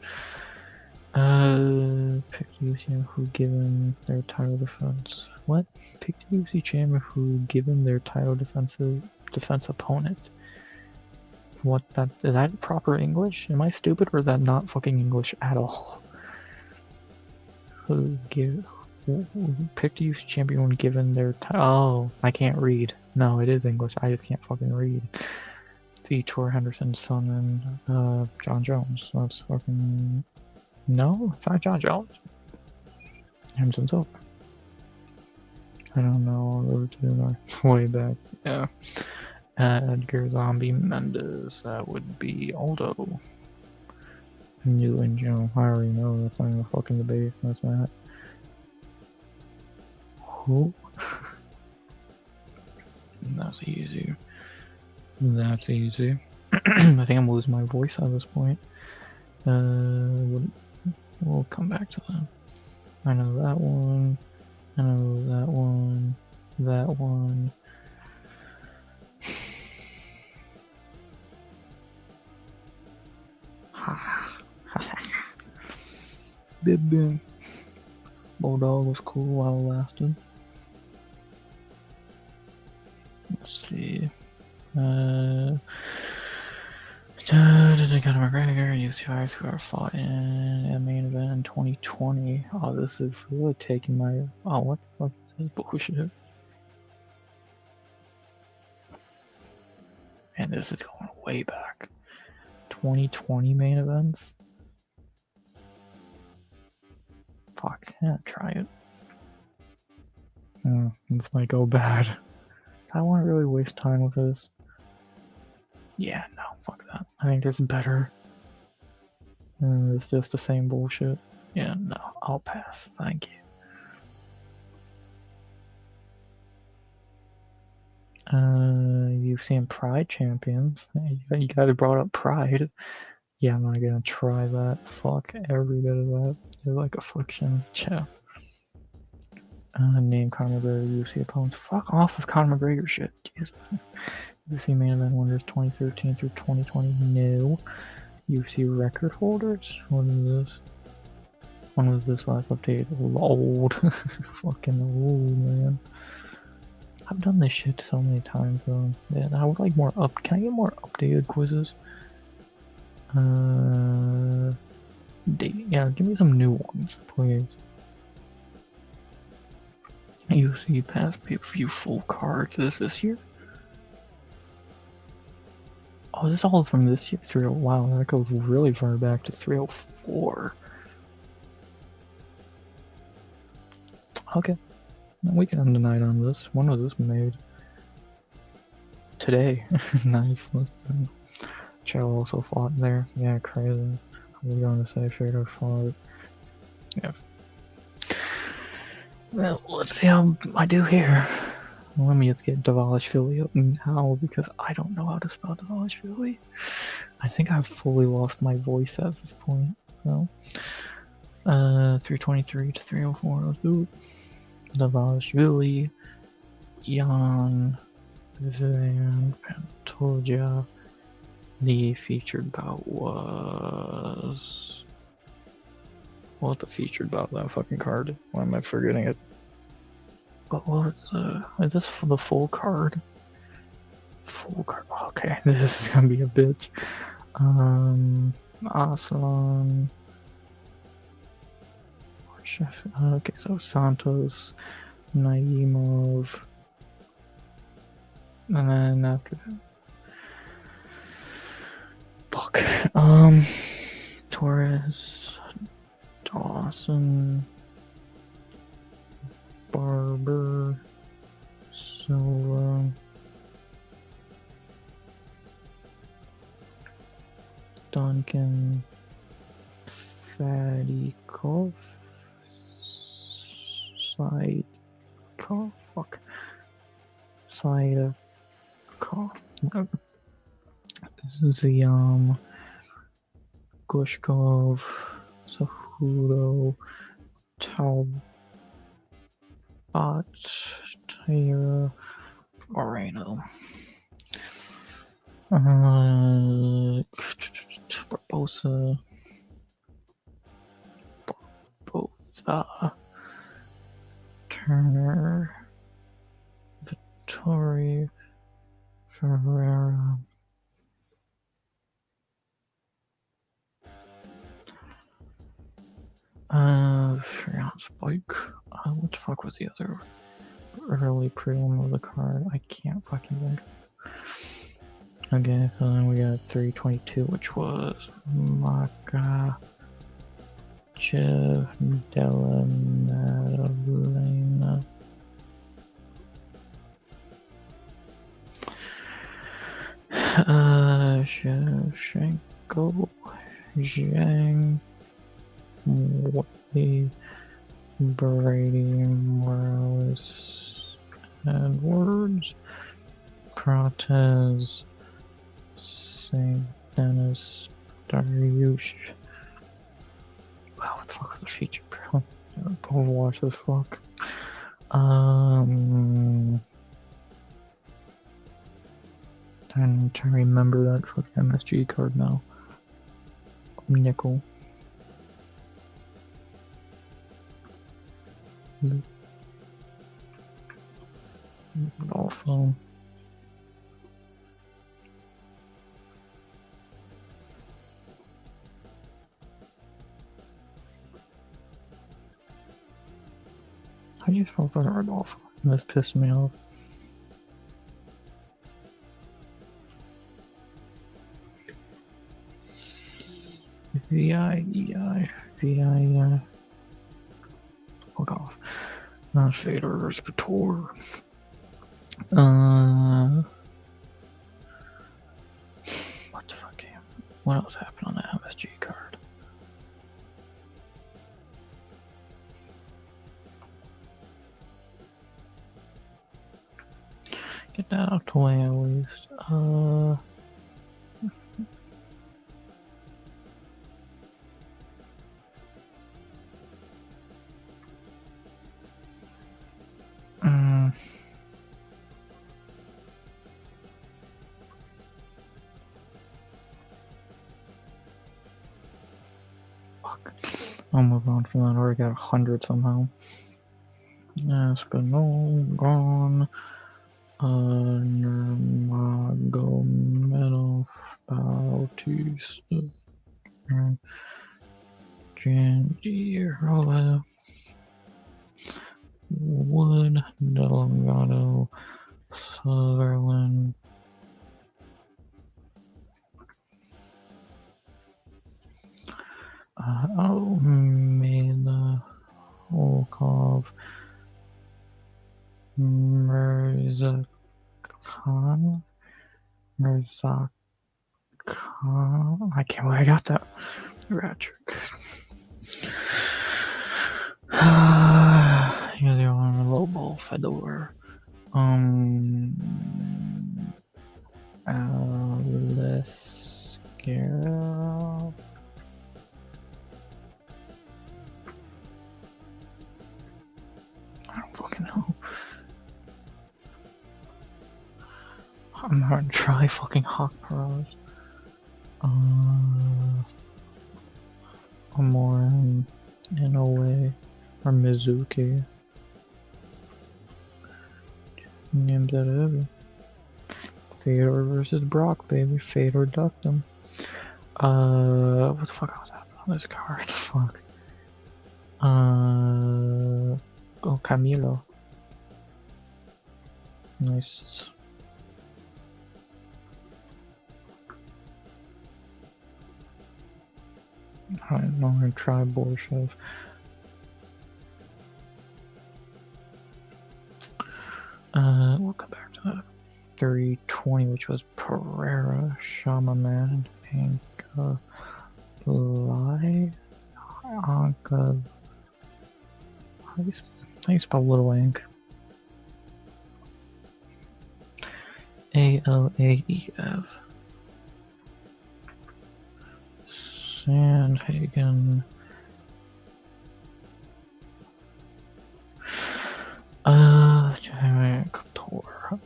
Picked UC who given their title defense. What? Picked UC champion who given their title defense opponent. What? Is that proper English? Am I stupid or is that not fucking English at all? Who picked UC champion when given their title? Oh, I can't read. No, it is English. I just can't fucking read. Vitor Henderson's son and John Jones. So that's fucking. No, it's not John Jones. Henderson's over. I don't know. All those two are way back. Yeah. Edgar Zombie Mendes. That would be Aldo. New and Joe. I already know that's not even a fucking debate. That's that. Who? That's easy. That's easy. I think I'm losing my voice at this point. We'll come back to that. I know that one. I know that one. That one. Bib Bim. Bulldog was cool while it lasted. Let's see. Conor McGregor, UFC fighters who are fought in a main event in 2020. Oh, this is really taking my. Oh, what the fuck is this bullshit? And this is going way back. 2020 main events? Fuck, yeah, try it. This might go bad. I want to really waste time with this. Yeah, no, fuck that. I think there's better. It's just the same bullshit. Yeah, no, I'll pass. Thank you. You've seen Pride Champions. You guys brought up Pride. Yeah, I'm not gonna try that. Fuck every bit of that. They're like Affliction. Yeah. Name Conor McGregor UFC opponents. Fuck off with Conor McGregor shit. Jesus. UFC main event winners 2013 through 2020. No. UFC record holders? What is this? When was this last updated? Old. Fucking old, man. I've done this shit so many times, though. Yeah, I would like more Can I get more updated quizzes? Date. Yeah, give me some new ones, please. UFC past pay-per-view full cards. Is this year? Oh, this is all from this year. 30. Wow, that goes really far back to 304. Okay. We can end the night on this. When was this made? Today. Nice. Chael also fought there. Yeah, crazy. I was going to say Fedor fought Yeah. Well, let's see how I do here. Let me just get Davalishvili up now because I don't know how to spell Davalishvili. I think I've fully lost my voice at this point. So, 323 to 304. Let's do it. Davalishvili, Jan Van Pantoja. The featured bout was. What the featured bout that fucking card? Why am I forgetting it? What was is this for the full card? Full card. Okay, this is gonna be a bitch. Aslan. Okay, so Santos, Naimov, and then after that, fuck. Torres, Dawson, Barber, Silva, Duncan, Fadikov, Sidekov, fuck, Sidekov, Ziam, Gushkov, Sahudo, Talbot, Tyra, Moreno. Barbosa, Turner, Vittori, Ferreira, forgot Spike. What the fuck was the other early prelim of the card? I can't fucking think. Okay, so then we got 322, which was Makachev, Della Madalena. Shevchenko, Zhang, Wei, Brady, Morales, Edwards, Prates, St. Dennis, Dariush. Wow, what the fuck was the feature, bro? Overwatch as fuck. I'm trying to remember that fucking MSG card now. Nickel. Also. How do you spell fucking Rodolfo? This pissed me off. VI. Fuck off. Fader Rescator. What the fuck game? What else happened on that MSG card? Get that out the way at least. Fuck. I'll move on from that. I already got 100 somehow. Espinol gone. Nurmagomedov, Bautista, Jandirola, Wood, Delgado, Sutherland, Almeida, Volkov, Mirzakhan, I can't believe I got that. Ratchik. You're the only Lobo Fedor. Alice Girl. I don't fucking know. I'm not gonna try fucking Hawk Pros. Amoran, Inoue, or Mizuki. Names that ever. Fedor versus Brock, baby. Fedor ducked him. What the fuck was happening on this card? Fuck. Oh, Camilo. Nice. Alright, now I'm gonna try Borshev. We'll come back to that. 320, which was Pereira, Shaman, and Bly. Anka. How do you spell Little Ink? Alaef. Sandhagen. Couture.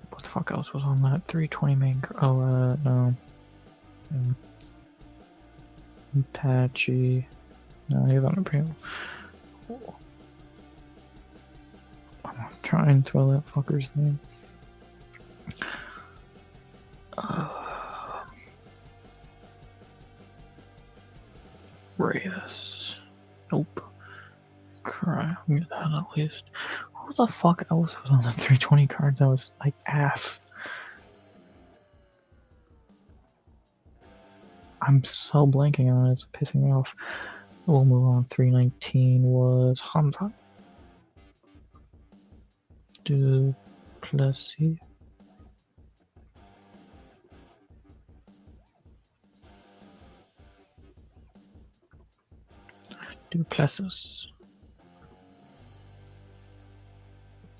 What the fuck else was on that 320 main? Oh, no. Apache. No, he's on a premium. I'm gonna try and throw that fucker's name. Reyes. Nope. Cry. I'll get that at least. What the fuck else was on the 320 cards that was like ass? I'm so blanking on it, it's pissing me off. We'll move on. 319 was Hamza. Duplessis. Duplessis.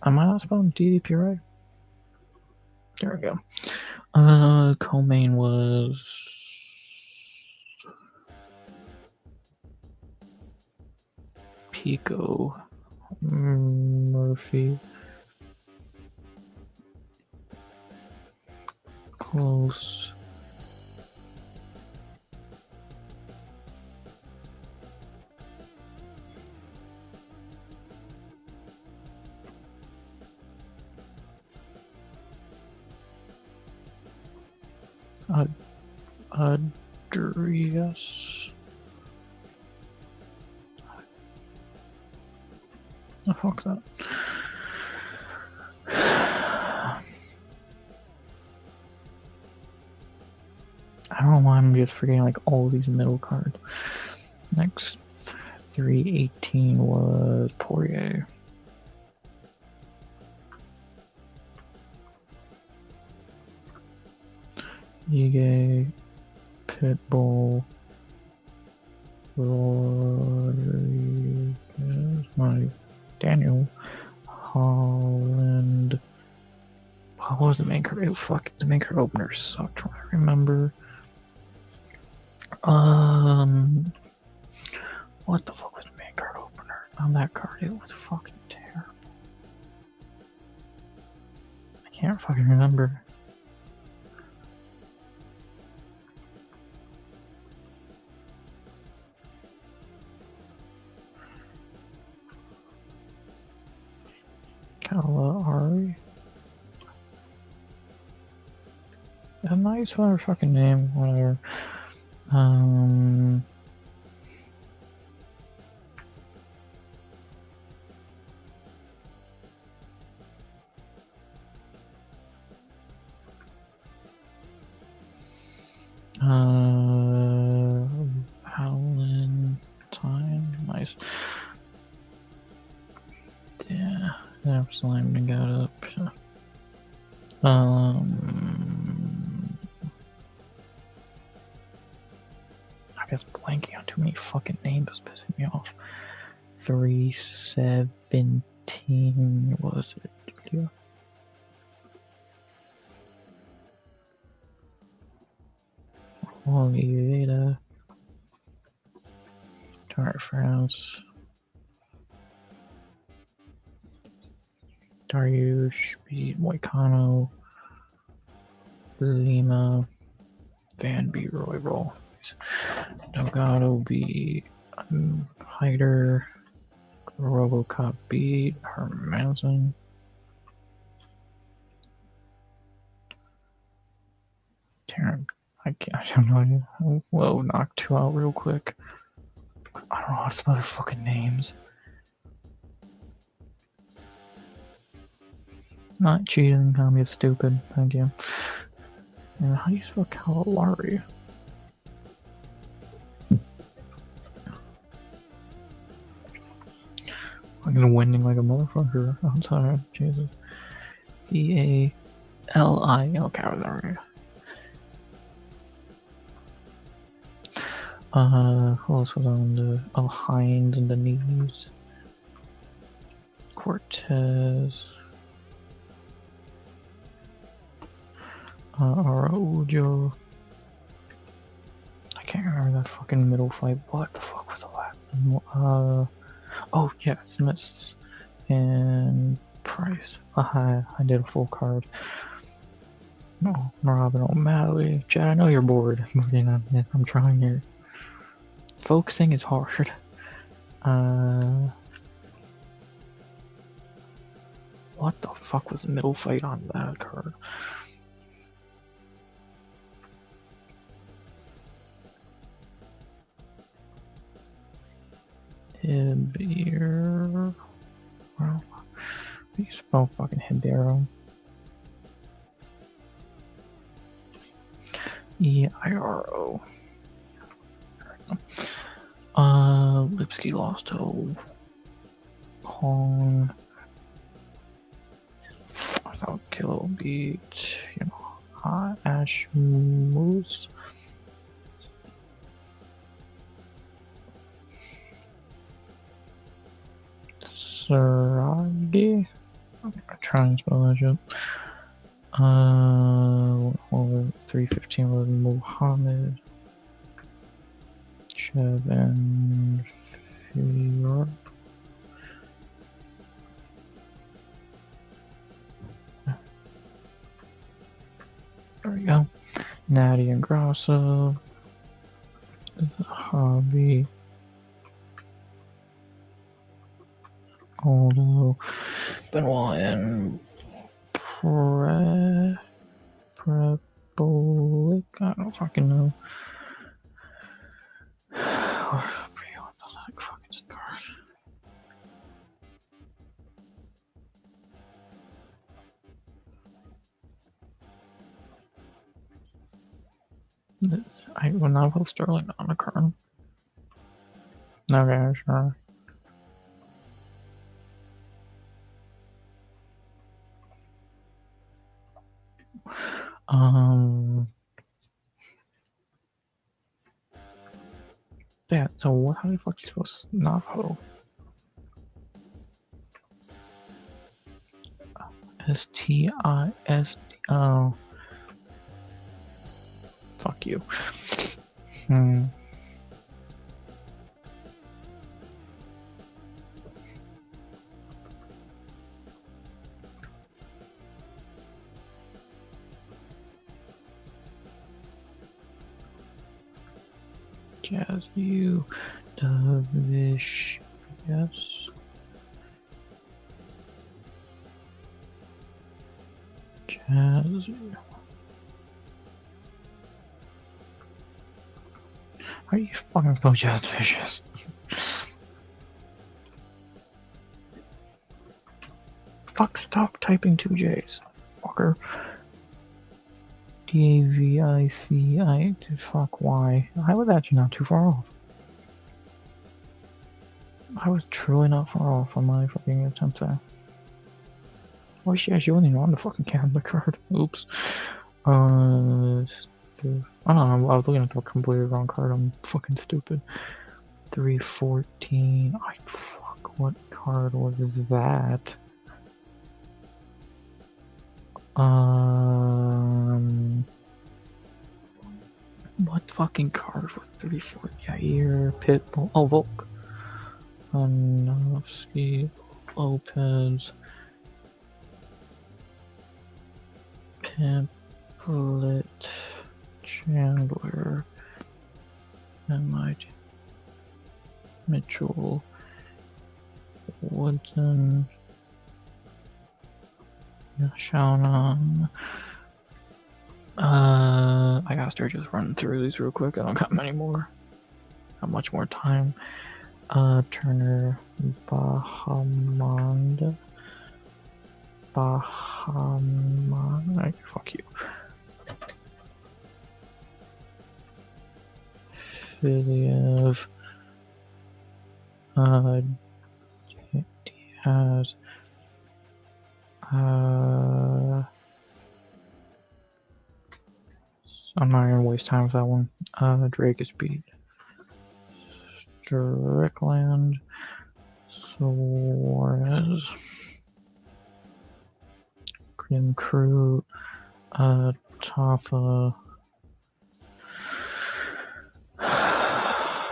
Am I not spelling DDP right? There we go. Co-main was Pico, Murphy, Close, Adrias. Oh, fuck that. I don't know why I'm just forgetting like all these middle cards. Next 318 was Poirier. Ige, Pitbull, Rodriguez, Daniel, Holland. What was the main card? Fuck, the main card opener sucked. I remember. What the fuck was the main card opener on that card? It was fucking terrible. I can't fucking remember. Kalahari. A nice motherfucking name, whatever. Valentine, nice. Yeah, I'm slimed and got up. So. I guess blanking on too many fucking names is pissing me off. 317 was it? Yeah. Oliveira. Tour de France. Dariush beat Moicano. Lima. Van beat Roybal. Delgado beat Hyder. Robocop beat Hermanson. Taryn, I have no idea. Well, knock 2 out real quick. I don't know how to spell their fucking names. Not cheating, I'm just stupid. Thank you. And how do you spell Cavalari? I'm gonna winning like a motherfucker outside. Jesus. VALI. Oh, Cavalari. Who else was on the Hines and the knees? Cortez. Araujo. I can't remember that fucking middle fight. What the fuck was the last? Oh yeah, Smiths and Price. I did a full card. No, Robin O'Malley. Chad, I know you're bored, but you know, I'm trying here. Focusing is hard. What the fuck was the middle fight on that card? Hibir. Well, how do you spell fucking Hibero? EIRO. Lipsky lost to Kong. I thought Kilo beat, you know, Ash Moose. Saragi. I'm gonna try and spell that shit. 315 was Muhammad. Chevan Fior. There we go. Nadia Grasso. Hobby. Aldo. Benoit and Prepolic. I don't fucking know. I will not have Sterling on a card. Okay, sure. Yeah, so what, how the fuck are you supposed to Navajo? STIS. Oh. Fuck you. Jazz you. Davish. Yes. Jazz. How do you fucking spell Jazz Vicious? Fuck, stop typing 2 J's. Fucker. DAVICI. Fuck, why? I was actually not too far off. I was truly not far off on my fucking attempt there. Oh shit, she wasn't even on the fucking calendar card. Oops. Oh no, I was looking at the completely wrong card. I'm fucking stupid. 314. Fuck, what card was that? What fucking card was 340? Yair, Pitbull, oh, Volk. Anovsky, Lopez, Pimplett, Chandler, and Mitchell, Woodson, Shaunan. I gotta start just running through these real quick. I don't got many more. Not much more time. Turner, Bahamond. Fuck you. Filiev. Diaz. I'm not gonna waste time with that one. Drake is beat. Strickland. Suarez. Grim Crew. Tafa.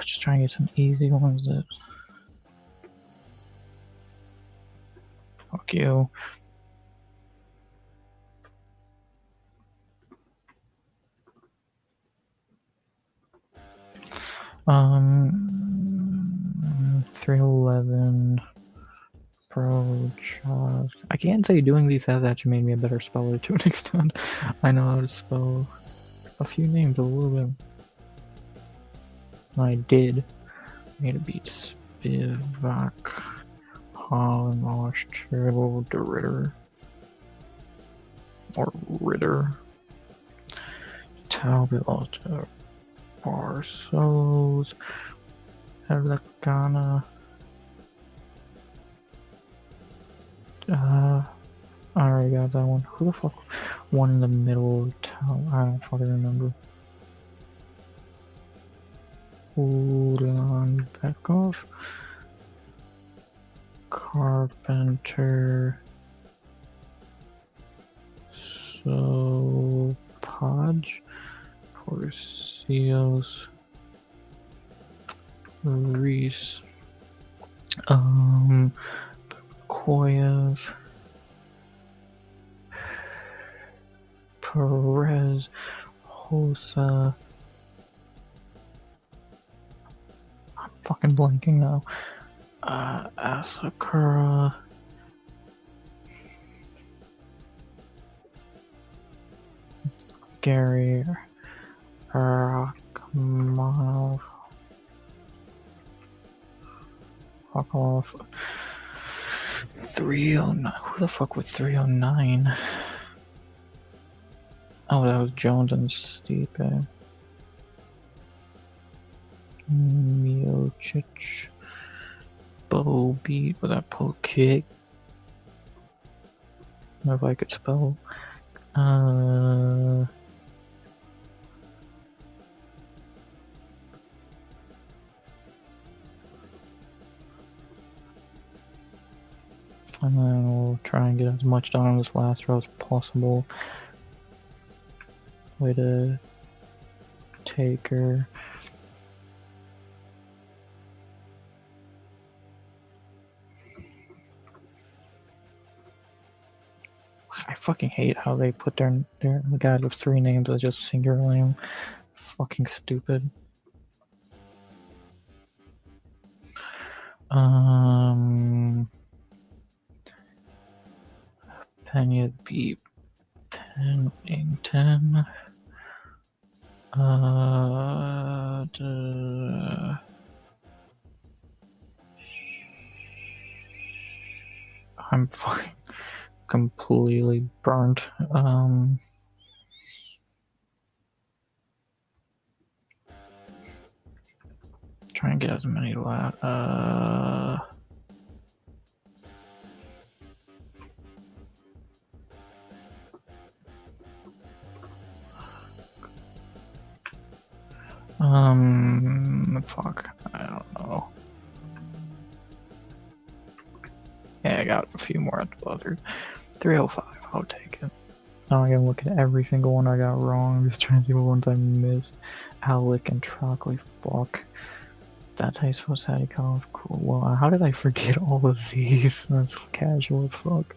Just trying to get some easy ones that. Fuck you. Um, 311 Pro Charge. I can't say doing these has actually made me a better speller to an extent. I know how to spell a few names a little bit. I did. I need to beat Spivak, Holland, Ostrel, De Ritter. Or Ritter. Talbot, Alter, Barsos, Elecana. I already got that one. Who the fuck? One in the middle of town. I don't fucking remember. Ulan Bekov. Carpenter. So Podge. Porcios. Reese. Koyev. Perez. Hosa. I'm fucking blanking now. Asakura. Gary. Rakhmonov. Fuck off. 309. Who the fuck was 309? Oh, that was Jones and Stipe. Miocic. Bow beat with that pull kick. I don't know if I could spell. And then we'll try and get as much done on this last row as possible. Way to take her. I fucking hate how they put the guys with 3 names as just singular name. Fucking stupid. Pena beat Pennington. I'm fucking completely burnt. Try and get as many left. Fuck. I don't know. Yeah, I got a few more at the buzzer. 305. I'll take it. Now I gotta look at every single one I got wrong. I'm just trying to see what ones I missed. Alec and Trockley. Fuck. That's how you're supposed to have college. Cool. Well, how did I forget all of these? That's casual as fuck.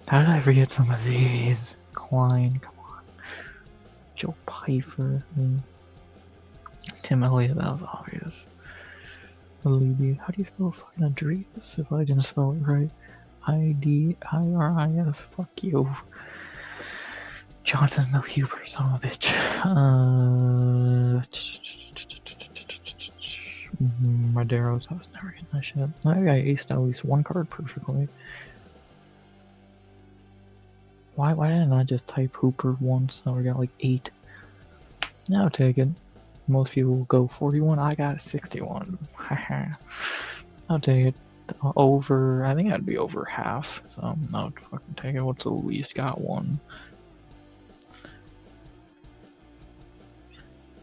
How did I forget some of these? Klein, come on. Joe Pfeiffer. Tim Elliott, that was obvious. Alibi. How do you spell fucking Adrius if I didn't spell it right? Idiris. Fuck you. Jonathan the Huber, son of a bitch. Madero's, I was never getting that shit. I aced at least one card perfectly. Why didn't I just type Hooper once? Now we got like 8. Now I'll take it. Most people go 41. I got 61. I'll take it. Over, I think I'd be over half. So I'll fucking take it. What's the least? Got 1.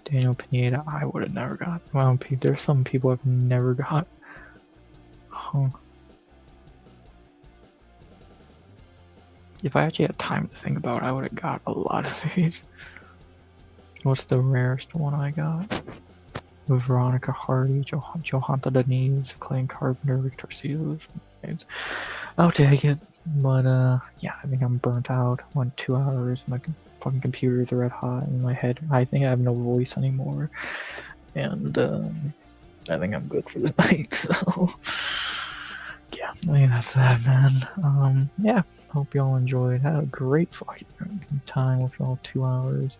Daniel Pineda, I would have never got. Well, there's some people I've never got. Huh. If I actually had time to think about it, I would have got a lot of these. What's the rarest one I got? Veronica Hardy, Johanta Denise, Clayton Carpenter, Victor Seals. I'll take it. But yeah, I think I'm burnt out. Went 2 hours. My fucking computer's red hot in my head. I think I have no voice anymore. And I think I'm good for the night. So yeah, I think that's that, man. Yeah, hope y'all enjoyed. Had a great fucking time with y'all. 2 hours.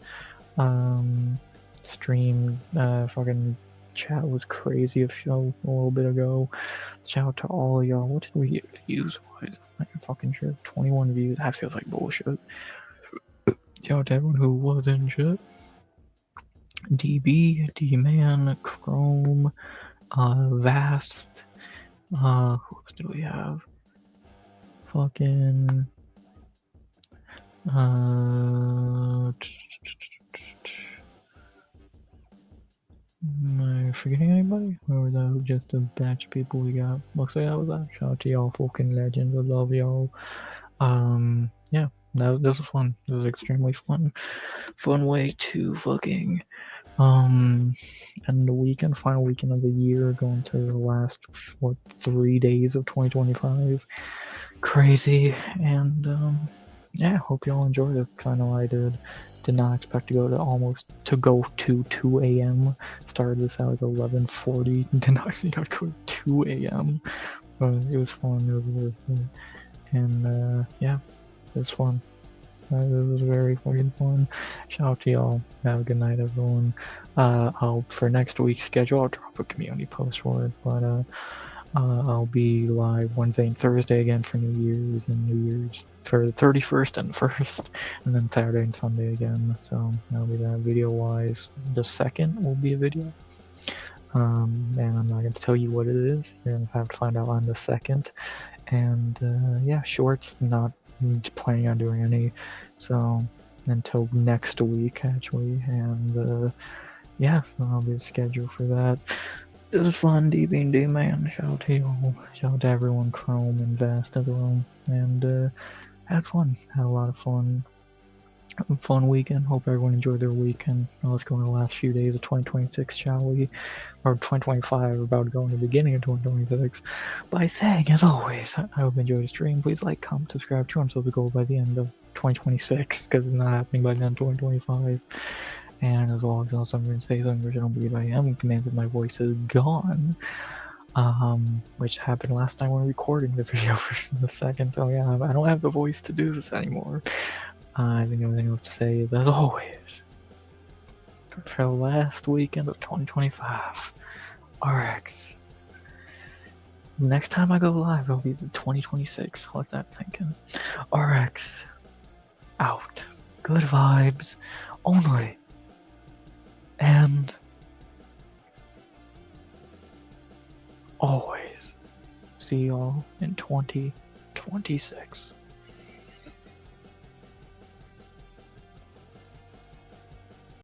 Stream, fucking chat was crazy a little bit ago. Shout out to all of y'all. What did we get views wise? I'm not fucking sure. 21 views. That feels like bullshit. Shout out to everyone who was in shit. DB, D-Man, Chrome, Vast. Who else do we have? Fucking. Am I forgetting anybody? Or was that just a batch of people we got? Looks like that was that. Shout out to y'all fucking legends. I love y'all. Yeah, this was fun. It was extremely fun. Fun way to fucking end the weekend, final weekend of the year, going to the last 3 days of 2025. Crazy. And yeah, hope y'all enjoyed it. I know I did. Did not expect to go to 2 a.m. Started this at like 11:40. Did not think I'd go to 2 a.m. But it was fun. It was worth it. And yeah, it was fun. It was very fucking fun. Shout out to y'all. Have a good night, everyone. For next week's schedule, I'll drop a community post for it. But I'll be live Wednesday and Thursday again for New Year's and New Year's for the 31st and 1st, and then Saturday and Sunday again. So that'll be that. Video wise, the 2nd will be a video. And I'm not going to tell you what it is. You're going to have to find out on the 2nd. And yeah, shorts, not planning on doing any. So until next week, actually. And yeah, so I'll be scheduled for that. It was fun, DB and D-Man. Shout out to y'all. Shout out to everyone, Chrome and Vast as well. And had fun. Had a lot of fun. Fun weekend. Hope everyone enjoyed their weekend. Now let's go in the last few days of 2026, shall we? Or 2025. We're about to go in the beginning of 2026. By saying, as always, I hope you enjoyed the stream. Please like, comment, subscribe, 200 subs to go by the end of 2026, because it's not happening by the end of 2025. And as long as I'm going to say something which I don't believe I am, command that my voice is gone. Which happened last time when recording the video for the 2nd. So yeah, I don't have the voice to do this anymore. I think everything I have to say is, as always, for the last weekend of 2025, RX. Next time I go live, it'll be the 2026. Let that sink in. RX. Out. Good vibes. Only. And always see y'all in 2026.